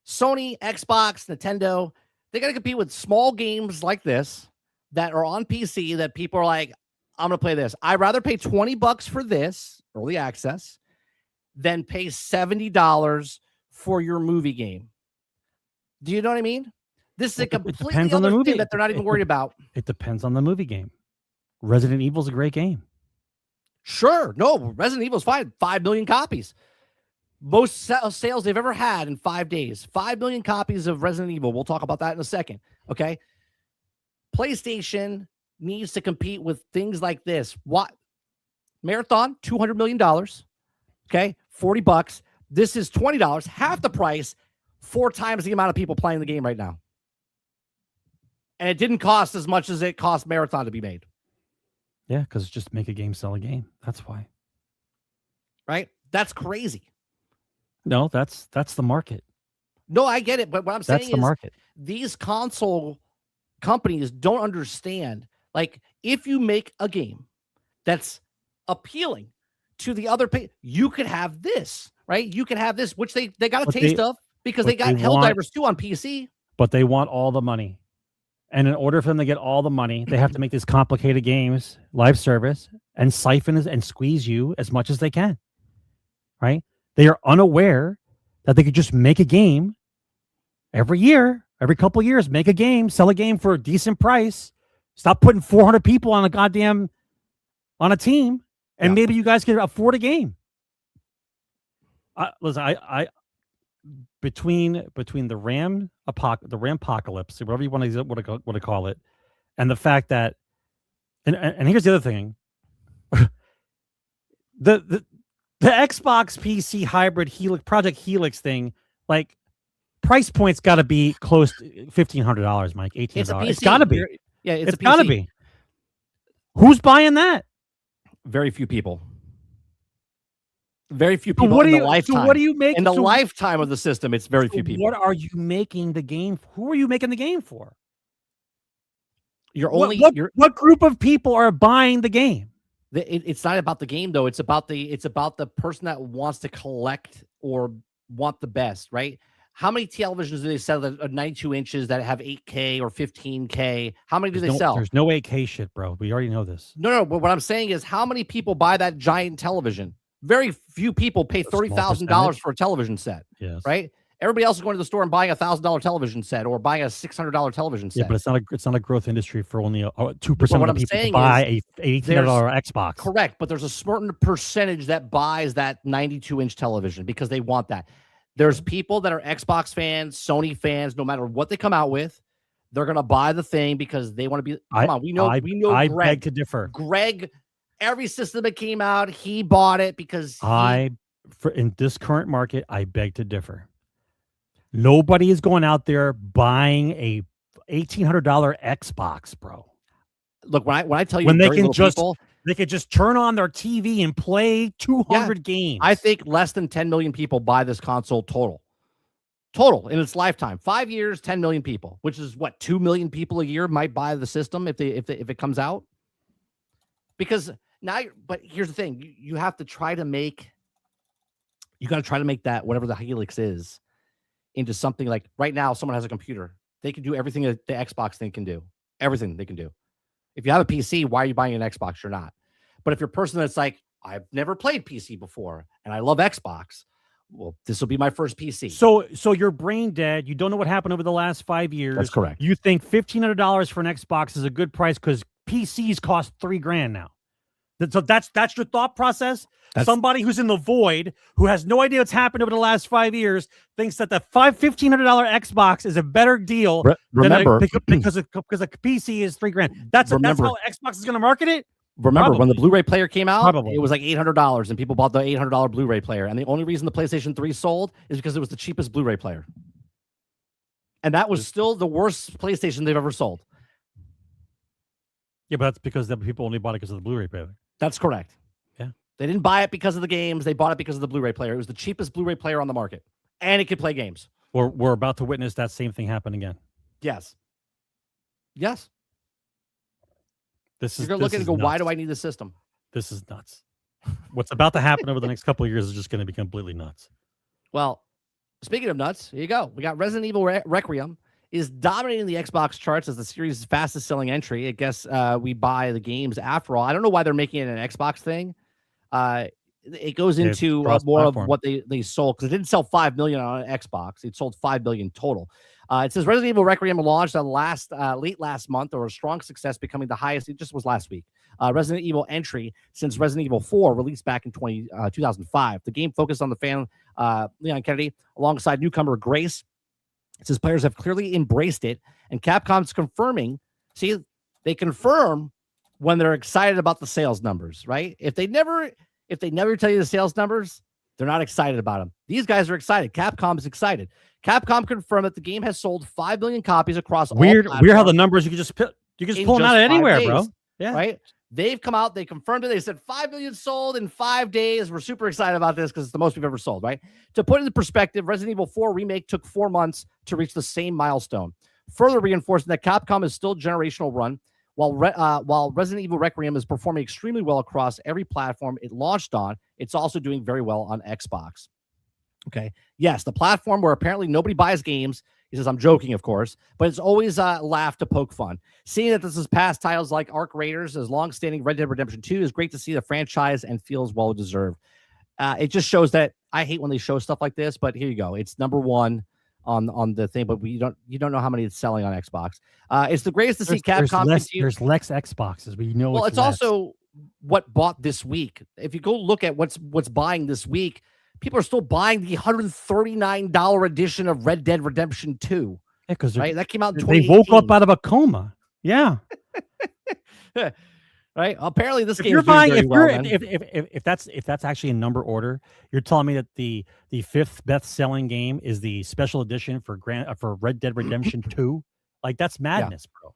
Sony, Xbox, Nintendo, they got to compete with small games like this that are on PC that people are like, I'm going to play this. I'd rather pay $20 for this, early access, than pay $70 for your movie game. Do you know what I mean? This is a completely other thing that they're not even worried about. It depends on the movie game. Resident Evil is a great game. Sure. No, Resident Evil is fine. 5 million copies. Most sales they've ever had in 5 days. 5 million copies of Resident Evil. We'll talk about that in a second. Okay. PlayStation needs to compete with things like this. What? Marathon, $200 million. Okay. $40. This is $20, half the price, 4 times the amount of people playing the game right now. And it didn't cost as much as it cost Marathon to be made. Yeah, because just make a game, sell a game. That's why. Right? That's crazy. No, that's the market. No, I get it. But what I'm saying is the market. These console companies don't understand. Like, if you make a game that's appealing to the other you could have this, right? You can have this, which they got a taste of because they got Helldivers 2 on PC. But they want all the money. And in order for them to get all the money, they have to make these complicated games, live service, and siphon and squeeze you as much as they can. Right? They are unaware that they could just make a game every year, every couple of years, make a game, sell a game for a decent price. Stop putting 400 people on a team, and maybe you guys can afford a game. Listen, I between the RAM apocalypse, whatever you want to call it, and the fact that, and here's the other thing, the Xbox PC hybrid Project Helix thing, like, price point's got to be close to $1,500, Mike. $1,800. It's got to be. Yeah, it's got to be. Who's buying that? Very few people. Very few people in the lifetime. So what do you make in the lifetime of the system? It's very few people. What are you making the game? Who are you making the game for? What group of people are buying the game? It's not about the game though. It's about the person that wants to collect or want the best, right? How many televisions do they sell that are 92 inches that have 8K or 15K? How many do they sell? There's no 8K shit, bro. We already know this. No. But what I'm saying is, how many people buy that giant television? Very few people pay $30,000 for a television set. Yes. Right? Everybody else is going to the store and buying a $1,000 television set or buying a $600 television set. Yeah, but it's not a growth industry for only 2% of the people to buy a $1,800 Xbox. Correct, but there's a certain percentage that buys that 92-inch television because they want that. There's people that are Xbox fans, Sony fans, no matter what they come out with, They're gonna buy the thing because they want to be. Come on, we know. I Greg. beg to differ. Greg, every system that came out, he bought it because in this current market, I beg to differ. Nobody is going out there buying a $1,800 Xbox, bro. Look, when I tell you, when they can just turn on their TV and play 200 games. I think less than 10 million people buy this console total in its lifetime. 5 years, 10 million people, which is what 2 million people a year might buy the system if it comes out. Because now, but here's the thing: you have to try to make. You got to try to make that whatever the Helix is into something like right now. Someone has a computer; they can do everything that the Xbox thing can do. Everything they can do. If you have a PC, why are you buying an Xbox? You're not. But if you're a person that's like, I've never played PC before and I love Xbox, well, this will be my first PC. So you're brain dead. You don't know what happened over the last 5 years. That's correct. You think $1,500 for an Xbox is a good price because PCs cost $3,000 now. So that's your thought process. Somebody who's in the void, who has no idea what's happened over the last 5 years, thinks that the $1,500 Xbox is a better deal because a PC is $3,000. That's how Xbox is going to market it. Remember when the Blu-ray player came out? It was like $800, and people bought the $800 Blu-ray player. And the only reason the PlayStation 3 sold is because it was the cheapest Blu-ray player, and that was still the worst PlayStation they've ever sold. Yeah, but that's because the people only bought it because of the Blu-ray player. That's correct. Yeah. They didn't buy it because of the games. They bought it because of the Blu-ray player. It was the cheapest Blu-ray player on the market, and it could play games. We're about to witness that same thing happen again. Yes. Yes. You're going to look at it and go, why do I need this system? This is nuts. What's about to happen over the next couple of years is just going to be completely nuts. Well, speaking of nuts, here you go. We got Resident Evil Recreum is dominating the Xbox charts as the series' fastest selling entry. I guess we buy the games after all. I don't know why they're making it an Xbox thing. It goes into more of what they sold, because it didn't sell 5 million on Xbox. It sold 5 million total. It says Resident Evil Recreum launched on late last month, or a strong success, becoming the highest. It just was last week. Resident Evil entry since Resident Evil 4, released back in 2005. The game focused on the fan Leon Kennedy alongside newcomer Grace. It says players have clearly embraced it, and Capcom's confirming. See, they confirm when they're excited about the sales numbers, right? If they never tell you the sales numbers, they're not excited about them. These guys are excited. Capcom is excited. Capcom confirmed that the game has sold 5 million copies across all platforms. Weird how the numbers you can just pull them out of anywhere, bro. Yeah. Right? They've come out, they confirmed it. They said 5 million sold in 5 days. We're super excited about this because it's the most we've ever sold, right? To put it into perspective, Resident Evil 4 Remake took 4 months to reach the same milestone, further reinforcing that Capcom is still generational run. While Resident Evil Recreum is performing extremely well across every platform it launched on, it's also doing very well on Xbox. Okay. Yes, the platform where apparently nobody buys games. He says, I'm joking, of course, but it's always laugh to poke fun. Seeing that this is past titles like Arc Raiders as long-standing Red Dead Redemption 2 is great to see the franchise and feels well-deserved. It just shows that I hate when they show stuff like this, but here you go. It's number one on the thing, but you don't know how many it's selling on Xbox. It's the greatest to see Capcom. There's less Xboxes, but well, it's also what bought this week. If you go look at what's buying this week, people are still buying the $139 edition of Red Dead Redemption 2. Yeah, because that came out in 2018. They woke up out of a coma. Yeah. Right. Apparently, this game. If that's actually in number order, you're telling me that the 5th best selling game is the special edition for Red Dead Redemption 2. Like, that's madness, bro.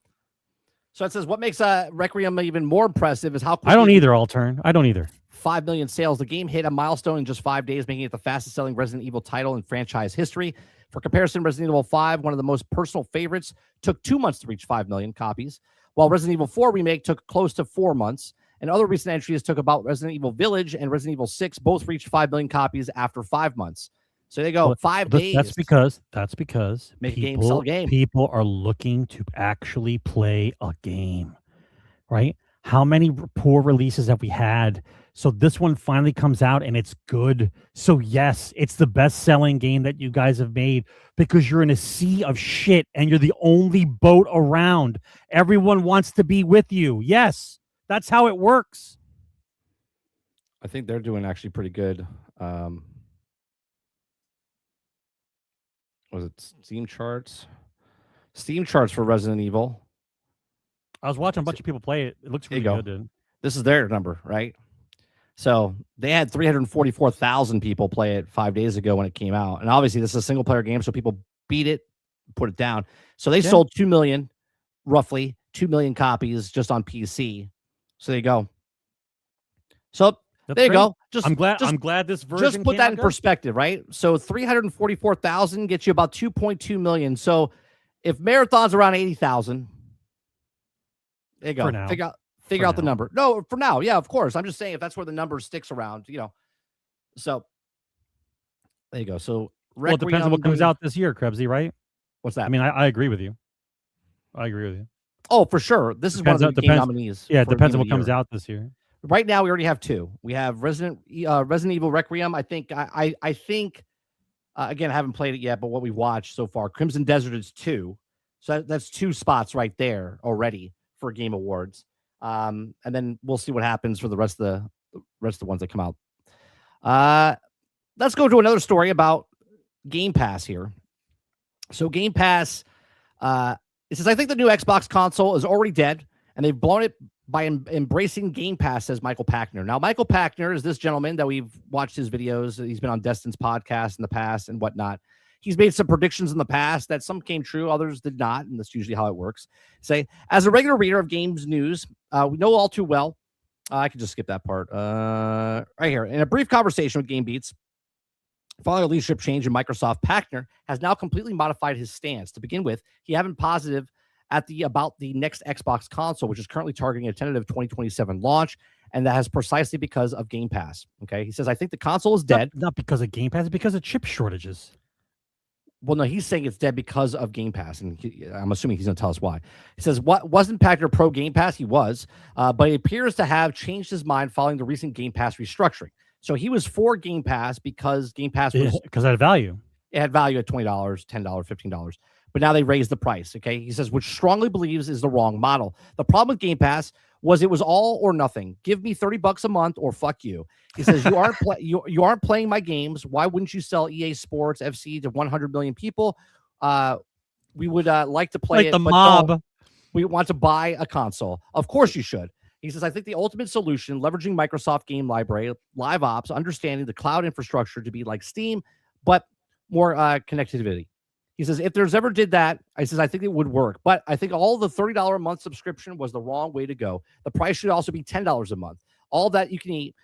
So it says what makes Requiem even more impressive is how quickly I don't either. 5 million sales. The game hit a milestone in just 5 days, making it the fastest selling Resident Evil title in franchise history. For comparison, Resident Evil 5, one of the most personal favorites, took 2 months to reach 5 million copies, while Resident Evil 4 Remake took close to 4 months. And other recent entries took about Resident Evil Village and Resident Evil 6 both reached 5 million copies after 5 months. So they go 5 days. That's because people are looking to actually play a game, right? How many poor releases have we had? So this one finally comes out and it's good. So yes, it's the best-selling game that you guys have made because you're in a sea of shit and you're the only boat around. Everyone wants to be with you. Yes, that's how it works. I think they're doing actually pretty good. Was it Steam charts? Steam charts for Resident Evil. I was watching a bunch of people play it. It looks There you really go. good, dude. This is their number, right? So they had 344,000 people play it 5 days ago when it came out. And obviously, this is a single player game, so people beat it, put it down. So they sold 2 million, roughly 2 million copies just on PC. So there you go. So That's there you great. go. Just I'm glad this version just put came that out in good. perspective, right? So 344,000 gets you about 2.2 million. So if Marathon's around 80,000, there you go. For now. Figure out the number. No, for now, yeah, of course. I'm just saying if that's where the number sticks around, So there you go. So Well, it depends on what comes out this year, Krebsy, right? What's that? I mean, I agree with you. I agree with you. Oh, for sure. This is one of the game nominees. Yeah, it for depends on Game what of the comes Year. out this year. Right now, we already have 2. We have Resident Evil Recreum. I think again, I haven't played it yet, but what we've watched so far, Crimson Desert is 2. So that's 2 spots right there already for Game Awards. And then we'll see what happens for the rest of the ones that come out. Let's go to another story about Game Pass here. So Game Pass, it says, I think the new Xbox console is already dead, and they've blown it by embracing Game Pass, says Michael Packner. Now, Michael Packner is this gentleman that we've watched his videos. He's been on Destin's podcast in the past and whatnot. He's made some predictions in the past that some came true, others did not, and that's usually how it works. Say, as a regular reader of games news, we know all too well. I can just skip that part. Right here. In a brief conversation with Game Beats, following a leadership change in Microsoft, Packner has now completely modified his stance. To begin with, he had been positive about the next Xbox console, which is currently targeting a tentative 2027 launch, and that has precisely because of Game Pass. Okay, he says, I think the console is dead. Not because of Game Pass, it's because of chip shortages. Well, no, he's saying it's dead because of Game Pass, and I'm assuming he's going to tell us why. He says, "What wasn't Packner pro Game Pass? He was, but he appears to have changed his mind following the recent Game Pass restructuring. So he was for Game Pass because Game Pass was because it had value. It had value at $20, $10, $15, but now they raised the price. Okay, he says, which strongly believes is the wrong model. The problem with Game Pass was it was all or nothing. Give me $30 a month or fuck you. He says, you aren't you aren't playing my games. Why wouldn't you sell EA Sports FC to 100 million people? We would like to play like it, the but mob. we want to buy a console. Of course you should. He says, I think the ultimate solution, leveraging Microsoft Game Library, Live Ops, understanding the cloud infrastructure to be like Steam, but more connectivity. He says, if there's ever did that, I think it would work. But I think all the $30 a month subscription was the wrong way to go. The price should also be $10 a month. All that you can eat.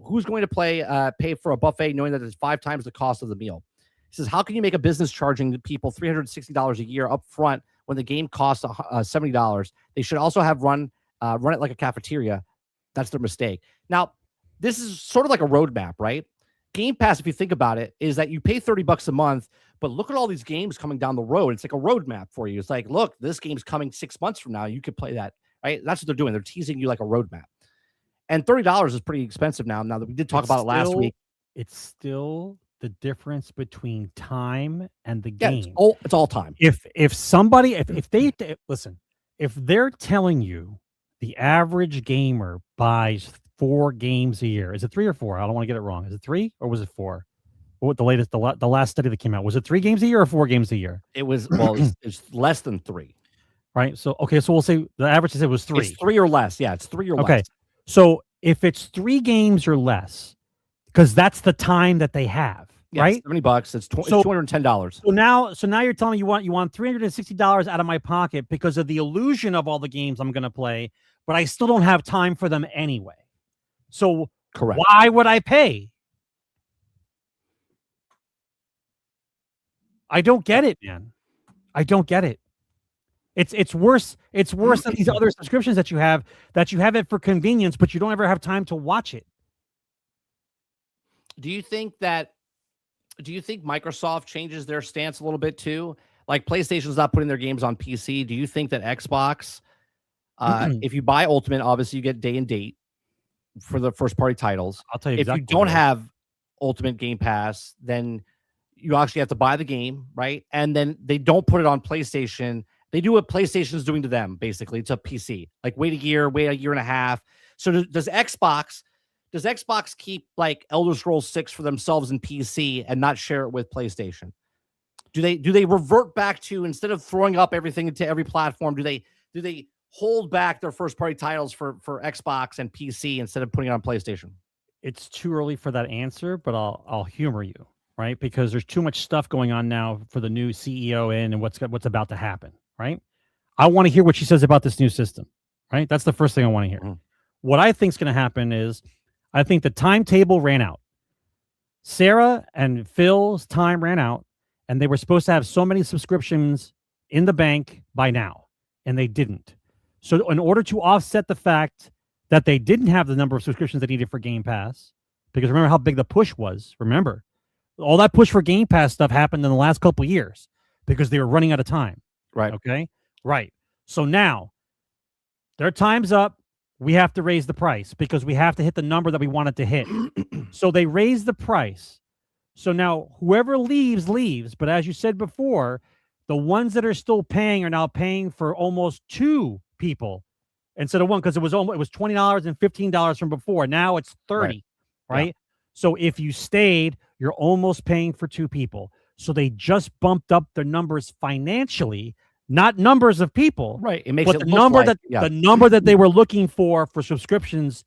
Who's going to pay for a buffet knowing that it's 5 times the cost of the meal? He says, how can you make a business charging people $360 a year up front when the game costs $70? They should also have run it like a cafeteria. That's their mistake. Now, this is sort of like a roadmap, right? Game Pass, if you think about it, is that you pay $30 a month, but look at all these games coming down the road. It's like a roadmap for you. It's like, look, this game's coming 6 months from now. You could play that, right? That's what they're doing. They're teasing you like a roadmap. And $30 is pretty expensive now. Now that we did talk about it last week. It's still the difference between time and the Yeah, game. it's all time. If they're telling you the average gamer buys 4 games a year, is it 3 or 4? I don't want to get it wrong. Is it 3 or was it 4? What the latest, the last study that came out, was it 3 games a year or 4 games a year? It was it's less than 3. Right. So okay, so we'll say the average was 3. It's 3 or less. Yeah, it's 3 or less. Okay. So if it's 3 games or less, because that's the time that they have, right? $70. It's $210. So now you're telling me you want $360 out of my pocket because of the illusion of all the games I'm going to play, but I still don't have time for them anyway. So correct. Why would I pay? I don't get it, man. I don't get it. It's worse. It's worse than these other subscriptions that you have it for convenience, but you don't ever have time to watch it. Do you think Microsoft changes their stance a little bit too? Like PlayStation's not putting their games on PC. Do you think that Xbox, if you buy Ultimate, obviously you get day and date for the first party titles. I'll tell you if you don't have Ultimate Game Pass, then you actually have to buy the game, right? And then they don't put it on PlayStation. They do what PlayStation is doing to them, basically. It's a PC. Like wait a year and a half. So does Xbox keep like Elder Scrolls 6 for themselves in PC and not share it with PlayStation? Do they revert back to, instead of throwing up everything into every platform, do they hold back their first party titles for Xbox and PC instead of putting it on PlayStation? It's too early for that answer, but I'll humor you, right? Because there's too much stuff going on now for the new CEO and what's about to happen, right? I want to hear what she says about this new system, right? That's the first thing I want to hear. Mhm. What I think is going to happen is I think the timetable ran out. Sarah and Phil's time ran out, and they were supposed to have so many subscriptions in the bank by now, and they didn't. So in order to offset the fact that they didn't have the number of subscriptions they needed for Game Pass, because remember how big the push was. Remember, all that push for Game Pass stuff happened in the last couple of years because they were running out of time. Right. Okay. Right. So now their time's up. We have to raise the price because we have to hit the number that we wanted to hit. So they raised the price. So now whoever leaves. But as you said before, the ones that are still paying are now paying for almost 2 people instead of 1, because it was $20 and $15 from before. Now it's 30, right? Yeah. So if you stayed, you're almost paying for 2 people. So they just bumped up their numbers financially, not numbers of people. Right. It makes but it the look number like, the number that they were looking for subscriptions,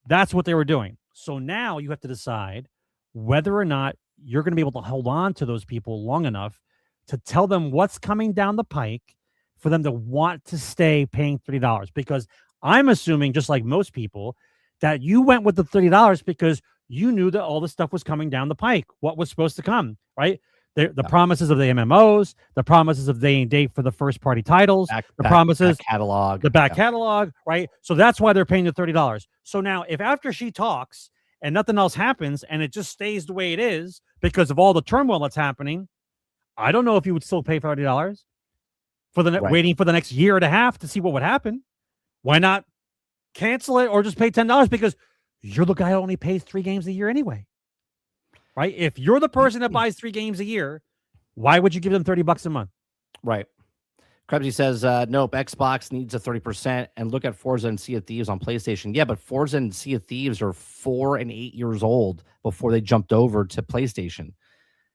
that's what they were doing. So now you have to decide whether or not you're going to be able to hold on to those people long enough to tell them what's coming down the pike for them to want to stay paying $30. Because I'm assuming, just like most people, that you went with the $30 because you knew that all this stuff was coming down the pike, what was supposed to come, right? The promises of the MMOs, the promises of day and date for the first party titles, promises, catalog, the back catalog, right? So that's why they're paying the $30. So now if after she talks and nothing else happens and it just stays the way it is because of all the turmoil that's happening, I don't know if you would still pay $30 for the waiting for the next year and a half to see what would happen. Why not cancel it or just pay $10 because you're the guy who only pays 3 games a year anyway, right? If you're the person that buys 3 games a year, why would you give them $30 a month? Right. Krebsy says, nope, Xbox needs a 30%, and look at Forza and Sea of Thieves on PlayStation. Yeah, but Forza and Sea of Thieves are 4 and 8 years old before they jumped over to PlayStation,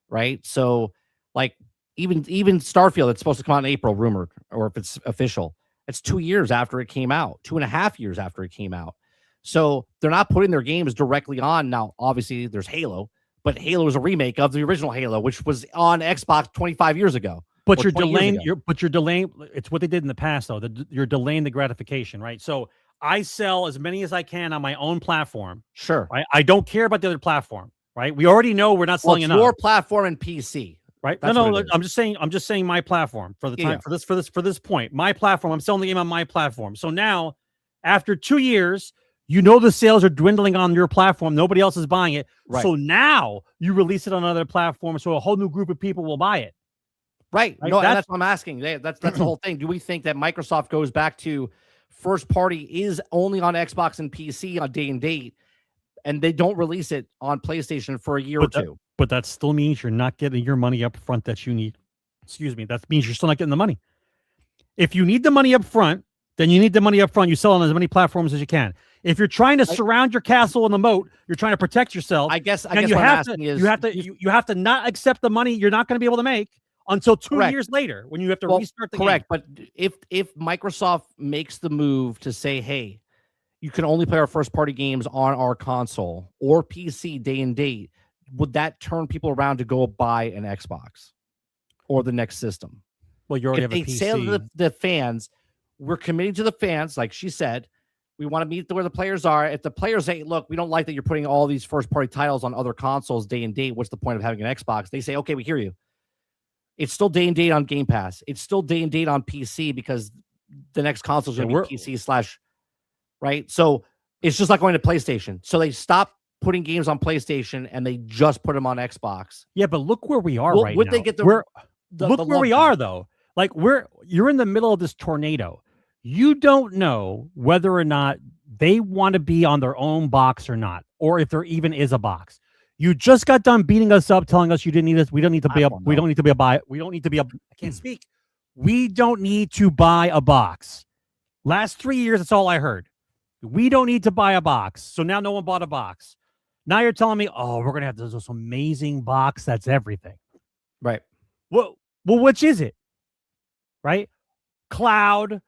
right? So, like, even Starfield, it's supposed to come out in April, rumored, or if it's official, it's 2 years after it came out, 2.5 years after it came out. So they're not putting their games directly on. Now, obviously, there's Halo, but Halo is a remake of the original Halo, which was on Xbox 25 years ago. But you're delaying. You're delaying. It's what they did in the past, though. You're delaying the gratification, right? So I sell as many as I can on my own platform. Sure. Right. I don't care about the other platform. Right. We already know we're not selling enough. Your platform and PC. Right. No. I'm just saying my platform for the time for this point. My platform. I'm selling the game on my platform. So now, after 2 years, you know the sales are dwindling on your platform. Nobody else is buying it. Right. So now you release it on another platform, so a whole new group of people will buy it. Right. No, that's what I'm asking. That's the whole thing. Do we think that Microsoft goes back to first party is only on Xbox and PC on day and date, and they don't release it on PlayStation for a year or 2? But that still means you're not getting your money up front that you need. Excuse me. That means you're still not getting the money. If you need the money up front, then you need the money up front. You sell on as many platforms as you can. If you're trying to surround your castle in the moat, you're trying to protect yourself. I guess you have to not accept the money you're not going to be able to make until 2 years later when you have to restart the game. Correct. But if Microsoft makes the move to say, hey, you can only play our first party games on our console or PC day and date, would that turn people around to go buy an Xbox or the next system? Well, you already have a PC. They say to the fans, we're committing to the fans, like she said. We want to meet where the players are. If the players say, look, we don't like that you're putting all these first-party titles on other consoles day and date, what's the point of having an Xbox? They say, okay, we hear you. It's still day and date on Game Pass. It's still day and date on PC because the next console is going to be PC / right? So it's just like going to PlayStation. So they stop putting games on PlayStation and they just put them on Xbox. Yeah, but look where we are right now. Would they get look where we are, though. Like, you're in the middle of this tornado. You don't know whether or not they want to be on their own box or not, or if there even is a box. You just got done beating us up, telling us you didn't need us. We don't need to be we don't need to be a buy. We don't need to be a. I can't speak. We don't need to buy a box. Last 3 years, that's all I heard. We don't need to buy a box. So now no one bought a box. Now you're telling me, oh, we're gonna have this amazing box that's everything. Right. Well, Well, which is it? Right? Cloud,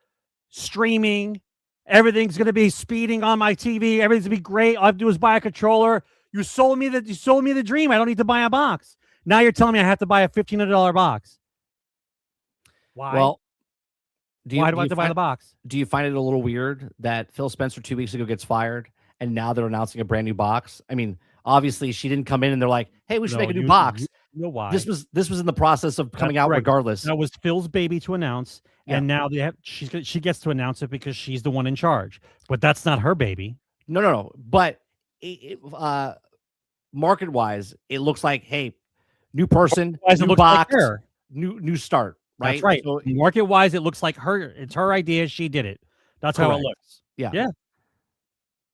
streaming, everything's going to be speeding on my TV. Everything's going to be great. All I have to do is buy a controller. You sold me the dream. I don't need to buy a box. Now you're telling me I have to buy a $1,500 box. Why? Well, why do I have to buy the box? Do you find it a little weird that Phil Spencer 2 weeks ago gets fired and now they're announcing a brand new box? I mean, obviously she didn't come in and they're like, "Hey, we should make a new box." You know why? This was in the process of coming out regardless. That was Phil's baby to announce, and now she gets to announce it because she's the one in charge. But that's not her baby. No. But market wise, it looks like, hey, new person, new box, like new start. Right? That's right. So, market wise, it looks like her. It's her idea. She did it. That's how it looks. Yeah.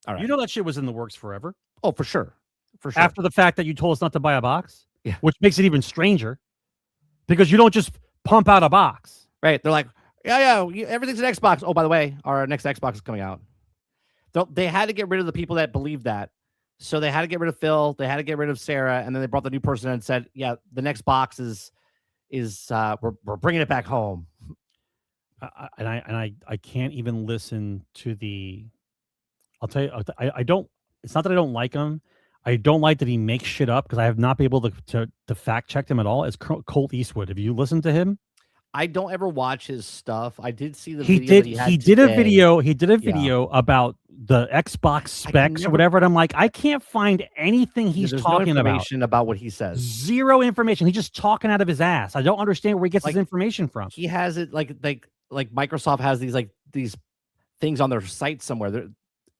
All right. You know that shit was in the works forever. Oh, for sure. After the fact that you told us not to buy a box, yeah, which makes it even stranger, because you don't just pump out a box. Right? They're like, yeah, everything's an Xbox. Oh, by the way, our next Xbox is coming out. They had to get rid of the people that believed that. So they had to get rid of Phil. They had to get rid of Sarah, and then they brought the new person in and said, "Yeah, the next box is we're bringing it back home." I can't even listen to the. I'll tell you, I don't. It's not that I don't like him. I don't like that he makes shit up because I have not been able to fact check him at all. It's Colt Eastwood. Have you listened to him? I don't ever watch his stuff. I did see the video. He did a video about the Xbox specs or whatever, and I'm like, I can't find anything he's talking about what he says. Zero information. He's just talking out of his ass. I don't understand where he gets his information from. He has it like Microsoft has these things on their site somewhere.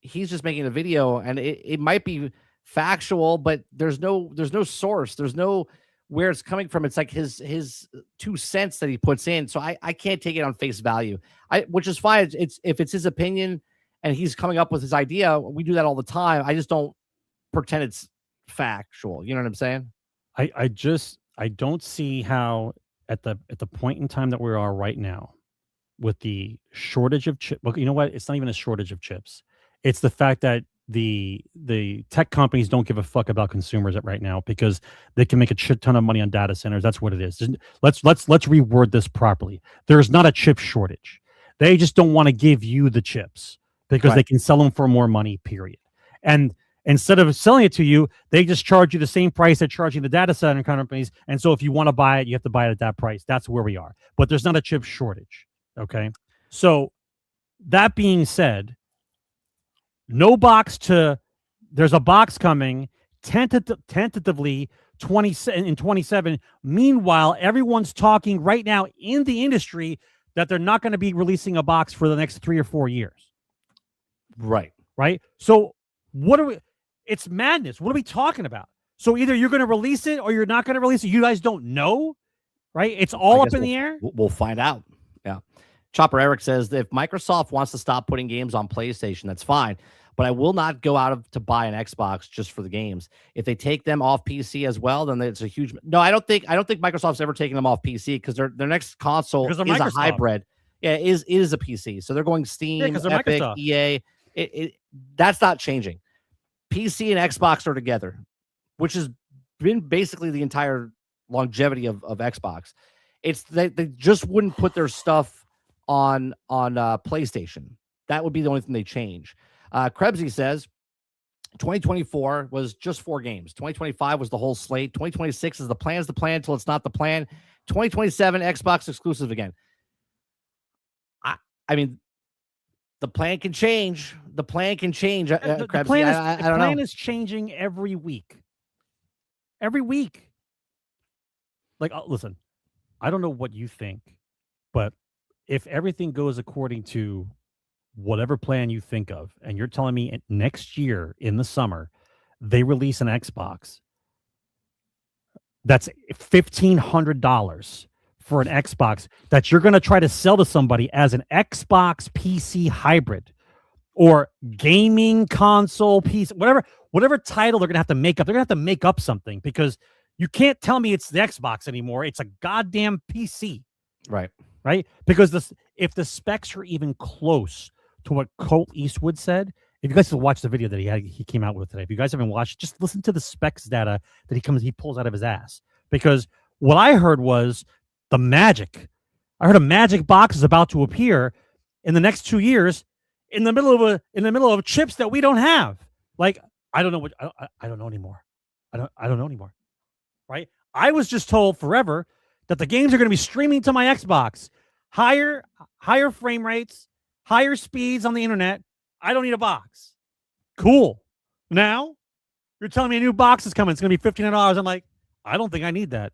He's just making a video, and it might be factual, but there's no source. There's no where it's coming from. It's like his 2 cents that he puts in. So I can't take it on face value. Which is fine. It's if it's his opinion and he's coming up with his idea, we do that all the time. I just don't pretend it's factual. You know what I'm saying? I don't see how at the point in time that we are right now with the shortage of chips. Well, you know what? It's not even a shortage of chips. It's the fact that the tech companies don't give a fuck about consumers right now because they can make a shit ton of money on data centers. That's what it is. Let's reword this properly. There's not a chip shortage. They just don't want to give you the chips because they can sell them for more money, period. And instead of selling it to you, they just charge you the same price they're charging the data center companies. And so if you want to buy it, you have to buy it at that price. That's where we are. But there's not a chip shortage. Okay. So that being said, there's a box coming tentatively in 27. Meanwhile, everyone's talking right now in the industry that they're not going to be releasing a box for the next 3 or 4 years. Right. So it's madness. What are we talking about? So either you're going to release it or you're not going to release it. You guys don't know, right? It's all up in the air. We'll find out. Yeah. Chopper Eric says that if Microsoft wants to stop putting games on PlayStation, that's fine. But I will not go out to buy an Xbox just for the games. If they take them off PC as well, then it's a huge. No, I don't think Microsoft's ever taken them off PC because their next console is a hybrid. Yeah, it is a PC. So they're going Steam, Epic, Microsoft. EA. That's not changing. PC and Xbox are together, which has been basically the entire longevity of Xbox. It's they just wouldn't put their stuff on PlayStation. That would be the only thing they change. Krebsy says 2024 was just 4 games. 2025 was the whole slate. 2026 is the plan until it's not the plan. 2027 Xbox exclusive again. I mean, the plan can change. The plan can change. The plan is changing every week. Every week. Like, listen, I don't know what you think, but if everything goes according to whatever plan you think of, and you're telling me next year in the summer, they release an Xbox that's $1,500 for an Xbox that you're going to try to sell to somebody as an Xbox PC hybrid or gaming console piece, whatever title they're going to have to make up. They're going to have to make up something because you can't tell me it's the Xbox anymore. It's a goddamn PC. Right. Because if the specs are even close to what Colt Eastwood said, if you guys have watched the video that he came out with today, if you guys haven't watched, just listen to the specs data that he pulls out of his ass. Because what I heard was the magic. I heard a magic box is about to appear in the next 2 years in the middle of chips that we don't have. Like, I don't know what I don't know anymore. I don't know anymore. Right? I was just told forever that the games are going to be streaming to my Xbox. Higher frame rates, higher speeds on the internet. I don't need a box. Cool. Now you're telling me a new box is coming. It's going to be $1,500. I'm like, I don't think I need that.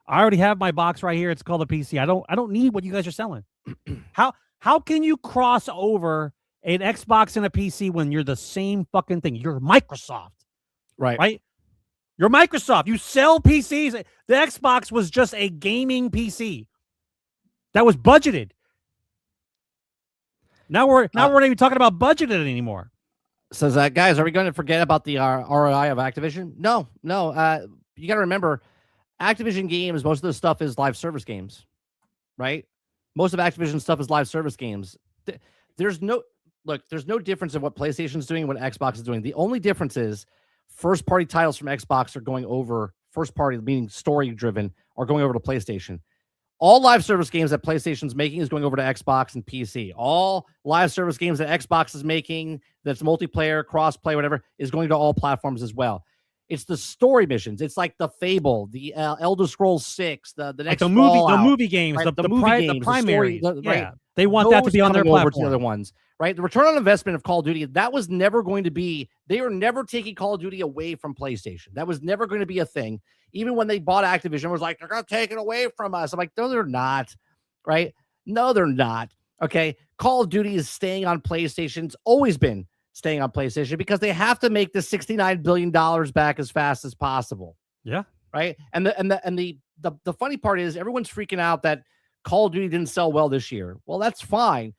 I already have my box right here. It's called a PC. I don't need what you guys are selling. How can you cross over an Xbox and a PC when you're the same fucking thing? You're Microsoft. Right? You're Microsoft. You sell PCs. The Xbox was just a gaming PC that was budgeted. Now we're not even talking about budgeted anymore. Says that, guys, are we going to forget about the ROI of Activision? No. You got to remember, Activision games, most of the stuff is live service games, right? Most of Activision stuff is live service games. There's no difference in what PlayStation's doing and what Xbox is doing. The only difference is first-party titles from Xbox are going over, first-party, meaning story-driven, are going over to PlayStation. All live service games that PlayStation's making is going over to Xbox and PC. All live service games that Xbox is making, that's multiplayer, cross-play, whatever, is going to all platforms as well. It's the story missions. It's like the Fable, the Elder Scrolls 6, the next like Fallout, the movie games, right? the movie games, games, primary. the story, right? They want that to be on their platform. Over to the other ones, right? The return on investment of Call of Duty, that was never going to be. They were never taking Call of Duty away from PlayStation. That was never going to be a thing. Even when they bought Activision, it was like, they're going to take it away from us. I'm like, no, they're not, right? No, they're not. Okay, Call of Duty is staying on PlayStation. It's always been staying on PlayStation because they have to make the $69 billion back as fast as possible. Yeah. Right. And the funny part is everyone's freaking out that Call of Duty didn't sell well this year. Well, that's fine.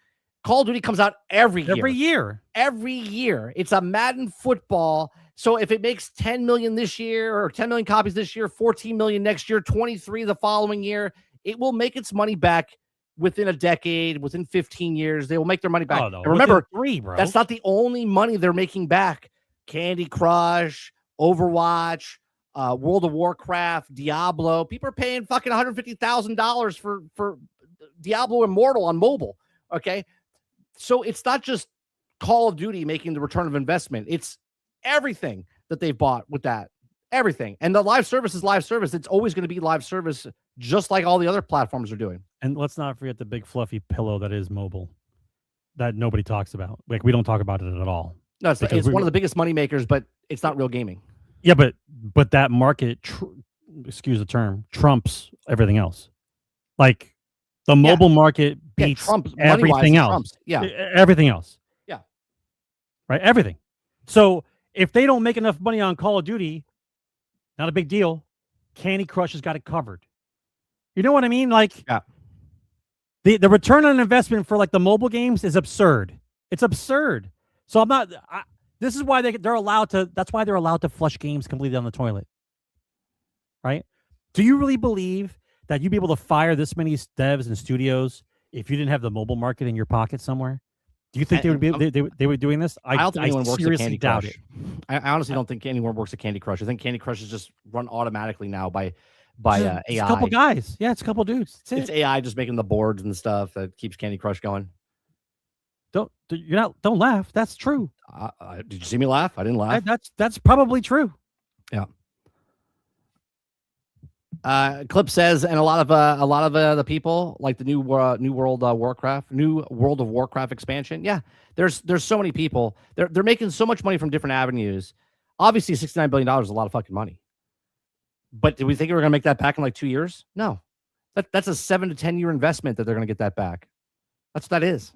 Call of Duty comes out every year. It's a Madden football. So if it makes 10 million this year or 10 million copies this year, 14 million next year, 23 the following year, it will make its money back within a decade, within 15 years. They will make their money back. Oh, no. And remember, 3, bro. That's not the only money they're making back. Candy Crush, Overwatch, World of Warcraft, Diablo. People are paying fucking $150,000 for Diablo Immortal on mobile. Okay. So it's not just Call of Duty making the return of investment. It's everything that they've bought with that. Everything. And the live service is live service. It's always going to be live service, just like all the other platforms are doing. And let's not forget the big fluffy pillow that is mobile that nobody talks about. Like, we don't talk about it at all. No, it's one of the biggest money makers, but it's not real gaming. Yeah, but that market, excuse the term, trumps everything else. Like, the mobile market beats everything else. Everything else. Yeah. Right? Everything. So if they don't make enough money on Call of Duty, not a big deal. Candy Crush has got it covered. You know what I mean? Like, the return on investment for like the mobile games is absurd. It's absurd. So this is why they're allowed to. That's why they're allowed to flush games completely down the toilet. Right? Do you really believe that you'd be able to fire this many devs and studios if you didn't have the mobile market in your pocket somewhere? Do you think they would be they were doing this? I don't think anyone works at Candy Crush. It. I honestly don't think anyone works at Candy Crush. I think Candy Crush is just run automatically now by AI. It's a couple guys. Yeah, it's a couple dudes. It's AI just making the boards and stuff that keeps Candy Crush going. Don't laugh. That's true. Did you see me laugh? I didn't laugh. That's probably true. Yeah. Clip says, and a lot of the people like the new World of Warcraft expansion. Yeah, there's so many people. They're making so much money from different avenues. Obviously, $69 billion is a lot of fucking money. But do we think we're gonna make that back in like 2 years? No, that's a 7 to 10 year investment that they're gonna get that back. That's what that is.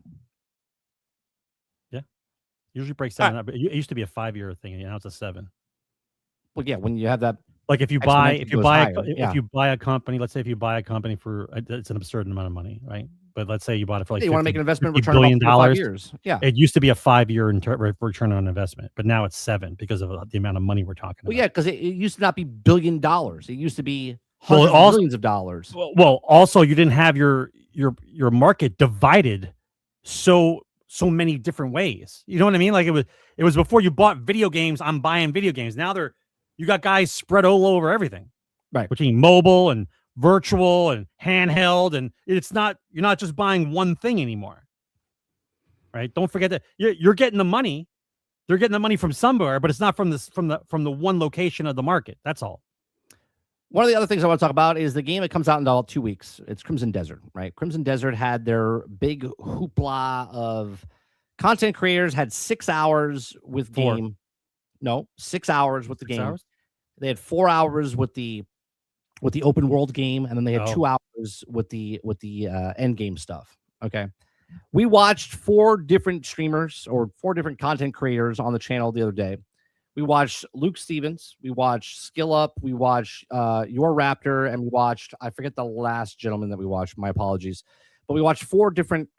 Yeah, usually breaks down. It used to be a 5-year thing, and now it's a 7. Well, yeah, when you have that. Like if you buy a company, let's say if you buy a company for it's an absurd amount of money, right? But let's say you bought it for like you want to make an investment return $50 billion about 5 years. Yeah, it used to be a 5-year return on investment, but now it's 7 because of the amount of money we're talking about. Well, yeah, because it used to not be $1 billion. It used to be hundreds of millions of dollars. Well, also you didn't have your market divided so many different ways. You know what I mean? Like it was before you bought video games. I'm buying video games. Now you got guys spread all over everything, right? Between mobile and virtual and handheld, and you're not just buying one thing anymore. Right? Don't forget that you're getting the money. They're getting the money from somewhere, but it's not from the one location of the market. That's all. One of the other things I want to talk about is the game that comes out in about 2 weeks. It's Crimson Desert, right? Crimson Desert had their big hoopla of content creators, had 6 hours with game. No, 6 hours with the game. Hours? They had 4 hours with the open world game, and then they had 2 hours with the end game stuff. Okay. We watched 4 different streamers or 4 different content creators on the channel the other day. We watched Luke Stevens, we watched Skill Up, we watched Your Raptor, and we watched, I forget the last gentleman that we watched, my apologies. But we watched 4 different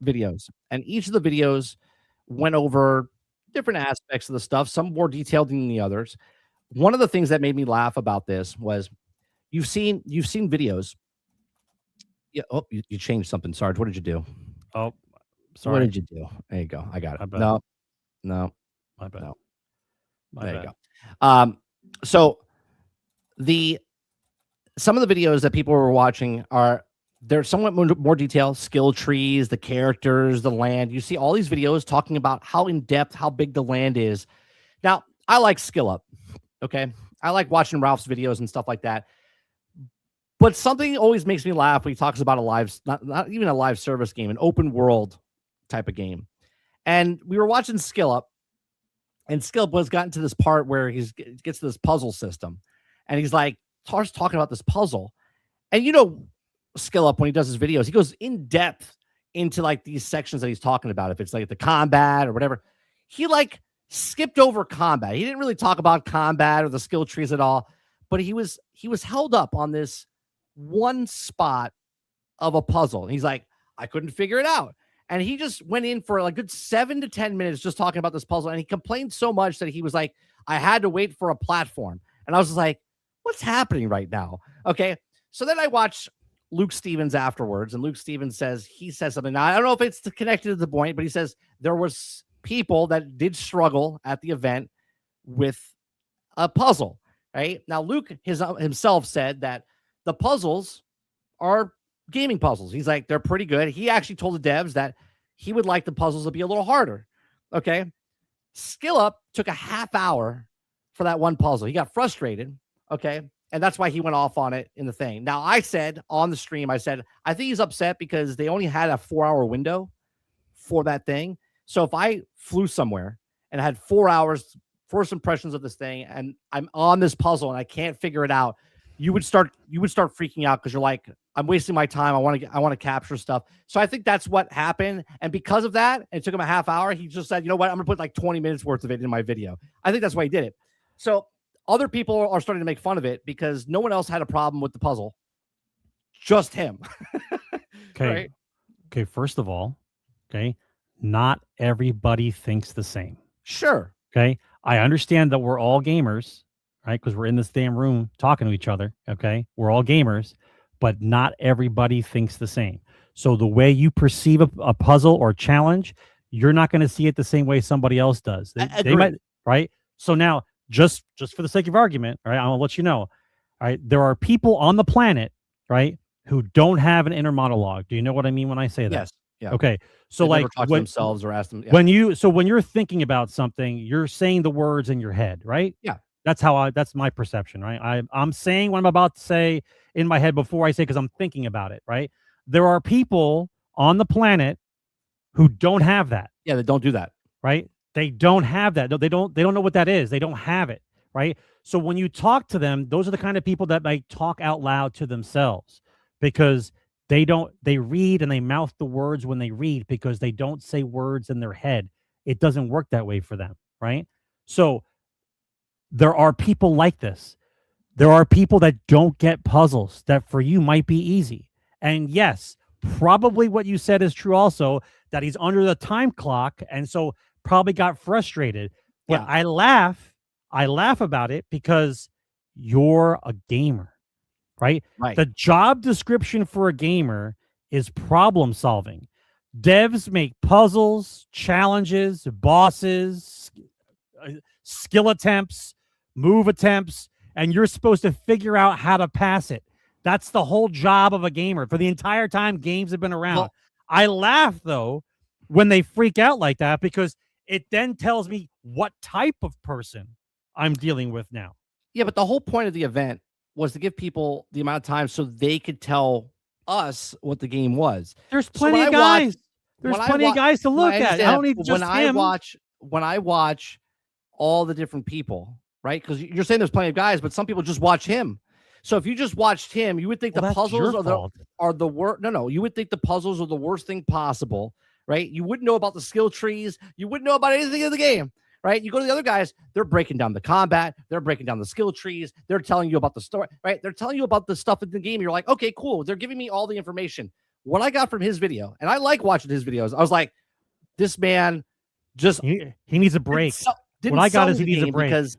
videos, and each of the videos went over different aspects of the stuff, some more detailed than the others. One of the things that made me laugh about this was you've seen videos. Yeah, oh, you changed something, Sarge. What did you do? Oh, sorry. What did you do? There you go. I got it. No, my bad. No. My there bad. you go. So some of the videos that people were watching they're somewhat more detailed, skill trees, the characters, the land. You see all these videos talking about how in depth, how big the land is. Now, I like Skill Up. Okay. I like watching Ralph's videos and stuff like that. But something always makes me laugh when he talks about not even a live service game, an open world type of game. And we were watching Skill Up, and Skill Up was gotten to this part where he gets to this puzzle system, and he's like, starts talking about this puzzle. And Skill Up, when he does his videos, he goes in depth into like these sections that he's talking about. If it's like the combat or whatever, he like skipped over combat. He didn't really talk about combat or the skill trees at all, but he was held up on this one spot of a puzzle. And he's like, I couldn't figure it out. And he just went in for like a good 7 to 10 minutes just talking about this puzzle. And he complained so much that he was like, I had to wait for a platform. And I was just like, what's happening right now? Okay. So then I watched Luke Stevens afterwards, and Luke Stevens says something. Now, I don't know if it's connected to the point, but he says there was people that did struggle at the event with a puzzle, right? Now, Luke himself said that the puzzles are gaming puzzles. He's like, they're pretty good. He actually told the devs that he would like the puzzles to be a little harder. Okay. Skill Up took a half hour for that one puzzle. He got frustrated. Okay. And that's why he went off on it in the thing. Now, I said on the stream, I think he's upset because they only had a 4-hour window for that thing. So if I flew somewhere and had 4 hours, first impressions of this thing, and I'm on this puzzle and I can't figure it out, you would start freaking out because you're like, I'm wasting my time. I want to capture stuff. So I think that's what happened. And because of that, it took him a half hour. He just said, you know what? I'm going to put like 20 minutes worth of it in my video. I think that's why he did it. So other people are starting to make fun of it because no one else had a problem with the puzzle. Just him. Okay. Right? Okay. First of all, okay, not everybody thinks the same. Sure. Okay. I understand that we're all gamers, right? Because we're in this damn room talking to each other. Okay. We're all gamers, but not everybody thinks the same. So the way you perceive a puzzle or challenge, you're not going to see it the same way somebody else does. They might, right? So now, just for the sake of argument, all right, I'll let you know. All right, there are people on the planet, right, who don't have an inner monologue. Do you know what I mean when I say that? Yes. Yeah. Okay. So they like never talk to themselves or ask them. Yeah. When you're thinking about something, you're saying the words in your head, right? Yeah. That's my perception, right? I'm saying what I'm about to say in my head before I say, because I'm thinking about it, right? There are people on the planet who don't have that. Yeah, they don't do that. Right? They don't have that. No, they don't know what that is. They don't have it, right? So when you talk to them, those are the kind of people that might talk out loud to themselves because they read and they mouth the words when they read because they don't say words in their head. It doesn't work that way for them, right? So there are people like this. There are people that don't get puzzles that for you might be easy. And yes, probably what you said is true also, that he's under the time clock and so probably got frustrated. But yeah. I laugh about it because you're a gamer, right? The job description for a gamer is problem solving. Devs make puzzles, challenges, bosses, skill attempts, move attempts, and you're supposed to figure out how to pass it. That's the whole job of a gamer. For the entire time games have been around. Well- I laugh though when they freak out like that because it then tells me what type of person I'm dealing with now. Yeah, but the whole point of the event was to give people the amount of time so they could tell us what the game was. There's So plenty when of I watch- guys. There's when I plenty of wa- guys to No, look at. I understand don't that, need but just him. when I watch all the different people, right? Because you're saying there's plenty of guys, but some people just watch him. So if you just watched him, you would think Well, the that's puzzles your fault. are the worst. No, you would think the puzzles are the worst thing possible, right? You wouldn't know about the skill trees. You wouldn't know about anything in the game, right? You go to the other guys, they're breaking down the combat, they're breaking down the skill trees, they're telling you about the story, right? They're telling you about the stuff in the game. You're like, okay, cool. They're giving me all the information. What I got from his video, and I like watching his videos, I was like, this man just He needs a break. didn't What I got sell is he the needs a game break. because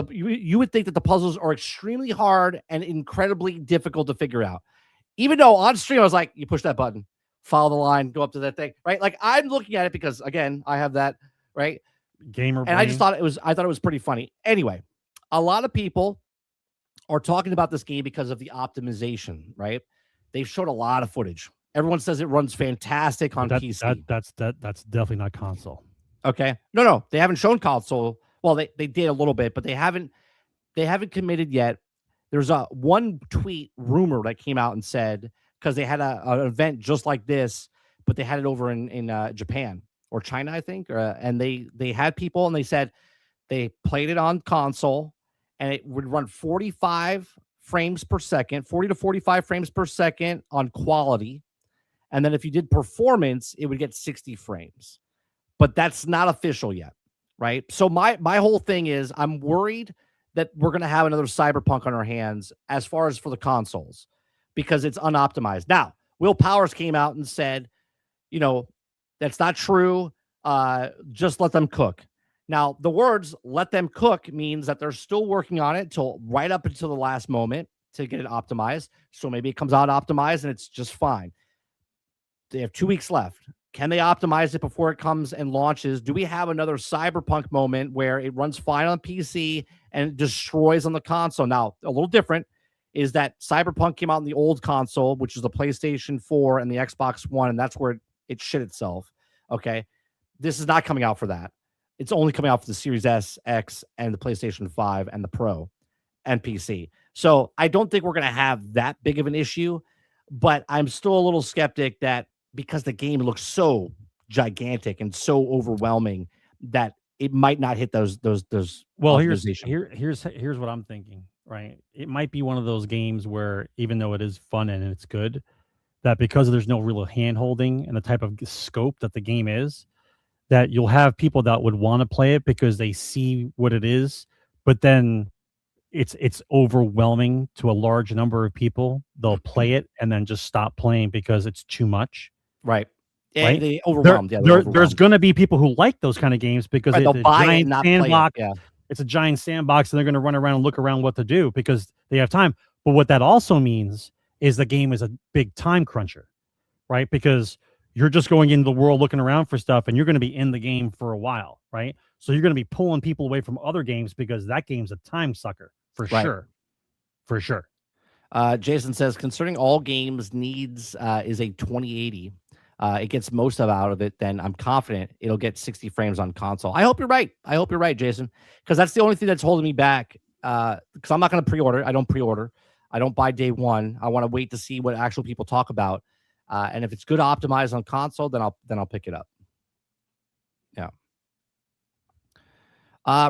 you would think that the puzzles are extremely hard and incredibly difficult to figure out. Even though on stream I was like, you push that button, follow the line, go up to that thing, right? Like I'm looking at it because again, I have that, right? Gamer And brain. I thought it was pretty funny. Anyway, a lot of people are talking about this game because of the optimization, right? They've showed a lot of footage. Everyone says it runs fantastic on PC. That's definitely not console. Okay. No, they haven't shown console. Well, they did a little bit, but they haven't committed yet. There's a one tweet rumor that came out and said, because they had an event just like this, but they had it over in Japan or China, I think, and they had people and they said they played it on console and it would run 45 frames per second, 40 to 45 frames per second on quality. And then if you did performance, it would get 60 frames. But that's not official yet, right? So my whole thing is I'm worried that we're going to have another Cyberpunk on our hands as far as for the consoles because it's unoptimized. Now, Will Powers came out and said, you know, that's not true. Just let them cook. Now, the words "let them cook" means that they're still working on it till right up until the last moment to get it optimized. So maybe it comes out optimized and it's just fine. They have 2 weeks left. Can they optimize it before it comes and launches? Do we have another Cyberpunk moment where it runs fine on PC and it destroys on the console? Now, a little different is that Cyberpunk came out on the old console, which is the PlayStation 4 and the Xbox One, and that's where it shit itself. Okay. This is not coming out for that. It's only coming out for the Series S, X, and the PlayStation 5 and the Pro and PC. So I don't think we're going to have that big of an issue, but I'm still a little skeptic that because the game looks so gigantic and so overwhelming that it might not hit those. Well, optimization. here's what I'm thinking, right? It might be one of those games where even though it is fun and it's good, that because there's no real hand holding and the type of scope that the game is, that you'll have people that would want to play it because they see what it is, but then it's overwhelming to a large number of people. They'll play it and then just stop playing because it's too much. Right. Yeah, Right? they overwhelmed. There's going to be people who like those kind of games because Right, it's they'll a buy it giant and not play it. sandbox. Yeah. It's a giant sandbox, and they're going to run around and look around what to do because they have time. But what that also means is the game is a big time cruncher, right? Because you're just going into the world looking around for stuff, and you're going to be in the game for a while, right? So you're going to be pulling people away from other games because that game's a time sucker for sure. For sure. Jason says, concerning all games needs is a 2080. It gets most out of it, then I'm confident it'll get 60 frames on console. I hope you're right. I hope you're right, Jason, because that's the only thing that's holding me back. Because I'm not going to pre-order. I don't pre-order. I don't buy day one. I want to wait to see what actual people talk about. And if it's good optimized on console, then I'll pick it up. Yeah.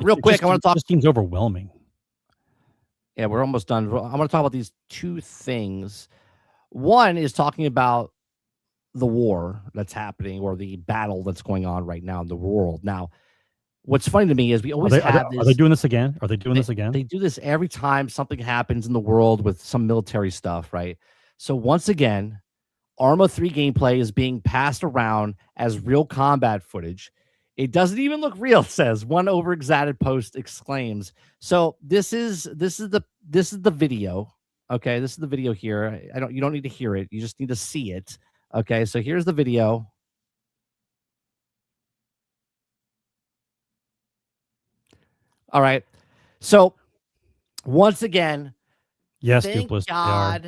Real quick, I want to talk. This seems overwhelming. Yeah, we're almost done. I want to talk about these two things. One is talking about the war that's happening or the battle that's going on right now in the world. Now, what's funny to me is we always have this. Are they doing this again? Are they doing this again? They do this every time something happens in the world with some military stuff, right? So once again, Arma 3 gameplay is being passed around as real combat footage. It doesn't even look real, says one overexaggerated post exclaims. So this is the video. Okay, this is the video here. You don't need to hear it. You just need to see it. Okay, so here's the video. All right. So once again, Yes, thank Dupless, they are.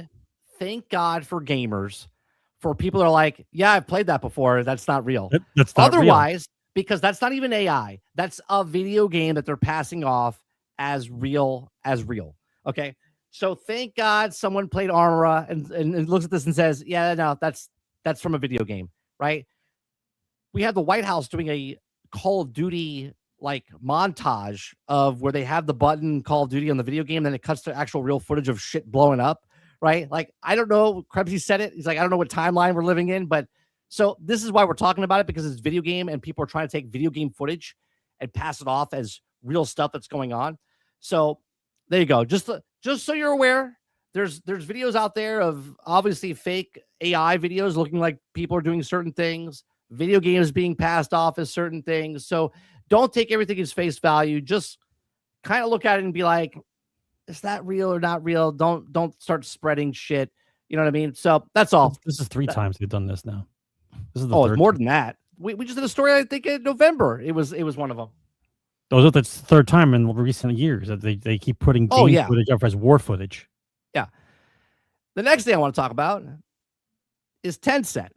thank God for gamers, for people that are like, yeah, I've played that before. That's not real. That's not real. Otherwise, because that's not even AI. That's a video game that they're passing off as real. Okay. So thank God someone played Arma and looks at this and says, yeah, no, that's from a video game, right? We had the White House doing a Call of Duty like montage of where they have the button Call of Duty on the video game, then it cuts to actual real footage of shit blowing up, right? Like, I don't know. Krebsy said it. He's like, I don't know what timeline we're living in, but so this is why we're talking about it, because it's video game and people are trying to take video game footage and pass it off as real stuff that's going on. So there you go. Just so you're aware, there's videos out there of obviously fake AI videos looking like people are doing certain things, video games being passed off as certain things. So don't take everything as face value. Just kind of look at it and be like, is that real or not real? Don't start spreading shit. You know what I mean? So that's all. This is 3 times we've done this now. This is the Oh, third it's more time. than that. We just did a story, I think, in November. It was one of them. Oh, that's the third time in recent years that they keep putting game footage up as war footage. Yeah. The next thing I want to talk about is Tencent.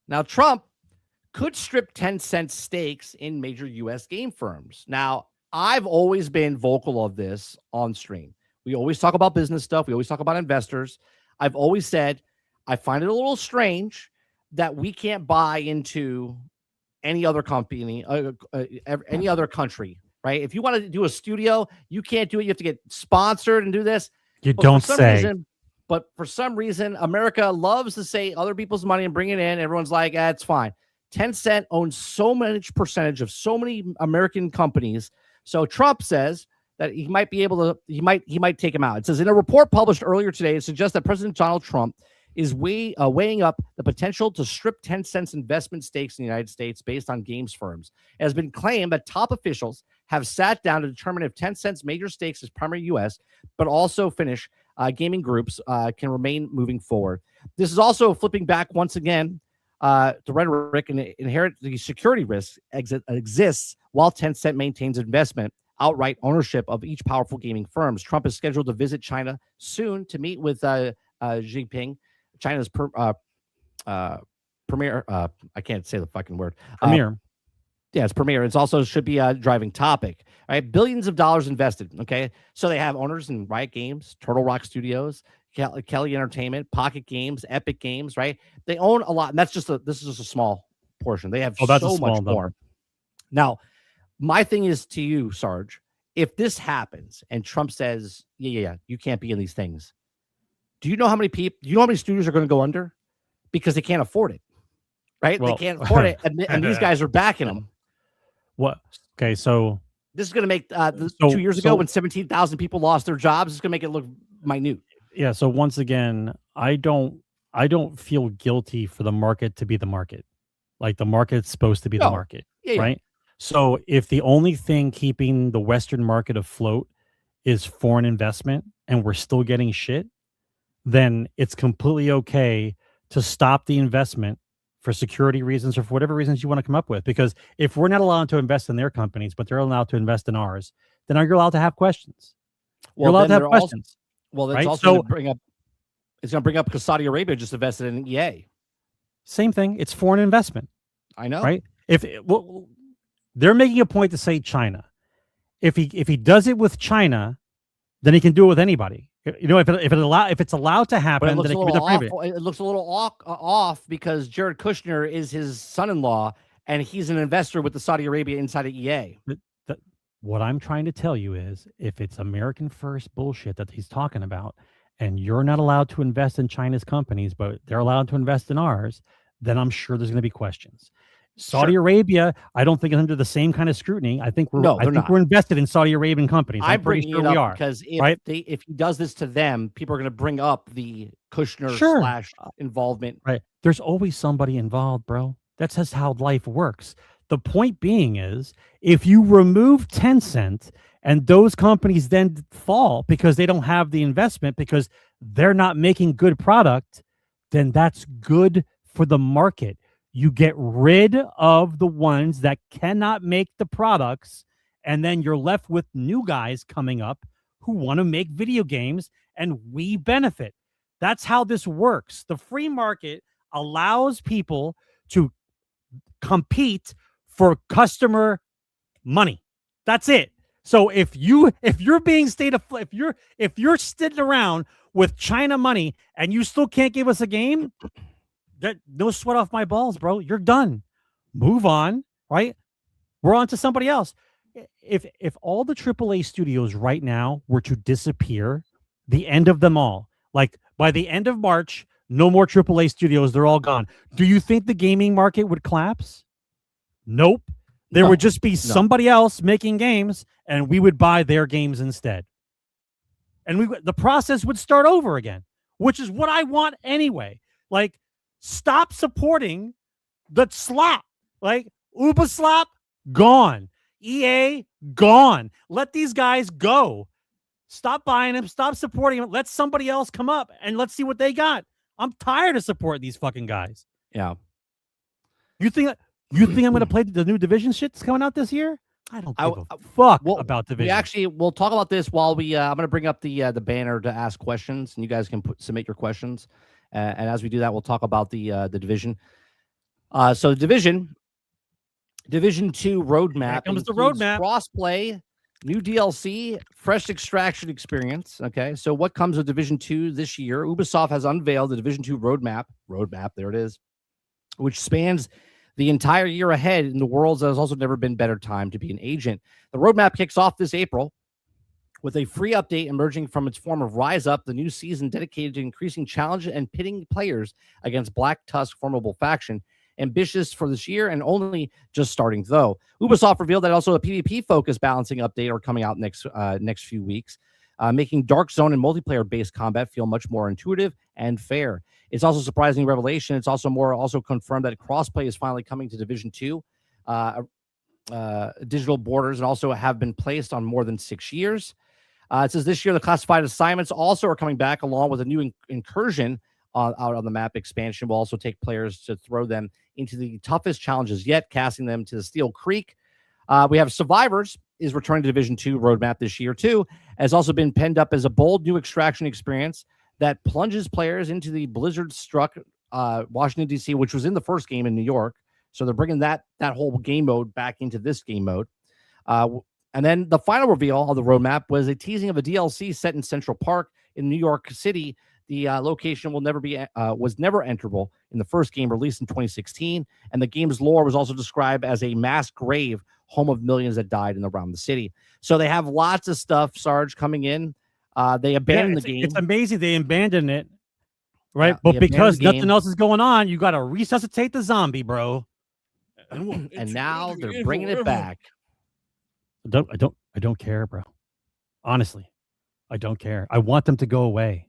Now, Trump could strip Tencent stakes in major U.S. game firms. Now, I've always been vocal of this on stream. We always talk about business stuff. We always talk about investors. I've always said I find it a little strange that we can't buy into any other company, any other country, right? If you want to do a studio, you can't do it. You have to get sponsored and do this. You don't say. But for some reason, America loves to say other people's money and bring it in. Everyone's like, it's fine. Tencent owns so much percentage of so many American companies. So Trump says that he might be able to, he might take him out. It says in a report published earlier today, it suggests that President Donald Trump is weighing up the potential to strip Tencent's investment stakes in the United States based on games firms. It has been claimed that top officials have sat down to determine if Tencent's major stakes as primary U.S., but also Finnish gaming groups can remain moving forward. This is also flipping back once again the rhetoric and inherent the security risk exists while Tencent maintains investment outright ownership of each powerful gaming firms. Trump is scheduled to visit China soon to meet with Xi Jinping, China's premier. I can't say the fucking word. Premier. Yeah, it's premier. It's also should be a driving topic, right? Billions of dollars invested. Okay, so they have owners in Riot Games, Turtle Rock Studios, Kelly Entertainment, Pocket Games, Epic Games, right? They own a lot, and this is just a small portion. They have so much more. Now, my thing is to you, Sarge. If this happens and Trump says, "Yeah, you can't be in these things," do you know how many people? Do you know how many studios are going to go under because they can't afford it? Right? Well, they can't afford it, and these guys are backing them. What? Okay, so this is going to make 2 years ago when 17,000 people lost their jobs. It's going to make it look minute. Yeah. So once again, I don't feel guilty for the market to be the market. Like the market's supposed to be the market, right? So if the only thing keeping the Western market afloat is foreign investment, and we're still getting shit, then it's completely okay to stop the investment for security reasons or for whatever reasons you want to come up with. Because if we're not allowed to invest in their companies, but they're allowed to invest in ours, then are you allowed to have questions? You're allowed to have questions. That's also going to bring up. It's going to bring up because Saudi Arabia just invested in EA. Same thing. It's foreign investment. I know, right? They're making a point to say China. If he does it with China, then he can do it with anybody. You know, if it's allowed to happen, then it can be the it looks a little off because Jared Kushner is his son-in-law, and he's an investor with the Saudi Arabia inside of EA. What I'm trying to tell you is, if it's American first bullshit that he's talking about, and you're not allowed to invest in China's companies, but they're allowed to invest in ours, then I'm sure there's going to be questions. Saudi Arabia, I don't think is under the same kind of scrutiny. I think we're invested in Saudi Arabian companies. I'm pretty sure we are. Because if he does this to them, people are going to bring up the Kushner / involvement. Right. There's always somebody involved, bro. That's just how life works. The point being is, if you remove Tencent and those companies then fall because they don't have the investment because they're not making good product, then that's good for the market. You get rid of the ones that cannot make the products, and then you're left with new guys coming up who want to make video games and we benefit. That's how this works. The free market allows people to compete for customer money. That's it. So if you're being if you're sitting around with China money and you still can't give us a game, that no sweat off my balls, bro. You're done. Move on, right? We're on to somebody else. If all the AAA studios right now were to disappear, the end of them all, like by the end of March, no more AAA studios, they're all gone. Do you think the gaming market would collapse? Nope. There would just be somebody else making games, and we would buy their games instead. And the process would start over again, which is what I want anyway. Like, stop supporting the slop. Like, Ubisoft, gone. EA, gone. Let these guys go. Stop buying them. Stop supporting them. Let somebody else come up, and let's see what they got. I'm tired of supporting these fucking guys. Yeah. You think I'm going to play the new Division shit that's coming out this year? I don't give a fuck about Division. We'll talk about this while we. I'm going to bring up the banner to ask questions, and you guys can submit your questions. And as we do that, we'll talk about the Division. So Division 2 roadmap. Here comes the roadmap. Crossplay, new DLC, fresh extraction experience. Okay, so what comes with Division 2 this year? Ubisoft has unveiled the Division 2 roadmap. There it is, which spans the entire year ahead in the worlds that has also never been better time to be an agent. The roadmap kicks off this April with a free update emerging from its form of Rise Up, the new season dedicated to increasing challenge and pitting players against Black Tusk formidable faction. Ambitious for this year and only just starting though. Ubisoft revealed that also a PvP focused balancing update are coming out next few weeks, making Dark Zone and multiplayer-based combat feel much more intuitive and fair. It's also surprising revelation. It's also confirmed that crossplay is finally coming to Division 2. Digital borders and also have been placed on more than 6 years. It says this year the classified assignments also are coming back along with a new incursion out on the map expansion. Will also take players to throw them into the toughest challenges yet, casting them to the Steel Creek. We have Survivors is returning to Division 2 roadmap this year too, has also been penned up as a bold new extraction experience that plunges players into the blizzard-struck Washington, D.C., which was in the first game in New York. So they're bringing that whole game mode back into this game mode. And then the final reveal of the roadmap was a teasing of a DLC set in Central Park in New York City. The location was never enterable in the first game released in 2016, and the game's lore was also described as a mass grave, home of millions that died in around the city. So they have lots of stuff, Sarge, coming in. They abandoned the game. It's amazing they abandoned it, right? Yeah, but because nothing else is going on, you got to resuscitate the zombie, bro. And now they're bringing it back. I don't care, bro. Honestly, I don't care. I want them to go away.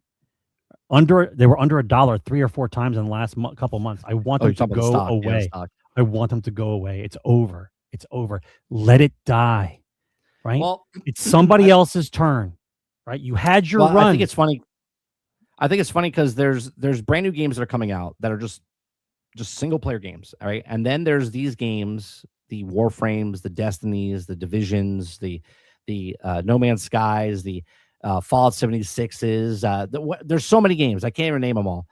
They were under $1 3 or 4 times in the last couple months. I want them to go away. I want them to go away. It's over. It's over. Let it die. Right? Well, it's somebody else's turn. Right? You had your run. I think it's funny. Because there's brand new games that are coming out that are just single player games. All right. And then there's these games, the Warframes, the Destinies, the Divisions, the No Man's Skies, the Fallout 76s. There's so many games. I can't even name them all.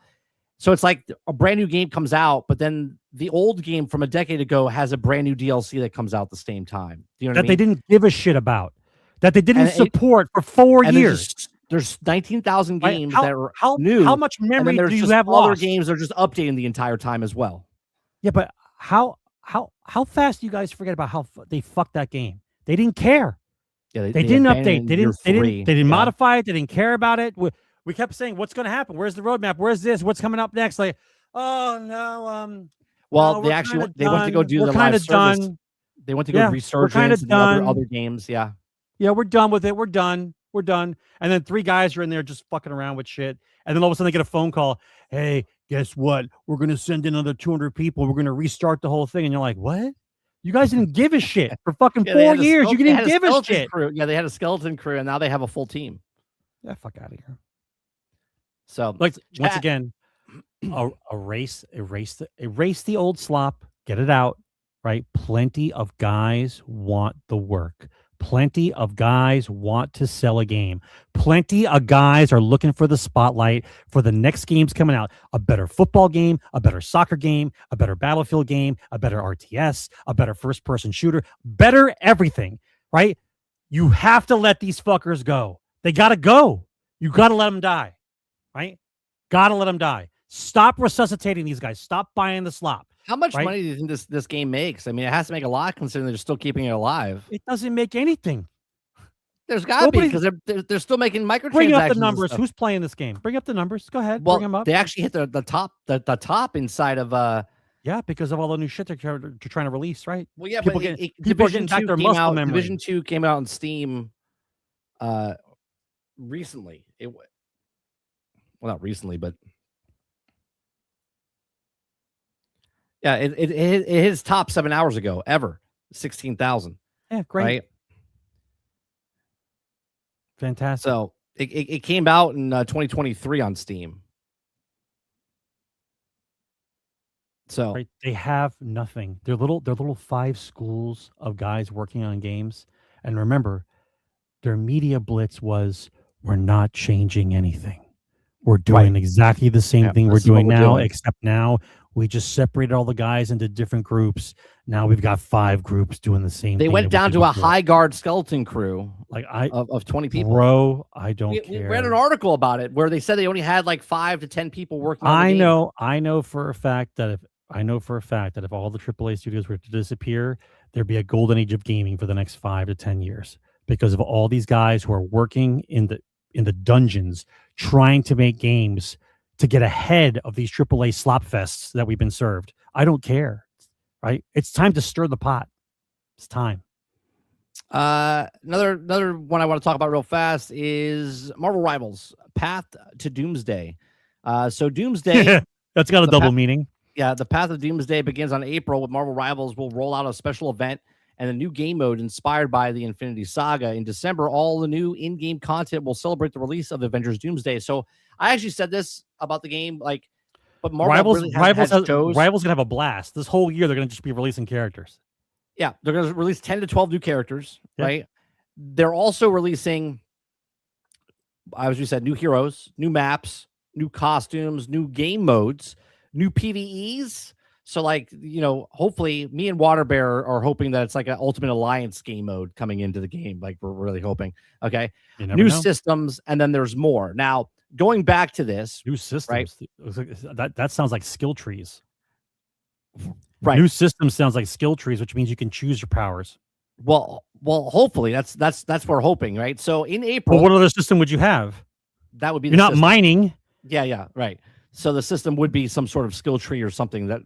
So it's like a brand new game comes out, but then the old game from a decade ago has a brand new DLC that comes out at the same time. Do you know what I mean? They didn't give a shit about. That they didn't support for 4 years. There's 19,000 games that are new. How much memory do you have other lost? games are just updating the entire time as well. Yeah, but how fast do you guys forget about how they fucked that game? They didn't care. Yeah, they didn't update. They didn't modify it. They didn't care about it. We kept saying, "What's going to happen? Where's the roadmap? Where's this? What's coming up next?" Like, oh no. Well, they went to go do the live service. They went to go Resurgence and other games. Yeah. Yeah, we're done with it. We're done. And then 3 guys are in there just fucking around with shit. And then all of a sudden they get a phone call. Hey, guess what? We're going to send in another 200 people. We're going to restart the whole thing. And you're like, what? You guys didn't give a shit for fucking 4 years. You didn't give a shit. Crew. Yeah, they had a skeleton crew, and now they have a full team. Yeah, fuck out of here. So, once again, erase the old slop. Get it out, right? Plenty of guys want the work. Plenty of guys want to sell a game. Plenty of guys are looking for the spotlight for the next games coming out. A better football game, a better soccer game, a better Battlefield game, a better RTS, a better first-person shooter, better everything, right? You have to let these fuckers go. They got to go. You got to let them die, right? Got to let them die. Stop resuscitating these guys. Stop buying the slop. How much right? money do you think this game makes? I mean, it has to make a lot considering they're still keeping it alive. It doesn't make anything. There's got to be because they're still making microtransactions. Bring up the numbers. Who's playing this game? Bring up the numbers. Go ahead. Well, bring them up. They actually hit the top inside of Yeah, because of all the new shit they're trying to release, right? Well, yeah, people but people are getting back their muscle memory. Division 2 came out on Steam recently. Well, not recently, but yeah, it hit its top 7 hours ago ever. 16,000. Yeah, great. Right? Fantastic. So it came out in 2023 on Steam. So right, they have nothing. They're little 5 schools of guys working on games. And remember, their media blitz was, we're not changing anything. We're doing exactly the same thing we're doing now, except now we just separated all the guys into different groups. Now we've got 5 groups doing the same thing. They went down to a Highguard skeleton crew of 20 people. Bro, I don't care. We read an article about it where they said they only had like 5 to 10 people working on the game. I know for a fact that if all the AAA studios were to disappear, there'd be a golden age of gaming for the next 5 to 10 years because of all these guys who are working in the dungeons trying to make games to get ahead of these AAA slop fests that we've been served. I don't care, right? It's time to stir the pot. It's time. Another one I want to talk about real fast is Marvel Rivals Path to Doomsday. So Doomsday that's got a double meaning. Yeah, the Path of Doomsday begins on April with Marvel Rivals will roll out a special event and a new game mode inspired by the Infinity Saga. In December, all the new in-game content will celebrate the release of Avengers Doomsday. So I actually said this about the game, but Marvel Rivals gonna have a blast. This whole year, they're gonna just be releasing characters. Yeah, they're gonna release 10 to 12 new characters, right? They're also releasing, as you said, new heroes, new maps, new costumes, new game modes, new PvEs. So, hopefully, me and Waterbear are hoping that it's like an Ultimate Alliance game mode coming into the game. Like, we're really hoping. Okay. New systems, and then there's more. Now, going back to this. New systems. Right? That sounds like skill trees. Right. New systems sounds like skill trees, which means you can choose your powers. Well, hopefully, that's what we're hoping, right? So, in April. Well, what other system would you have? That would be You're not mining. Yeah, right. So, the system would be some sort of skill tree or something that.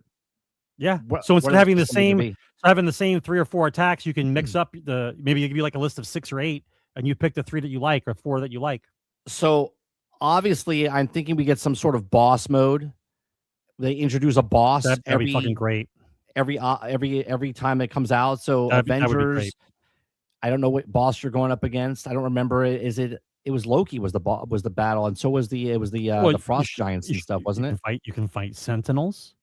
Yeah. So instead of having the same 3 or 4 attacks, you can mix up maybe give you like a list of 6 or 8, and you pick the 3 that you like or 4 that you like. So obviously, I'm thinking we get some sort of boss mode. They introduce a boss. That'd be fucking great. Every time it comes out. So Avengers. I don't know what boss you're going up against. I don't remember it. It was Loki was the battle, and so was the Frost Giants and stuff, wasn't it? You can fight Sentinels.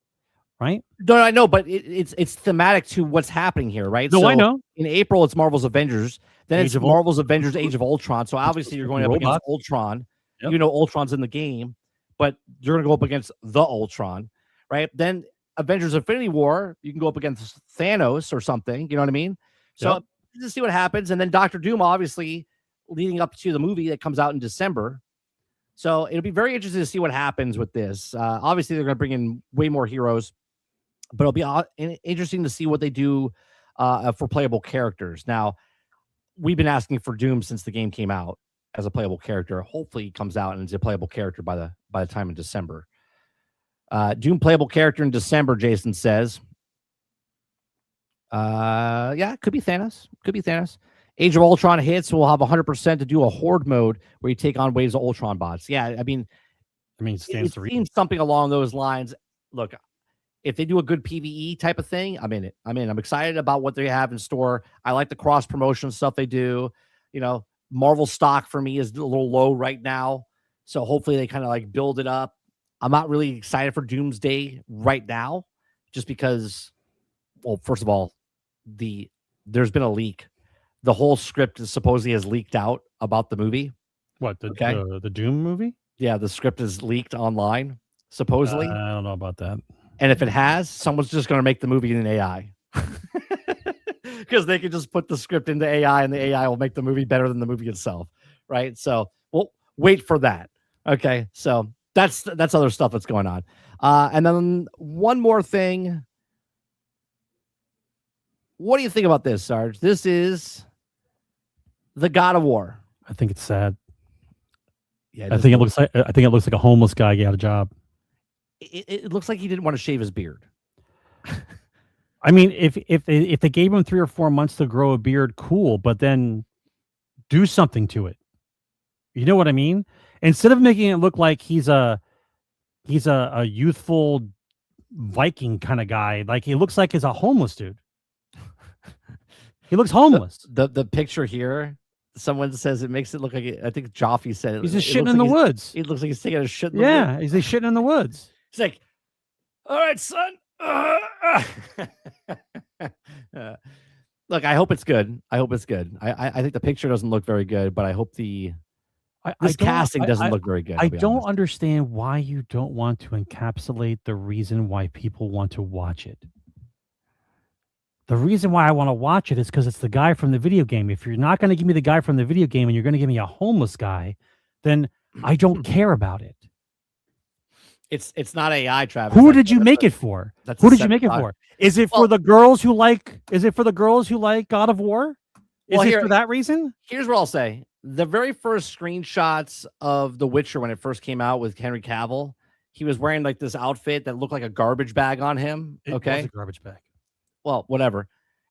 Right? No, I know, but it's thematic to what's happening here, right? No, so I know. In April, it's Marvel's Avengers. Then it's Marvel's Avengers Age of Ultron. So obviously, you're going up against Ultron. Yep. You know Ultron's in the game, but you're going to go up against the Ultron, right? Then Avengers Infinity War, you can go up against Thanos or something. You know what I mean? So just see what happens. And then Doctor Doom, obviously, leading up to the movie that comes out in December. So it'll be very interesting to see what happens with this. Obviously, they're going to bring in way more heroes. But it'll be interesting to see what they do for playable characters. Now, we've been asking for Doom since the game came out as a playable character. Hopefully, he comes out and is a playable character by the time in December. Doom playable character in December, Jason says. Yeah, could be Thanos. Age of Ultron hits. We'll have 100% to do a horde mode where you take on waves of Ultron bots. Yeah, I mean, it seems something along those lines. Look. If they do a good PvE type of thing, I'm in it. I'm excited about what they have in store. I like the cross promotion stuff they do. Marvel stock for me is a little low right now. So hopefully they kind of build it up. I'm not really excited for Doomsday right now, just because, well, first of all, there's been a leak the whole script is supposedly has leaked out about the movie. What Okay. the Doom movie? Yeah, the script is leaked online, supposedly. I don't know about that. And if it has, someone's just going to make the movie in an AI. Because they can just put the script into AI and the AI will make the movie better than the movie itself. Right. So we'll wait for that. Okay. So that's other stuff that's going on. And then one more thing. What do you think about this, Sarge? This is the God of War. I think it's sad. Yeah, I think it looks like a homeless guy got a job. It looks like he didn't want to shave his beard. I mean, if they gave him 3 or 4 months to grow a beard, cool, but then do something to it. You know what I mean? Instead of making it look like he's a youthful Viking kind of guy, like he looks like he's a homeless dude. He looks homeless. The picture here, someone says it makes it look like I think Joffy said it. He's just it shitting looks in the like woods. It looks like he's taking a shit in the Yeah, woods. he's shitting in the woods. He's like, all right, son. Look, I hope it's good. I hope it's good. I think the picture doesn't look very good, but I hope this casting doesn't look very good. I don't understand why you don't want to encapsulate the reason why people want to watch it. The reason why I want to watch it is because it's the guy from the video game. If you're not going to give me the guy from the video game and you're going to give me a homeless guy, then I don't care about it. It's not AI, Travis. Who did you make it for? Who did you make it for? Is it for the girls who like? Is it for the girls who like God of War? Is it for that reason? Here's what I'll say: the very first screenshots of The Witcher when it first came out with Henry Cavill, he was wearing like this outfit that looked like a garbage bag on him. It Okay, was a garbage bag. Well, whatever.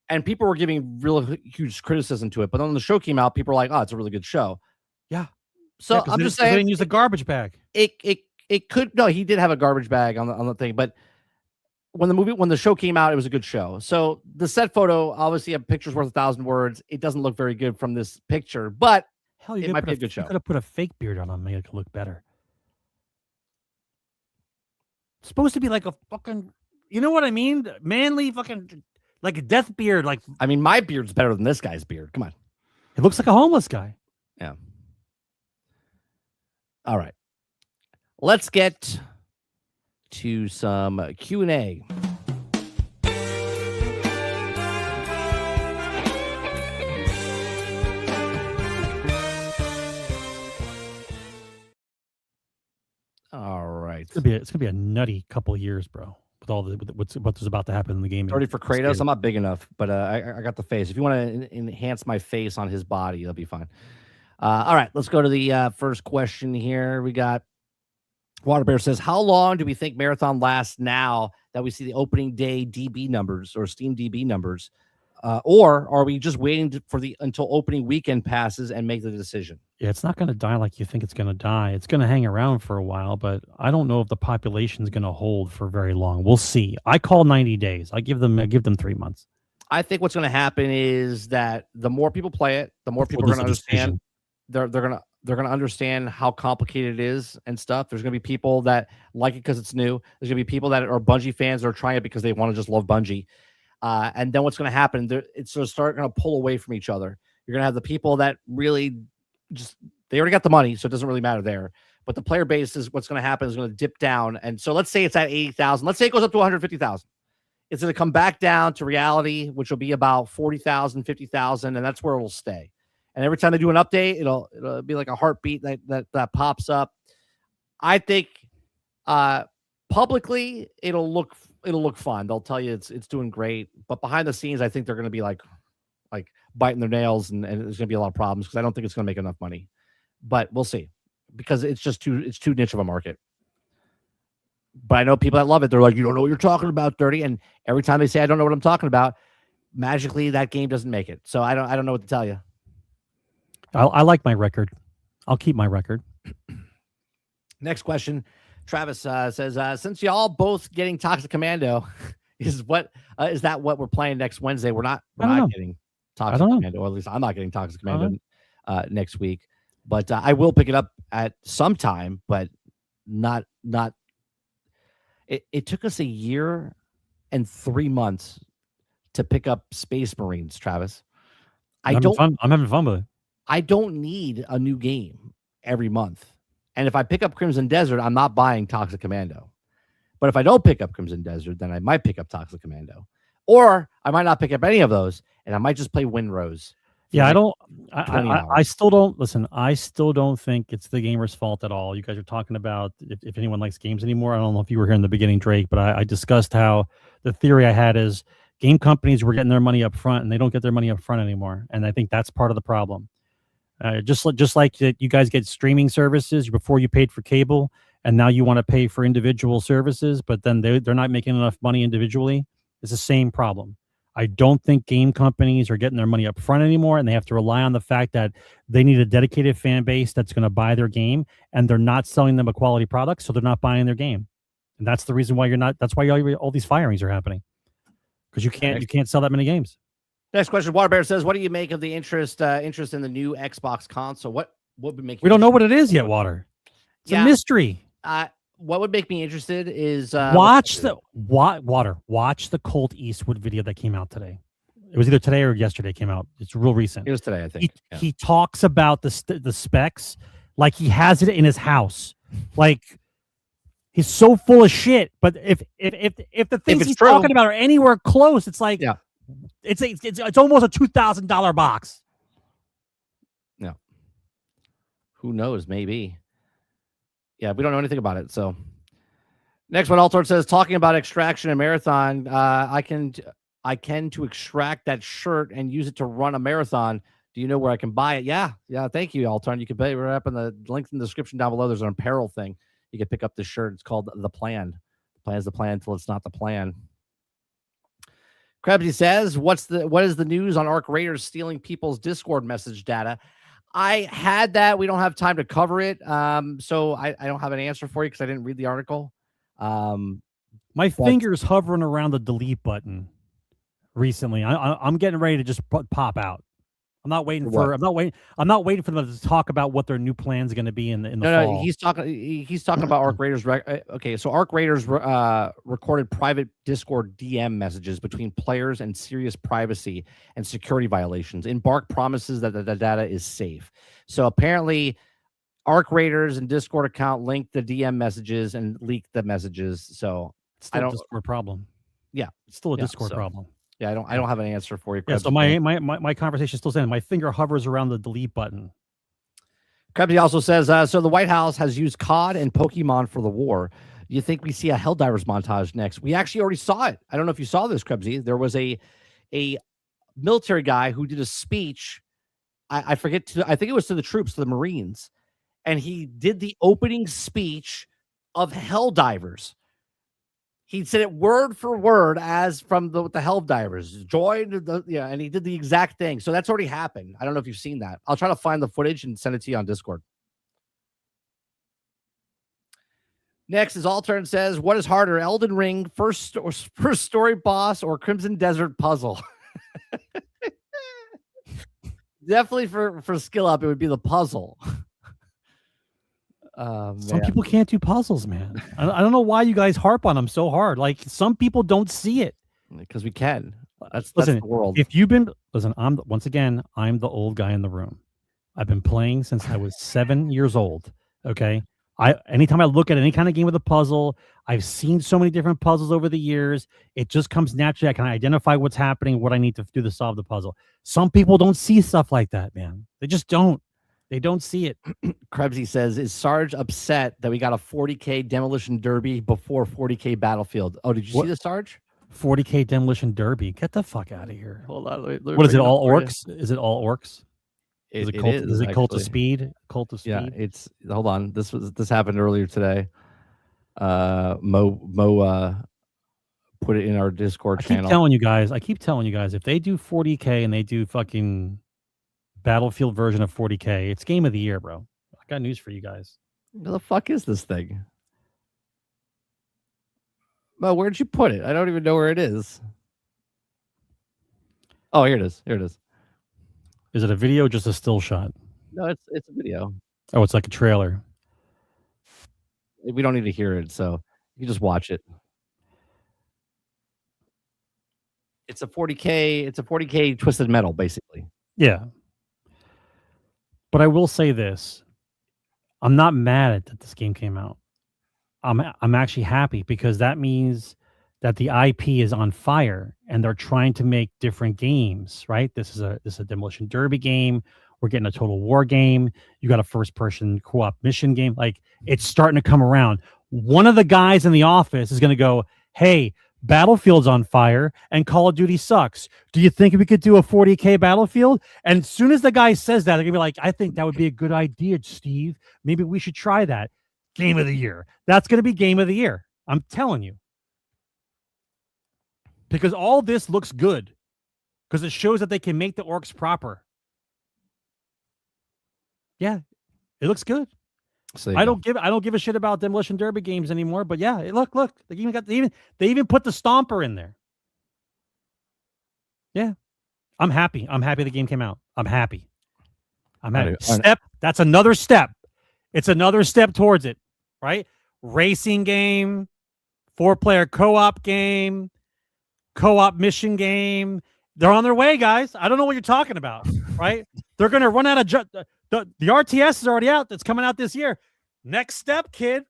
And people were giving real huge criticism to it, but then when the show came out, people were like, "Oh, it's a really good show." Yeah. So Yeah, I'm just they saying, didn't use the garbage bag. It could no, he did have a garbage bag on the thing, but when the show came out, it was a good show. So the set photo, obviously, a picture's worth 1,000 words. It doesn't look very good from this picture, but Hell, it might be a good show. You could have put a fake beard on him, make it look better. It's supposed to be like a fucking, you know what I mean? Manly fucking, like a death beard. Like, I mean, my beard's better than this guy's beard. Come on. It looks like a homeless guy. Yeah. All right. Let's get to some Q&A. All right. It's gonna be a nutty couple of years, bro. With all what's about to happen in the game. 30 for Kratos. I'm not big enough, but I got the face. If you want to enhance my face on his body, that'll be fine. All right, let's go to the first question here. We got Waterbear says, how long do we think Marathon lasts now that we see the opening day DB numbers or Steam DB numbers? Or are we just waiting until opening weekend passes and make the decision? Yeah, it's not going to die like you think it's going to die. It's going to hang around for a while, but I don't know if the population's going to hold for very long. We'll see. I call 90 days. I give them 3 months. I think what's going to happen is that the more people play it, the more people are going to understand. They're going to understand how complicated it is and stuff. There's going to be people that like it because it's new. There's going to be people that are Bungie fans that are trying it because they want to just love Bungie. And then what's going to happen? It's going to start going to pull away from each other. You're going to have the people that really they already got the money, so it doesn't really matter there. But the player base is what's going to happen is going to dip down. And so let's say it's at 80,000. Let's say it goes up to 150,000. It's going to come back down to reality, which will be about 40,000, 50,000, and that's where it will stay. And every time they do an update, it'll be like a heartbeat that pops up. I think publicly it'll look fun. They'll tell you it's doing great, but behind the scenes, I think they're going to be like biting their nails, and there's going to be a lot of problems because I don't think it's going to make enough money. But we'll see, because it's too niche of a market. But I know people that love it. They're like, you don't know what you're talking about, Dirty. And every time they say I don't know what I'm talking about, magically that game doesn't make it. So I don't know what to tell you. I like my record. I'll keep my record. Next question. Travis says, since y'all both getting Toxic Commando, is that what we're playing next Wednesday? We're not getting Toxic Commando, or at least I'm not getting Toxic Commando next week. But I will pick it up at some time, but not. It took us 1 year and 3 months to pick up Space Marines, Travis. I don't. I'm having fun with it. I don't need a new game every month. And if I pick up Crimson Desert, I'm not buying Toxic Commando. But if I don't pick up Crimson Desert, then I might pick up Toxic Commando, or I might not pick up any of those, and I might just play Windrose. Yeah, I still don't listen. I still don't think it's the gamer's fault at all. You guys are talking about if anyone likes games anymore. I don't know if you were here in the beginning, Drake, but I discussed how the theory I had is game companies were getting their money up front, and they don't get their money up front anymore. And I think that's part of the problem. Just like you guys get streaming services before you paid for cable, and now you want to pay for individual services, but then they're not making enough money individually. It's the same problem. I don't think game companies are getting their money up front anymore, and they have to rely on the fact that they need a dedicated fan base that's going to buy their game, and they're not selling them a quality product, so they're not buying their game. And that's the reason why that's why all these firings are happening, because you can't sell that many games. Next question. Waterbear says, what do you make of the interest in the new Xbox console? What would make we don't know what it is yet, Water. It's a mystery. What would make me interested is watch the Colt Eastwood video that came out today. It was either today or yesterday. It came out. It's real recent. It was today, I think. He talks about the specs like he has it in his house. Like he's so full of shit. But if the things he's talking about are anywhere close, it's like it's almost a $2,000 box. Yeah. Who knows? Maybe. Yeah, we don't know anything about it. So, next one, Altord says, talking about extraction and marathon, I can to extract that shirt and use it to run a marathon. Do you know where I can buy it? Yeah. Thank you, Altord. You can pay. We're up in the link in the description down below. There's an apparel thing. You can pick up this shirt. It's called The Plan. The plan is the plan until it's not the plan. Krebsy says, what is the news on Arc Raiders stealing people's Discord message data? I had that. We don't have time to cover it. So I don't have an answer for you because I didn't read the article. My finger's hovering around the delete button recently. I'm getting ready to just pop out. I'm not waiting for them to talk about what their new plan's going to be in the fall. No, he's talking about Arc Raiders. Okay, so Arc Raiders recorded private Discord DM messages between players and serious privacy and security violations. Embark promises that the data is safe. So apparently, Arc Raiders and Discord account linked the DM messages and leaked the messages. So it's still a Discord problem. Yeah, it's still a Discord problem. Yeah, I don't have an answer for you. Yeah, so my conversation is still saying my finger hovers around the delete button. Krebsy also says, so the White House has used COD and Pokemon for the war. Do you think we see a Helldivers montage next? We actually already saw it. I don't know if you saw this, Krebsy. There was a military guy who did a speech. I forget. I think it was to the troops, to the Marines. And he did the opening speech of Helldivers. He said it word for word as from the Helldivers. And he did the exact thing. So that's already happened. I don't know if you've seen that. I'll try to find the footage and send it to you on Discord. Next is Altern says, what is harder, Elden Ring, first story boss, or Crimson Desert puzzle? Definitely for skill up, it would be the puzzle. Some people can't do puzzles, man. I don't know why you guys harp on them so hard. Like some people don't see it because we can. That's the world. If you've been I'm the old guy in the room. I've been playing since I was 7 years old. Okay. Anytime I look at any kind of game with a puzzle, I've seen so many different puzzles over the years. It just comes naturally. I can identify what's happening, what I need to do to solve the puzzle. Some people don't see stuff like that, man. They just don't. They don't see it. Krebsy says, is Sarge upset that we got a 40K Demolition Derby before 40K Battlefield? Oh, did you see the Sarge? 40K Demolition Derby. Get the fuck out of here. Hold on. What is it, all orcs? Is it all orcs? Is it Cult of Speed? Cult of Speed? Yeah, hold on. This happened earlier today. Mo put it in our Discord channel. I keep telling you guys, if they do 40K and they do fucking Battlefield version of 40K, it's game of the year, bro. I got news for you guys. Where the fuck is this thing? Mo, where'd you put it? I don't even know where it is. Oh, here it is. Is it a video or just a still shot? No, it's a video. Oh, it's like a trailer. We don't need to hear it, so you can just watch it. It's a 40K. It's a 40K Twisted Metal, basically. Yeah. But I will say this. I'm not mad at that this game came out. I'm actually happy because that means that the IP is on fire and they're trying to make different games, right? This is a Demolition Derby game. We're getting a Total War game. You got a first person co-op mission game. Like, it's starting to come around. One of the guys in the office is going to go, "Hey, Battlefield's on fire and Call of Duty sucks. Do you think we could do a 40K Battlefield?" And as soon as the guy says that, they're gonna be like, "I think that would be a good idea, Steve. Maybe we should try that." Game of the year. That's going to be game of the year. I'm telling you. Because all this looks good. Because it shows that they can make the orcs proper. Yeah, it looks good. So I don't give a shit about Demolition Derby games anymore. But yeah, look, they even put the Stomper in there. Yeah, I'm happy. I'm happy the game came out. I'm happy. That's another step. It's another step towards it, right? Racing game, 4-player co-op game, co-op mission game. They're on their way, guys. I don't know what you're talking about, right? They're going to run out of the RTS is already out. That's coming out this year. Next step, kid.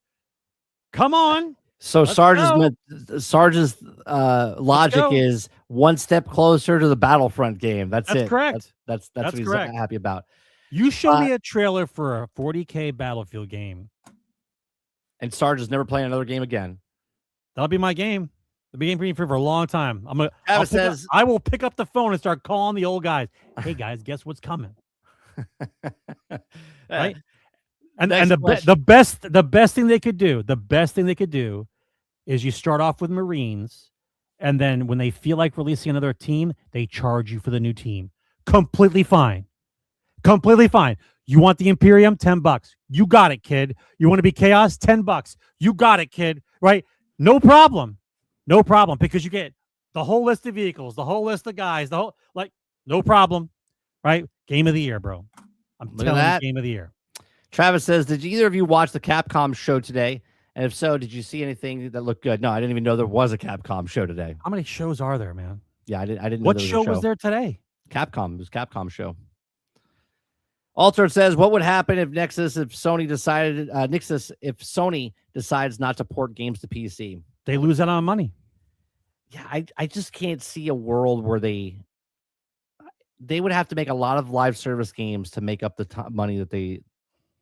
Come on. So Sarge's logic is one step closer to the Battlefront game. That's it. Correct. That's what he's correct. Happy about. You show me a trailer for a 40K Battlefield game, and Sarge is never playing another game again. That'll be my game. It'll be game for a long time. I will pick up the phone and start calling the old guys. "Hey guys, guess what's coming?" Right? And the best thing they could do is you start off with Marines, and then when they feel like releasing another team, they charge you for the new team. Completely fine. You want the Imperium? $10. You got it, kid. You want to be Chaos? $10. You got it, kid. Right? No problem. Because you get the whole list of vehicles, the whole list of guys, no problem. Right? Game of the year, bro. I'm telling you, game of the year. Travis says, "Did either of you watch the Capcom show today? And if so, did you see anything that looked good?" No, I didn't even know there was a Capcom show today. How many shows are there, man? Yeah, I didn't know What there show was there today? Capcom. It was Capcom show. Altered says, "What would happen if Sony decides not to port games to PC?" They lose out on money. Yeah, I just can't see a world where they would have to make a lot of live service games to make up the money that they.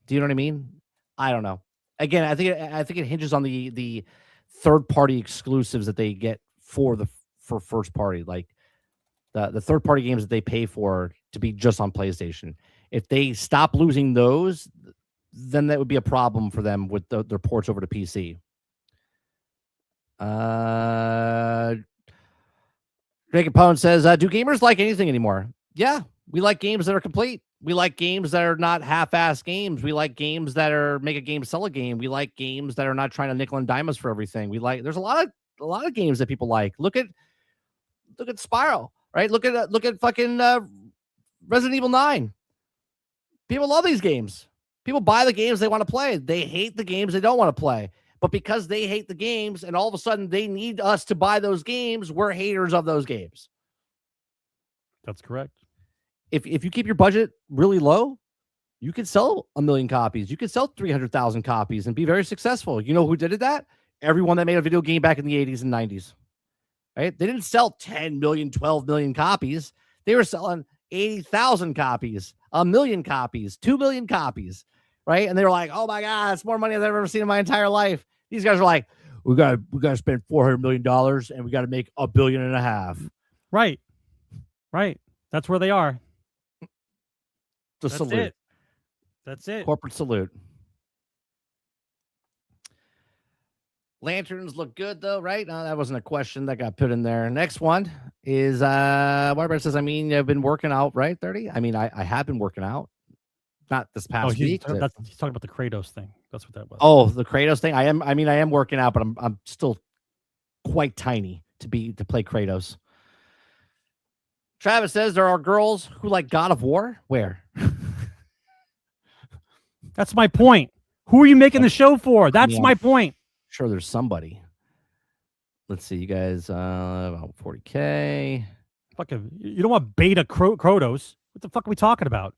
Do you know what I mean? I don't know. Again, I think it hinges on the third party exclusives that they get for first party, like the third party games that they pay for to be just on PlayStation. If they stop losing those, then that would be a problem for them with their ports over to PC. Drake Capone says, "Do gamers like anything anymore?" Yeah, we like games that are complete. We like games that are not half-ass games. We like games that are make a game, sell a game. We like games that are not trying to nickel and dime us for everything. There's a lot of games that people like. Look at Spyro, right? Look at fucking Resident Evil 9. People love these games. People buy the games they want to play. They hate the games they don't want to play. But because they hate the games and all of a sudden they need us to buy those games, we're haters of those games. That's correct. If you keep your budget really low, you could sell 1 million copies. You could sell 300,000 copies and be very successful. You know who did that? Everyone that made a video game back in the 80s and 90s. Right? They didn't sell 10 million, 12 million copies. They were selling 80,000 copies, 1 million copies, 2 million copies. Right? And they were like, "Oh my God, that's more money than I've ever seen in my entire life." These guys are like, we got to spend $400 million and we got to make $1.5 billion. Right. That's where they are. Salute. That's it. Corporate salute. Lanterns look good though, right? No, that wasn't a question that got put in there. Next one is Barbara says, "I've been working out, right? 30. I have been working out. Not this past week." He's talking about the Kratos thing. That's what that was. Oh, the Kratos thing. I am working out, but I'm still quite tiny to play Kratos. Travis says, "There are girls who like God of War." Where? That's my point. Who are you making the show for? That's my point. Sure, there's somebody. Let's see, you guys. About 40K. Fucking, you don't want beta Kratos. What the fuck are we talking about?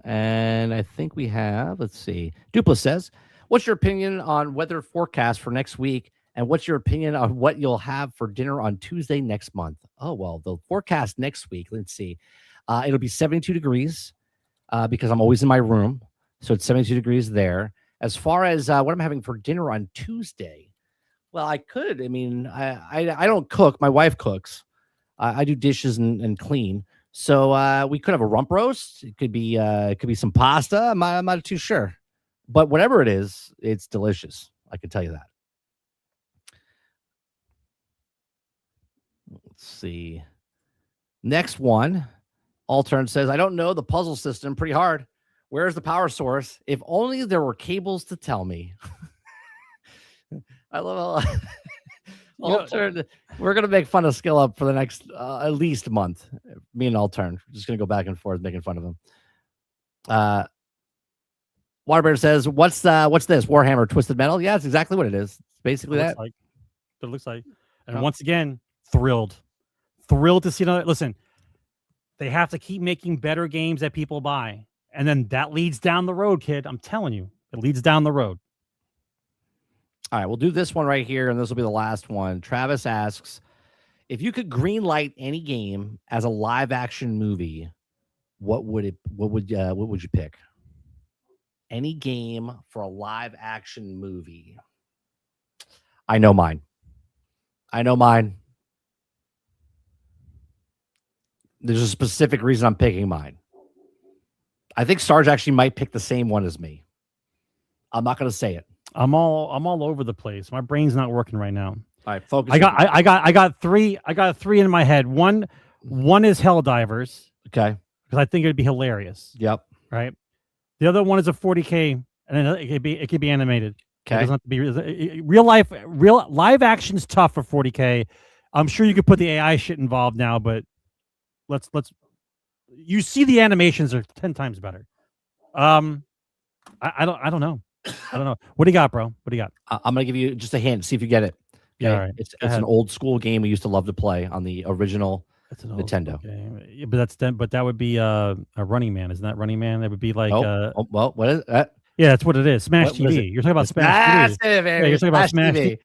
And I think we have, let's see. Dupla says, what's your opinion on weather forecast for next week? And what's your opinion on what you'll have for dinner on Tuesday next month? Oh, well, the forecast next week, let's see. It'll be 72 degrees because I'm always in my room. So it's 72 degrees there. As far as what I'm having for dinner on Tuesday, well, I could. I mean, I don't cook. My wife cooks. I do dishes and clean. So we could have a rump roast. It could be some pasta. I'm not too sure, but whatever it is, it's delicious. I can tell you that. Let's see. Next one, Altern says, I don't know the puzzle system. Pretty hard. Where's the power source? If only there were cables to tell me. I love Altern. We're gonna make fun of Skill Up for the next at least month. Me and Altern. We're just gonna go back and forth making fun of him. Waterbear says, "What's this? Warhammer Twisted Metal?" Yeah, it's exactly what it is. It's basically that. It looks like. And once again, thrilled to see another. Listen, they have to keep making better games that people buy, and then that leads down the road, kid. I'm telling you, it leads down the road. All right, we'll do this one right here, and this will be the last one. Travis asks, if you could greenlight any game as a live action movie, what would you pick? Any game for a live action movie. I know mine. There's a specific reason I'm picking mine. I think Sarge actually might pick the same one as me. I'm not going to say it. I'm all over the place. My brain's not working right now. All right, focus. I got three in my head. One is Helldivers. Okay. Because I think it'd be hilarious. Yep. Right. The other one is a 40K, and it could be animated. Okay. It doesn't have to be real live action's tough for 40K. I'm sure you could put the AI shit involved now, but let's you see the animations are 10 times better. I don't know. I don't know. What do you got, bro? What do you got? I'm going to give you just a hint. See if you get it. Okay? Yeah, all right. It's an old school game we used to love to play on the original Nintendo. Yeah, but that would be a Running Man. Isn't that Running Man? That would be like well, what is that? Yeah, that's what it is. Smash TV. You're talking about Smash TV. Yeah, you're talking about Smash TV.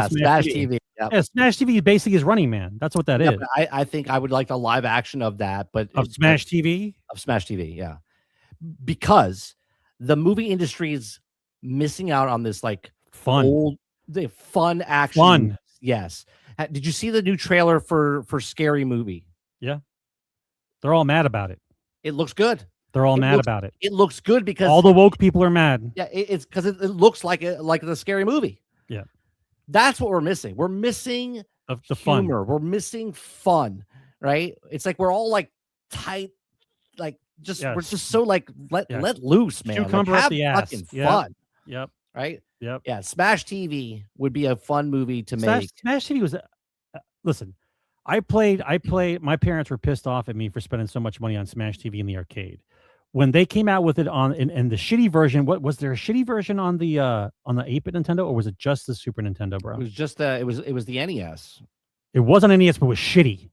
Smash TV. Yep. Yeah, Smash TV basically is Running Man. That's what that is. I think I would like a live action of that, but of Smash TV. Of Smash TV, yeah. Because the movie industry is missing out on this like fun action. Fun. Yes. Did you see the new trailer for Scary Movie? Yeah. They're all mad about it. It looks good. They're all mad about it. It looks good because all the woke people are mad. Yeah, it's because it looks like the Scary Movie. Yeah. That's what we're missing. We're missing the humor. fun. We're missing fun, right? It's like we're all like tight, like we're just so like let loose, man. Cucumber like, up the ass. Fucking fun. Yep. Right. Yep. Yeah. Smash TV would be a fun movie to make. Smash TV was. Listen, I played. My parents were pissed off at me for spending so much money on Smash TV in the arcade. When they came out with it in the shitty version, what was there a shitty version on the 8-bit Nintendo, or was it just the Super Nintendo, bro? It was just it was the NES. It wasn't NES, but it was shitty.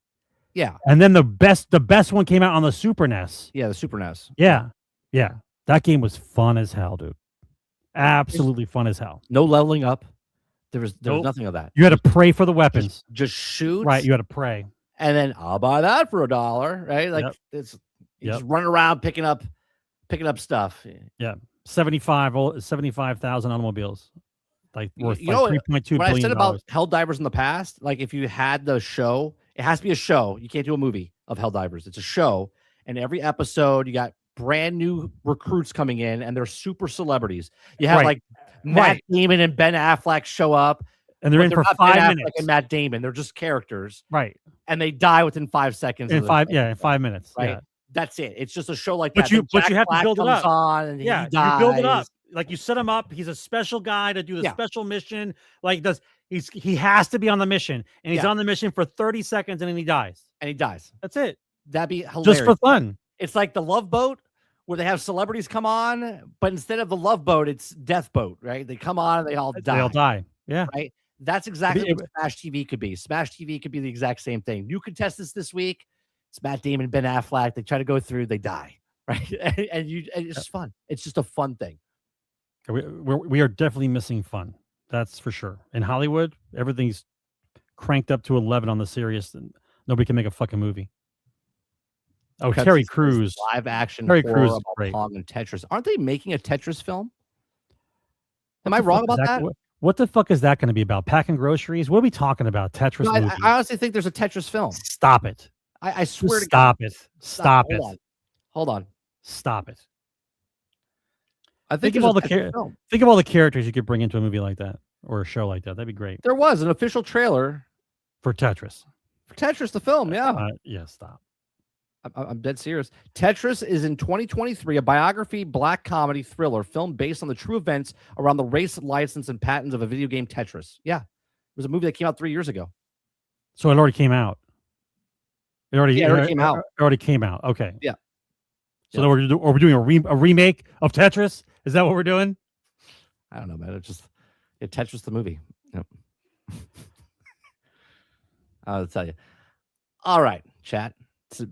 Yeah. And then the best one came out on the Super NES. Yeah, the Super NES. Yeah. Yeah. That game was fun as hell, dude. Absolutely fun as hell. No leveling up. There was nothing of that. You had to pray for the weapons. Just shoot. Right. You had to pray. And then I'll buy that for $1, right? Like it's just running around picking up stuff. Yeah. 75,000 automobiles. Like worth $3.2 billion. When I said about Helldivers in the past, like if you had the show, it has to be a show. You can't do a movie of Helldivers. It's a show. And every episode you got brand new recruits coming in and they're super celebrities. You have like Matt Damon and Ben Affleck show up. And they're in for 5 minutes. And Matt Damon. They're just characters. Right. And they die within 5 seconds. In 5 minutes. Right. Yeah. That's it. It's just a show like that. But you have to build it up. You build it up. Like you set him up. He's a special guy to do the special mission. Like he has to be on the mission, and he's on the mission for 30 seconds, and then he dies. That's it. That'd be hilarious. Just for fun. It's like the Love Boat, where they have celebrities come on, but instead of the Love Boat, it's Death Boat, right? They come on and they all die. They all die. Yeah. Right. That's exactly what Smash TV could be. Smash TV could be the exact same thing. New contestants this week. It's Matt Damon, Ben Affleck. They try to go through, they die, right? And it's just fun. It's just a fun thing. We are definitely missing fun. That's for sure. In Hollywood, everything's cranked up to 11 on the serious, and nobody can make a fucking movie. Oh, Terry Crews, live action Terry horror Crews, about great. Pong and Tetris. Aren't they making a Tetris film? Am I wrong about that? What the fuck is that going to be about? Packing groceries? What are we talking about? Tetris movie? I honestly think there's a Tetris film. Stop it. I swear to God. Stop it. Hold on. Stop it. I think of all the characters you could bring into a movie like that or a show like that. That'd be great. There was an official trailer for Tetris. For Tetris, the film, yeah. Yeah, stop. I'm dead serious. Tetris is in 2023, a biography black comedy thriller film based on the true events around the race, license, and patents of a video game Tetris. Yeah. It was a movie that came out 3 years ago. So it already came out. It already came out. It already came out. Okay. Yeah. So then we're doing a remake of Tetris? Is that what we're doing? I don't know, man. Tetris the movie. Yep. I'll tell you. All right, chat.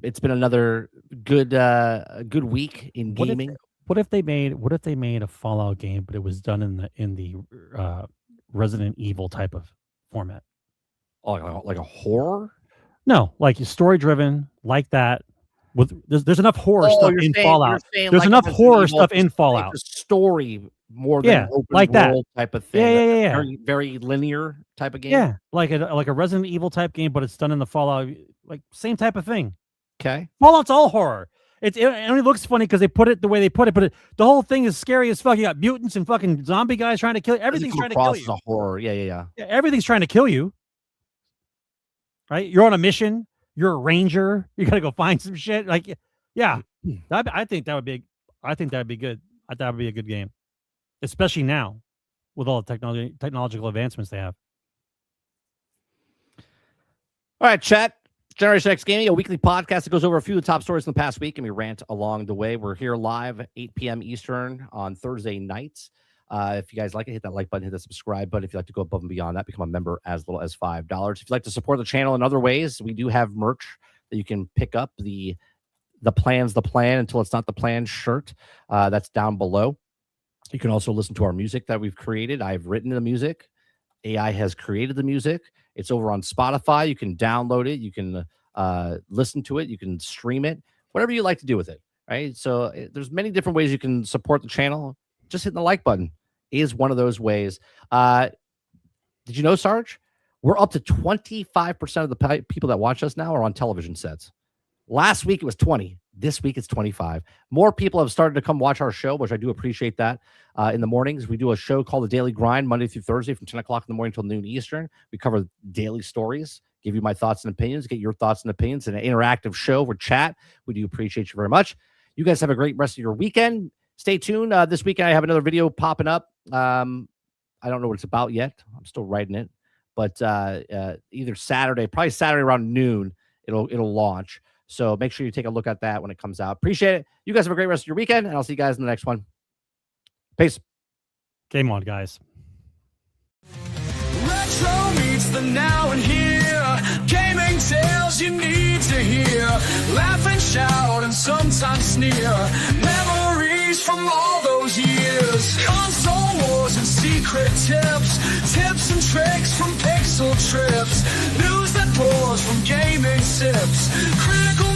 It's been another good week in gaming. What if they made a Fallout game, but it was done in the Resident Evil type of format? Oh, like a horror? No, like story driven, like that. There's enough horror stuff in Fallout. There's like enough horror stuff in Fallout. Story more than open like world that type of thing. Yeah. Very, very linear type of game. Yeah, like a Resident Evil type game, but it's done in the Fallout, like same type of thing. Okay. Fallout's all horror. It only looks funny because they put it the way they put it, but the whole thing is scary as fuck. You got mutants and fucking zombie guys trying to kill you. Everything's trying to kill you. A horror. Yeah. Everything's trying to kill you. Right? You're on a mission. You're a ranger. You got to go find some shit. Like, yeah. I think that'd be good. I thought that would be a good game, especially now with all the technological advancements they have. All right, chat. Generation X Gaming, a weekly podcast that goes over a few of the top stories in the past week, and we rant along the way. We're here live 8 p.m. Eastern on Thursday nights. If you guys like it, hit that like button, hit the subscribe button. If you'd like to go above and beyond that, become a member as little as $5. If you'd like to support the channel in other ways, we do have merch that you can pick up. The plan's the plan until it's not the plan shirt. That's down below. You can also listen to our music that we've created. I've written the music. AI has created the music. It's over on Spotify. You can download it. You can listen to it. You can stream it. Whatever you like to do with it, right? So there's many different ways you can support the channel. Just hitting the like button is one of those ways. Did you know, Sarge? We're up to 25% of the people that watch us now are on television sets. Last week it was 20. This week it's 25. More people have started to come watch our show, which I do appreciate that. In the mornings, we do a show called The Daily Grind, Monday through Thursday from 10 o'clock in the morning till noon Eastern. We cover daily stories, give you my thoughts and opinions, get your thoughts and opinions in an interactive show with chat. We do appreciate you very much. You guys have a great rest of your weekend. Stay tuned. This weekend I have another video popping up. I don't know what it's about yet. I'm still writing it. But either Saturday, probably Saturday around noon, it'll launch. So make sure you take a look at that when it comes out. Appreciate it. You guys have a great rest of your weekend, and I'll see you guys in the next one. Peace. Game on, guys. Retro meets the now and here. Gaming tales you need to hear. Laugh and shout and sometimes sneer. Memories from all those years. Console wars and secret tips. Tips and tricks from pixel trips. News that pours from gaming sips. Critical